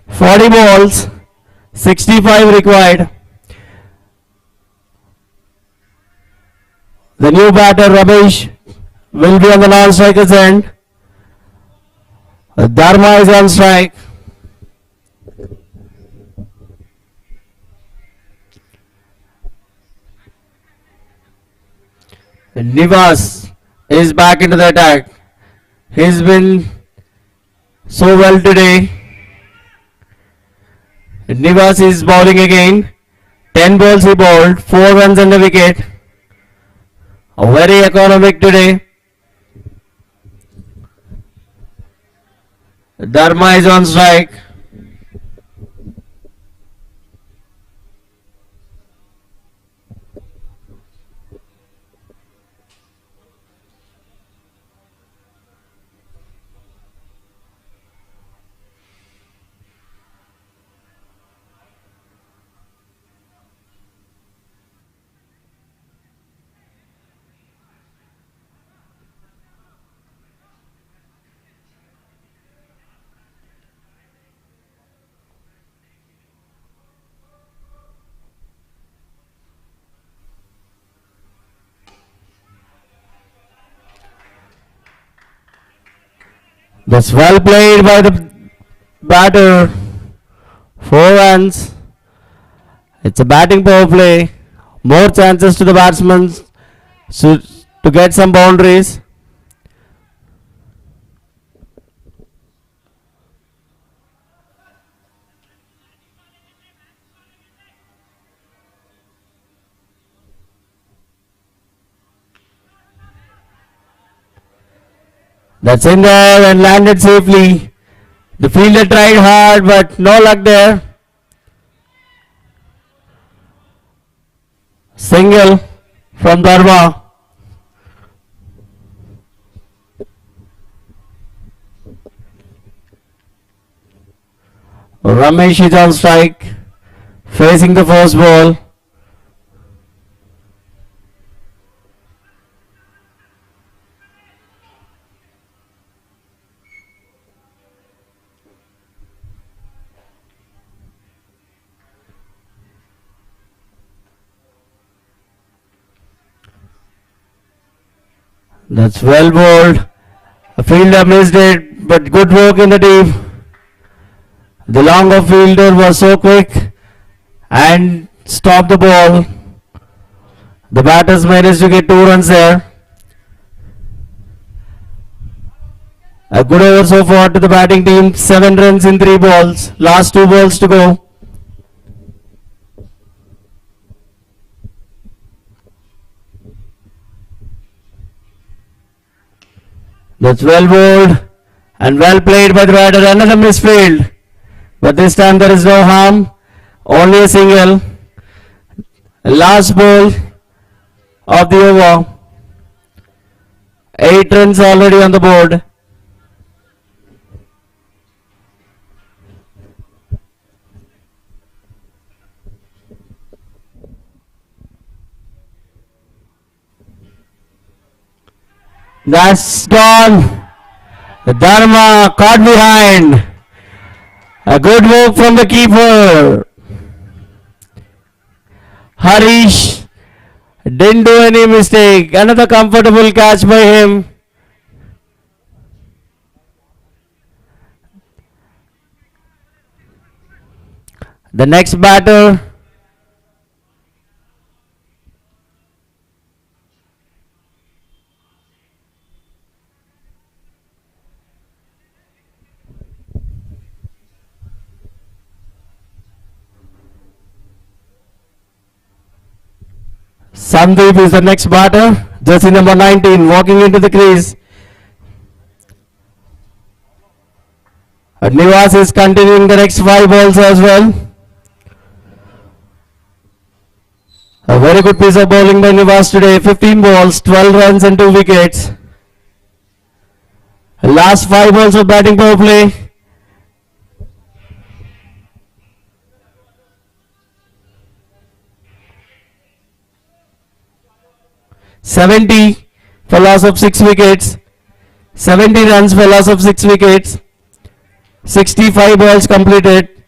S7: 40 balls. 65 required. The new batter Ramesh will be on the non-striker's end. Dharma is on strike. Nivas is back into the attack. He's been so well today. Nivas is bowling again. 10 balls he bowled, 4 runs and a wicket. A very economic today. Dharma is on strike. That's well played by the batter. 4 runs. It's a batting power play. More chances to the batsmen to get some boundaries. That's in there and landed safely. The fielder tried hard but no luck there. Single from Dharma. Ramesh is on strike, facing the first ball. That's well bowled. A fielder missed it, but good work in the deep. The longer fielder was so quick and stopped the ball. The batters managed to get 2 runs there. A good over so far to the batting team. 7 runs in 3 balls. Last 2 balls to go. That's well bowled and well played by the batter. Another misfield. But this time there is no harm. Only a single. Last ball of the over. 8 runs already on the board. That's gone. The Dharma caught behind. A good work from the keeper. Harish didn't do any mistake. Another comfortable catch by him. The next batter. Sandeep is the next batter, jersey number 19, walking into the crease. Nivas is continuing the next 5 balls as well. A very good piece of bowling by Nivas today, 15 balls, 12 runs and 2 wickets. Last 5 balls of batting power play. For loss of 6 wickets. 70 runs for loss of 6 wickets. 65 balls completed.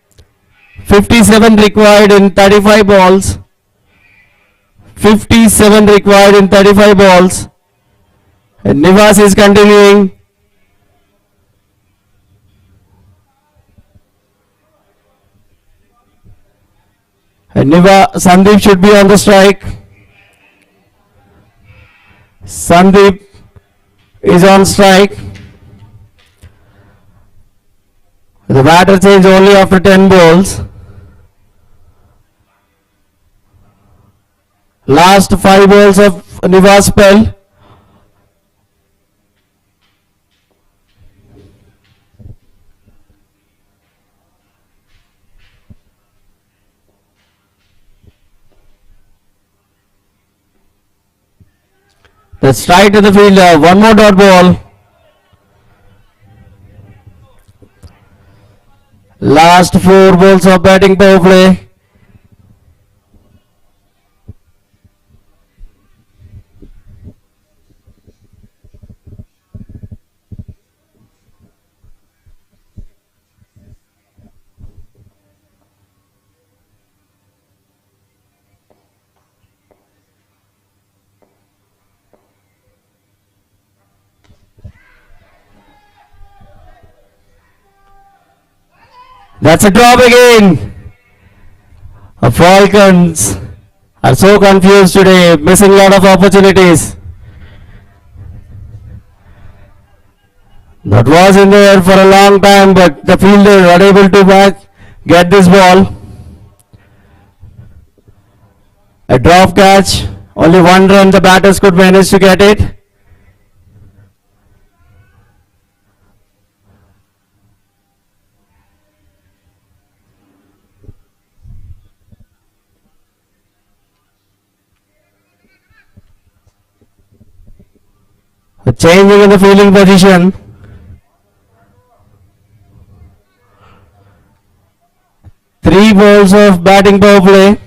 S7: 57 required in 35 balls. 57 required in 35 balls. And Nivas is continuing. And Sandeep should be on the strike. Sandeep is on strike. The batter change only after 10 balls. Last 5 balls of Nivas spell. That's straight to the fielder. One more dot ball. Last 4 balls of batting power play. That's a drop again. The Falcons are so confused today, missing a lot of opportunities. That was in there for a long time, but the fielder not able to get this ball. A drop catch, only 1 run the batters could manage to get it. A changing in the fielding position. Three balls of batting power play.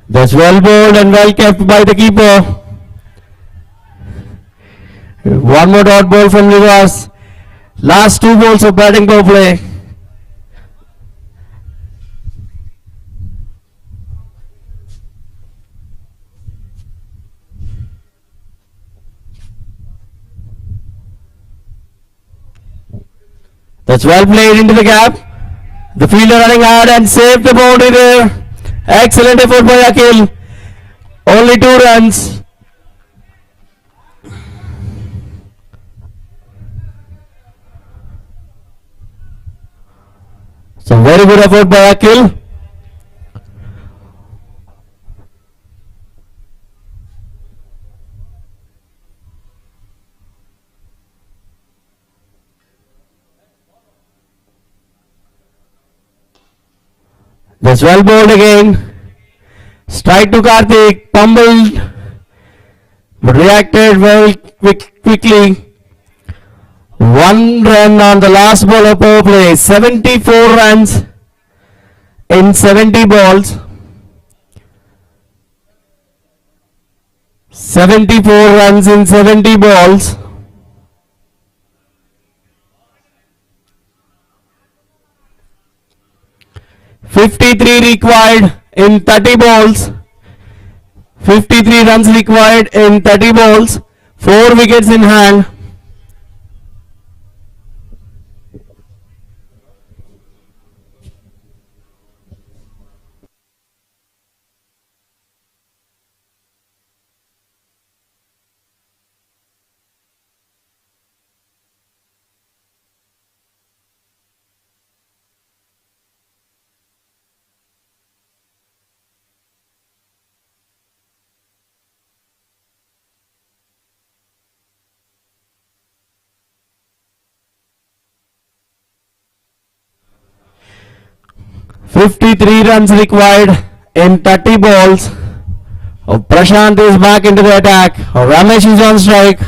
S7: That's well bowled and well kept by the keeper. One more dot ball from Rivas. Last 2 balls of batting power play. That's well played into the gap. The fielder running hard and saved the boundary there. Excellent effort by Akhil. Only 2 runs. So very good effort by Akhil. That's well bowled again. Strike to Karthik, pummeled, but reacted well quickly. 1 run on the last ball of power play. 74 runs in 70 balls. 74 runs in 70 balls. .53 required in 30 balls. 53 runs required in 30 balls. 4 wickets in hand. .53 runs required in 30 balls. Prashant is back into the attack. Ramesh is on strike.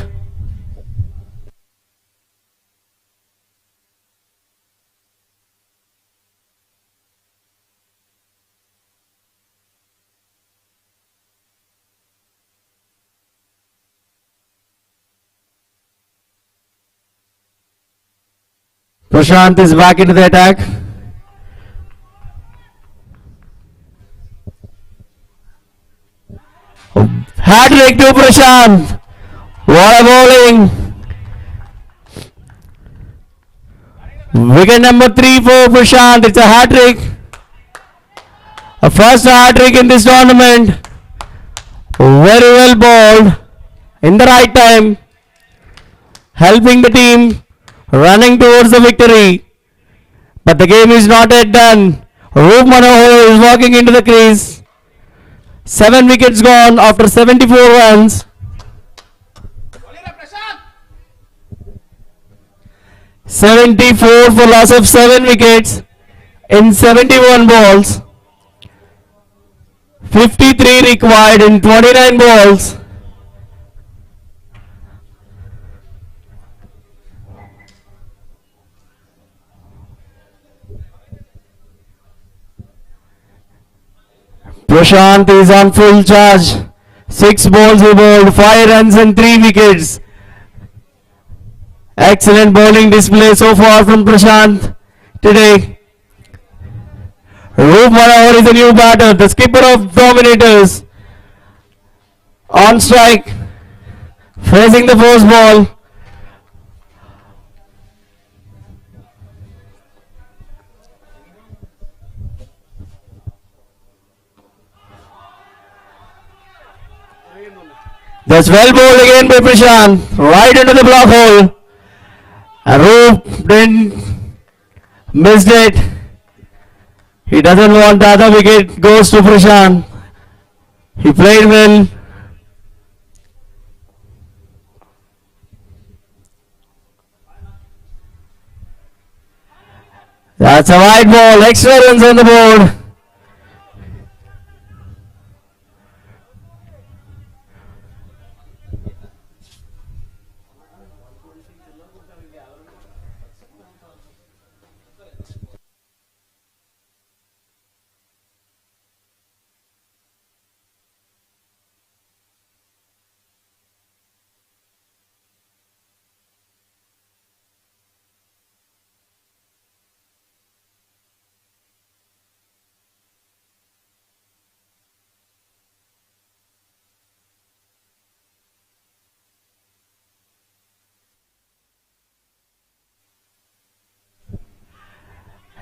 S7: Prashant is back into the attack. Hat-trick to Prashant. What a bowling. Wicket number 3 for Prashant. It's a hat-trick. A first hat-trick in this tournament. Very well bowled. In the right time. Helping the team. Running towards the victory. But the game is not yet done. Roop Manohar is walking into the crease. 7 wickets gone after 74 runs. 74 for loss of 7 wickets in 71 balls. 53 required in 29 balls. Prashant is on full charge. 6 balls he bowled, 5 runs and 3 wickets. Excellent bowling display so far from Prashant today. Roop Manohar is a new batter, the skipper of Dominators. On strike, facing the first ball. That's well bowled again by Prashant, right into the block hole. And Roop didn't missed it. He doesn't want the other wicket, goes to Prashant. He played well. That's a wide ball, extra runs on the board.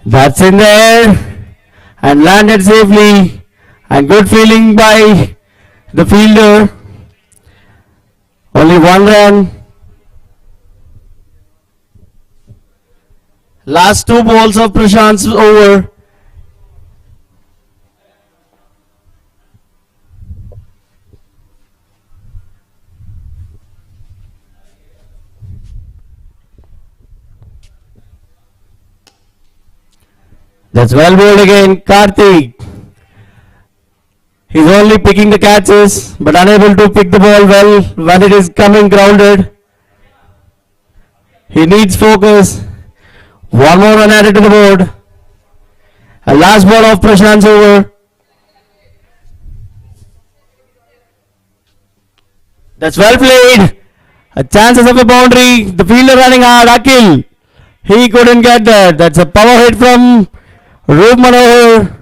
S7: That's in the air and landed safely, and good feeling by the fielder. Only 1 run. Last 2 balls of Prashant's over. That's well bowled again, Karthik. He's only picking the catches, but unable to pick the ball well when it is coming grounded. He needs focus. 1 more run added to the board. A last ball of Prashant's over. That's well played. A chances of a boundary. The fielder running hard, Akhil. He couldn't get that. That's a power hit from Roop Manohar.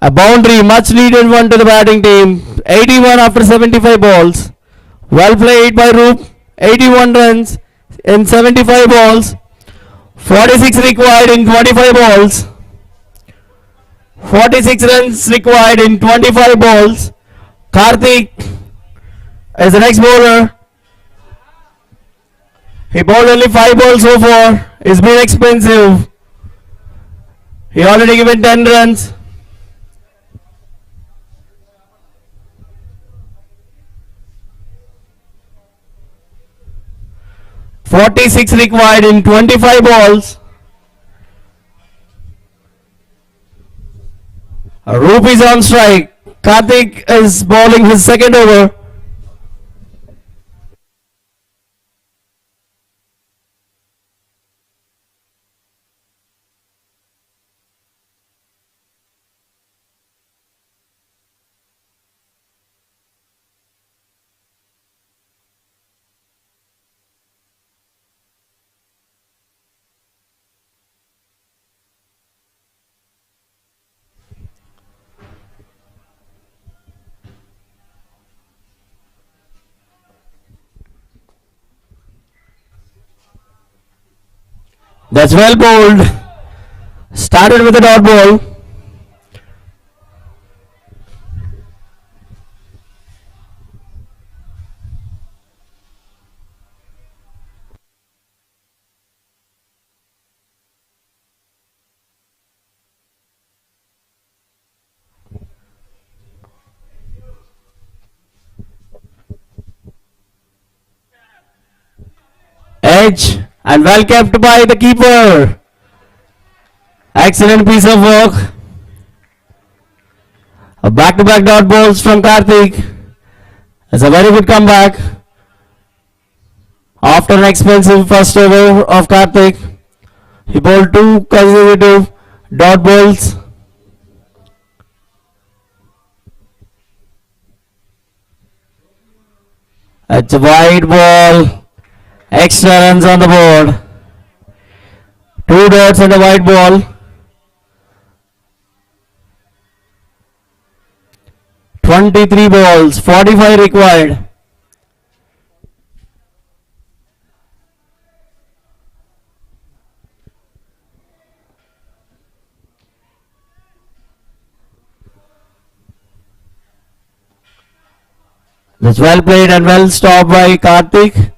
S7: A boundary, much needed one to the batting team. 81 after 75 balls. Well played by Roop. 81 runs in 75 balls. 46 required in 25 balls. 46 runs required in 25 balls. Karthik is the next bowler. He bowled only 5 balls so far. It's been expensive. He already given 10 runs. .46 required in 25 balls. Roop is on strike. Karthik is bowling his second over. That's well bowled. Started with a dot ball. Edge and well kept by the keeper. Excellent piece of work. A back-to-back dot balls from Karthik. It's a very good comeback. After an expensive first over of Karthik, he bowled 2 consecutive dot balls. It's a wide ball. Extra runs on the board. 2 dots and a wide ball. 23 balls, 45 required. That's well played and well stopped by Karthik.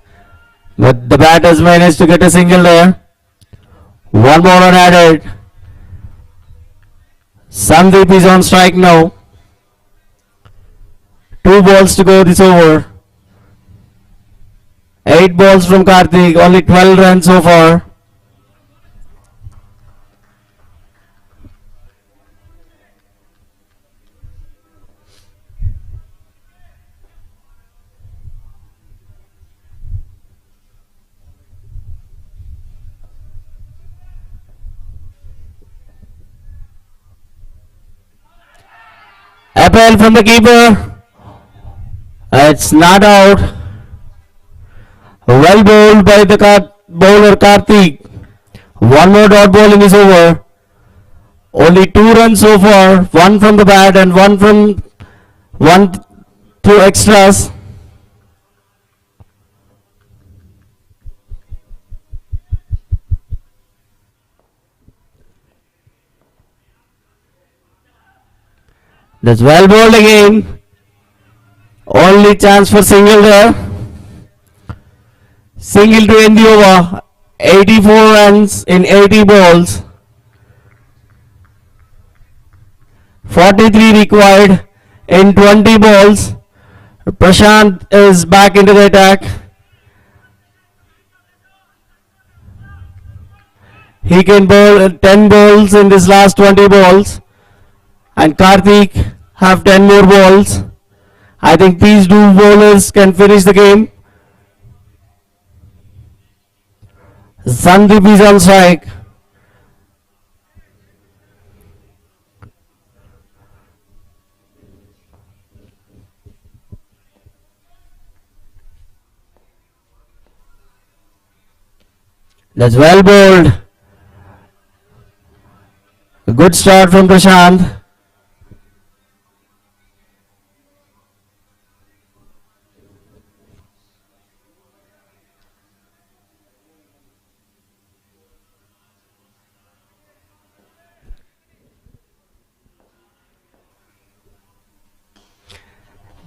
S7: But the batters managed to get a single there. 1 more run added. Sandeep is on strike now. 2 balls to go this over. 8 balls from Karthik, only 12 runs so far. Apple from the keeper. It's not out. Well bowled by the bowler Karthik. 1 more dot ball in this over. Only 2 runs so far. 1 from the bat and 1 through extras. That's well bowled again. Only chance for single there. Single to end the over. 84 runs in 80 balls. 43 required in 20 balls. Prashant is back into the attack. He can bowl 10 balls in this last 20 balls. And Karthik have 10 more balls. I think these 2 bowlers can finish the game. Sandeep is on strike. That's well bowled. A good start from Prashant.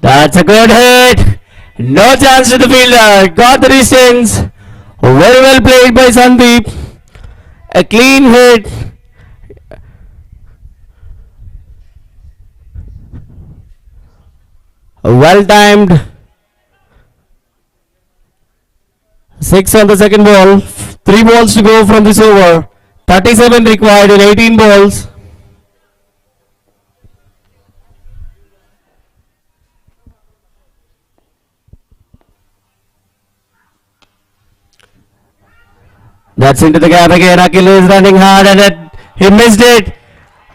S7: That's a good hit. No chance to the fielder. Got the distance. Very well played by Sandeep. A clean hit. Well timed. 6 on the second ball. 3 balls to go from this over. 37 required in 18 balls. That's into the gap again. Akhil is running hard and he missed it.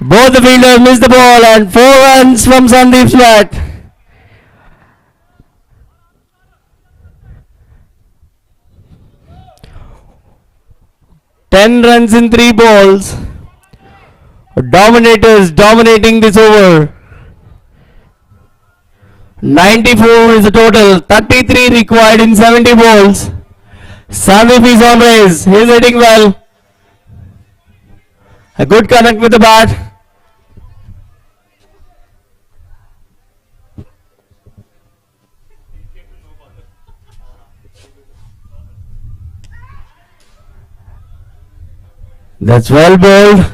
S7: Both the fielders missed the ball and 4 runs from Sandeep's bat. Ten runs in 3 balls. Dominators dominating this over. 94 is the total. 33 required in 70 balls. Sandeep is on race. He's hitting well. A good connect with the bat. That's well bowled.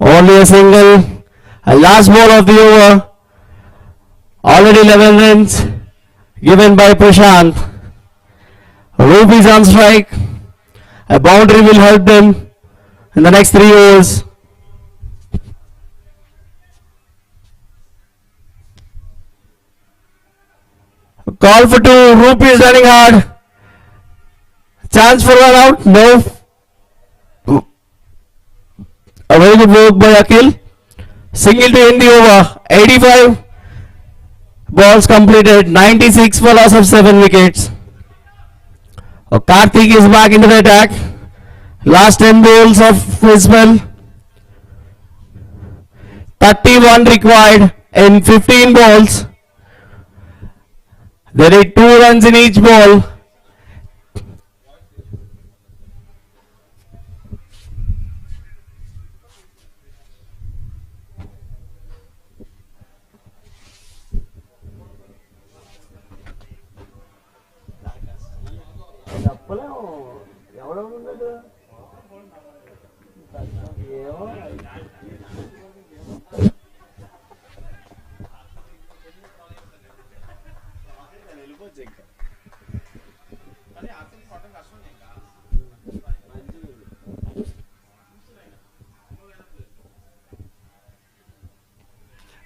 S7: Only a single. A last ball of the over. Already 11 runs given by Prashant. Roop is on strike. A boundary will help them in the next 3 overs. Call for 2. Roop is running hard. Chance for one out? No. A very good work by Akhil. Single to end the over. 85 balls completed. 96 for loss of 7 wickets. Karthik is back into the attack. Last 10 balls of his spell. 31 required in 15 balls. There are 2 runs in each ball.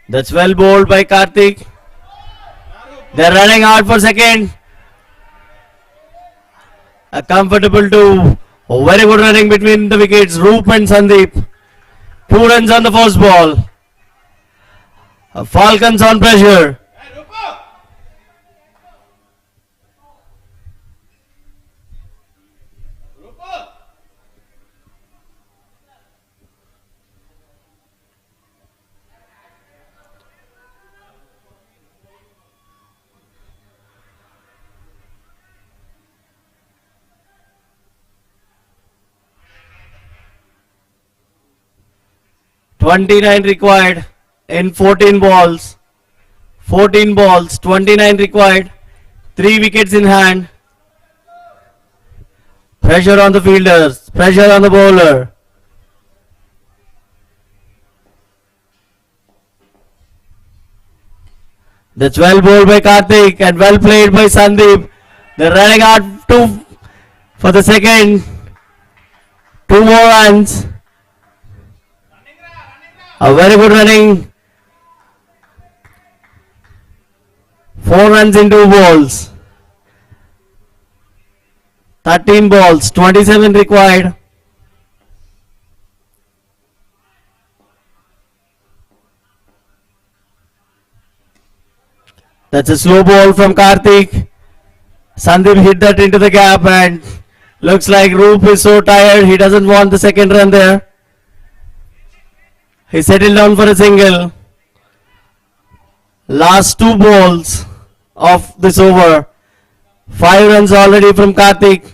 S7: That's well bowled by Karthik. They're running out for second. A comfortable 2. Very good running between the wickets. Roop and Sandeep. 2 runs on the first ball. Falcons on pressure. $29 required in 14 balls. 14 balls, 29 required. 3 wickets in hand. Pressure on the fielders. Pressure on the bowler. That's well bowled by Karthik and well played by Sandeep. They're running out for the second. 2 more runs. A very good running. 4 runs in 2 balls. 13 balls, 27 required. That's a slow ball from Karthik. Sandeep hit that into the gap and looks like Roop is so tired he doesn't want the second run there. He settled down for a single. Last 2 balls of this over. 5 runs already from Karthik.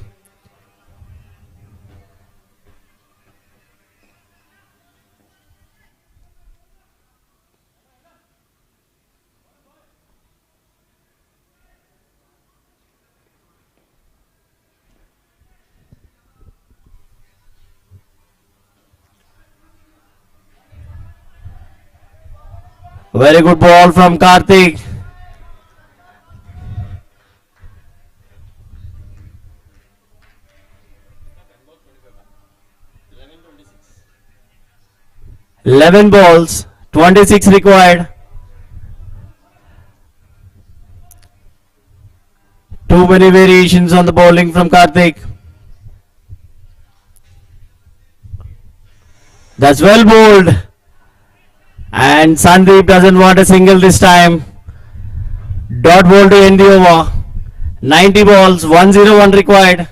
S7: Very good ball from Karthik. Eleven balls, 26 required. Too many variations on the bowling from Karthik. That's well bowled. And Sandeep doesn't want a single this time. Dot ball to end the over. 90 balls, 101 required.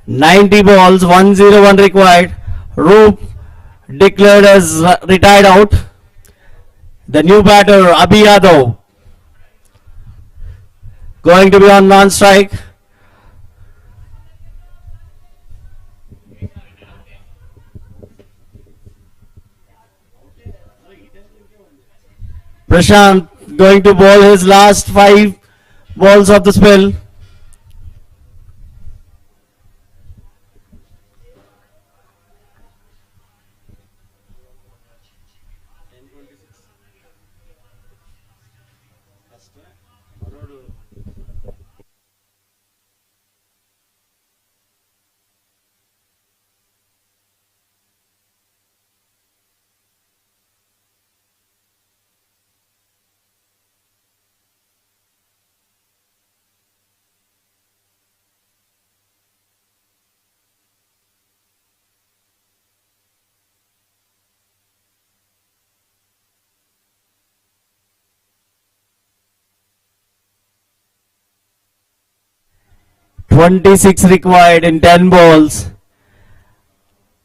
S7: 90 balls, 101 required. Roop declared as retired out. The new batter, Abhi Yadav, going to be on non-strike. Prashant going to bowl his last 5 balls of the spell. .26 required in 10 balls.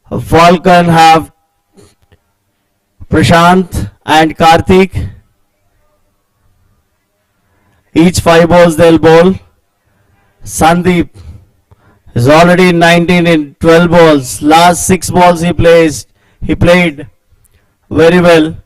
S7: Falcon have Prashant and Karthik. Each 5 balls they'll bowl. Sandeep is already in 19 in 12 balls. Last 6 balls he played very well.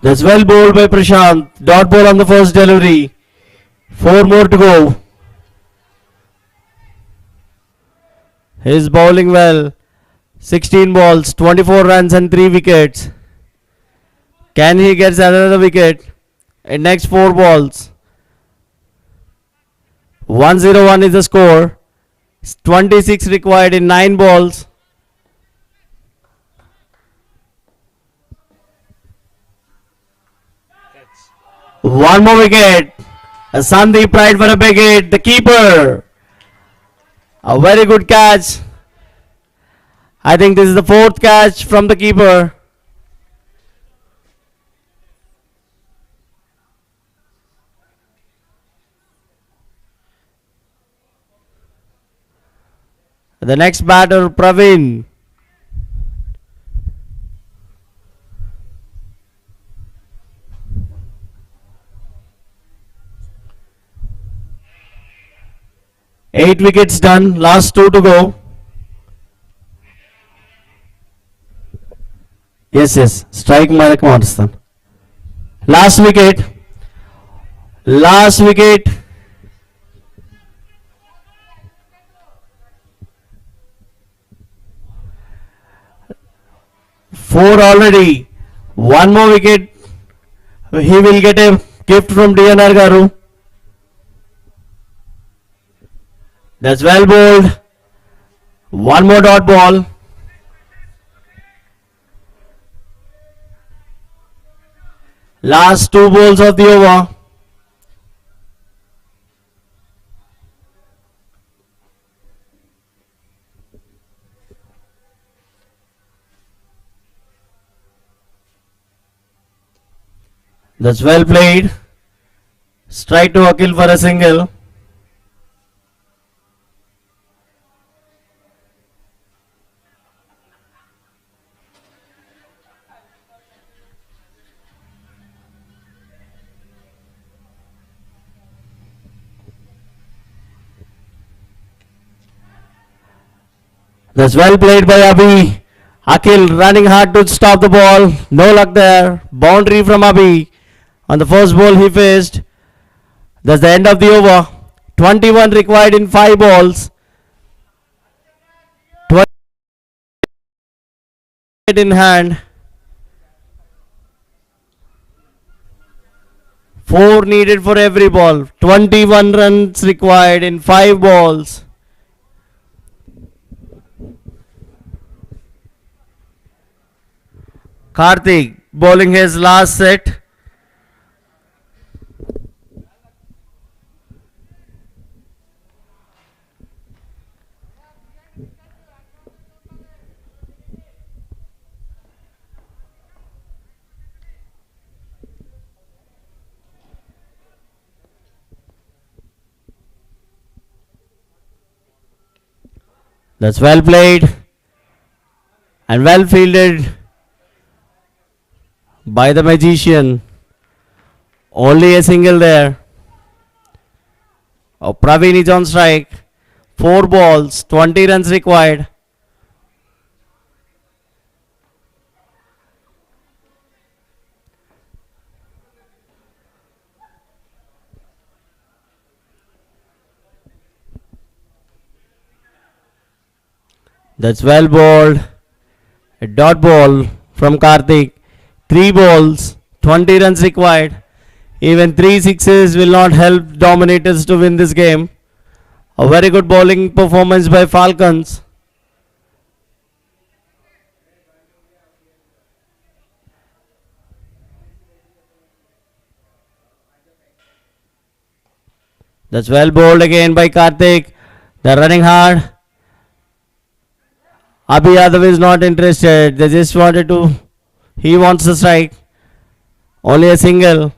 S7: That's well bowled by Prashant. Dot ball on the first delivery. 4 more to go. He's bowling well. 16 balls, 24 runs and 3 wickets. Can he get another wicket in next 4 balls? 101 is the score. 26 required in 9 balls. One more wicket. Sandeep tried for a big hit. The keeper. A very good catch. I think this is the 4th catch from the keeper. The next batter, Praveen. Eight wickets done, last 2 to go. Yes, strike Mark Morrison. Last wicket. Last wicket. Four already. One more wicket. He will get a gift from DNR Garu. That's well bowled. One more dot ball. Last 2 balls of the over. That's well played. Strike to Akil for a single. That's well played by Abhi. Akil running hard to stop the ball. No luck there. Boundary from Abhi. On the first ball he faced. That's the end of the over. 21 required in 5 balls. 20 in hand. 4 needed for every ball. 21 runs required in 5 balls. Karthik bowling his last set. That's well played and well fielded by the magician. Only a single there. Praveen is on strike. 4 balls, 20 runs required. That's well bowled. A dot ball from Karthik. 3 balls, 20 runs required. Even 3 sixes will not help Dominators to win this game. A very good bowling performance by Falcons. That's well bowled again by Karthik. They're running hard. Abhi Yadav is not interested. They just wanted to. He wants the strike. Only a single.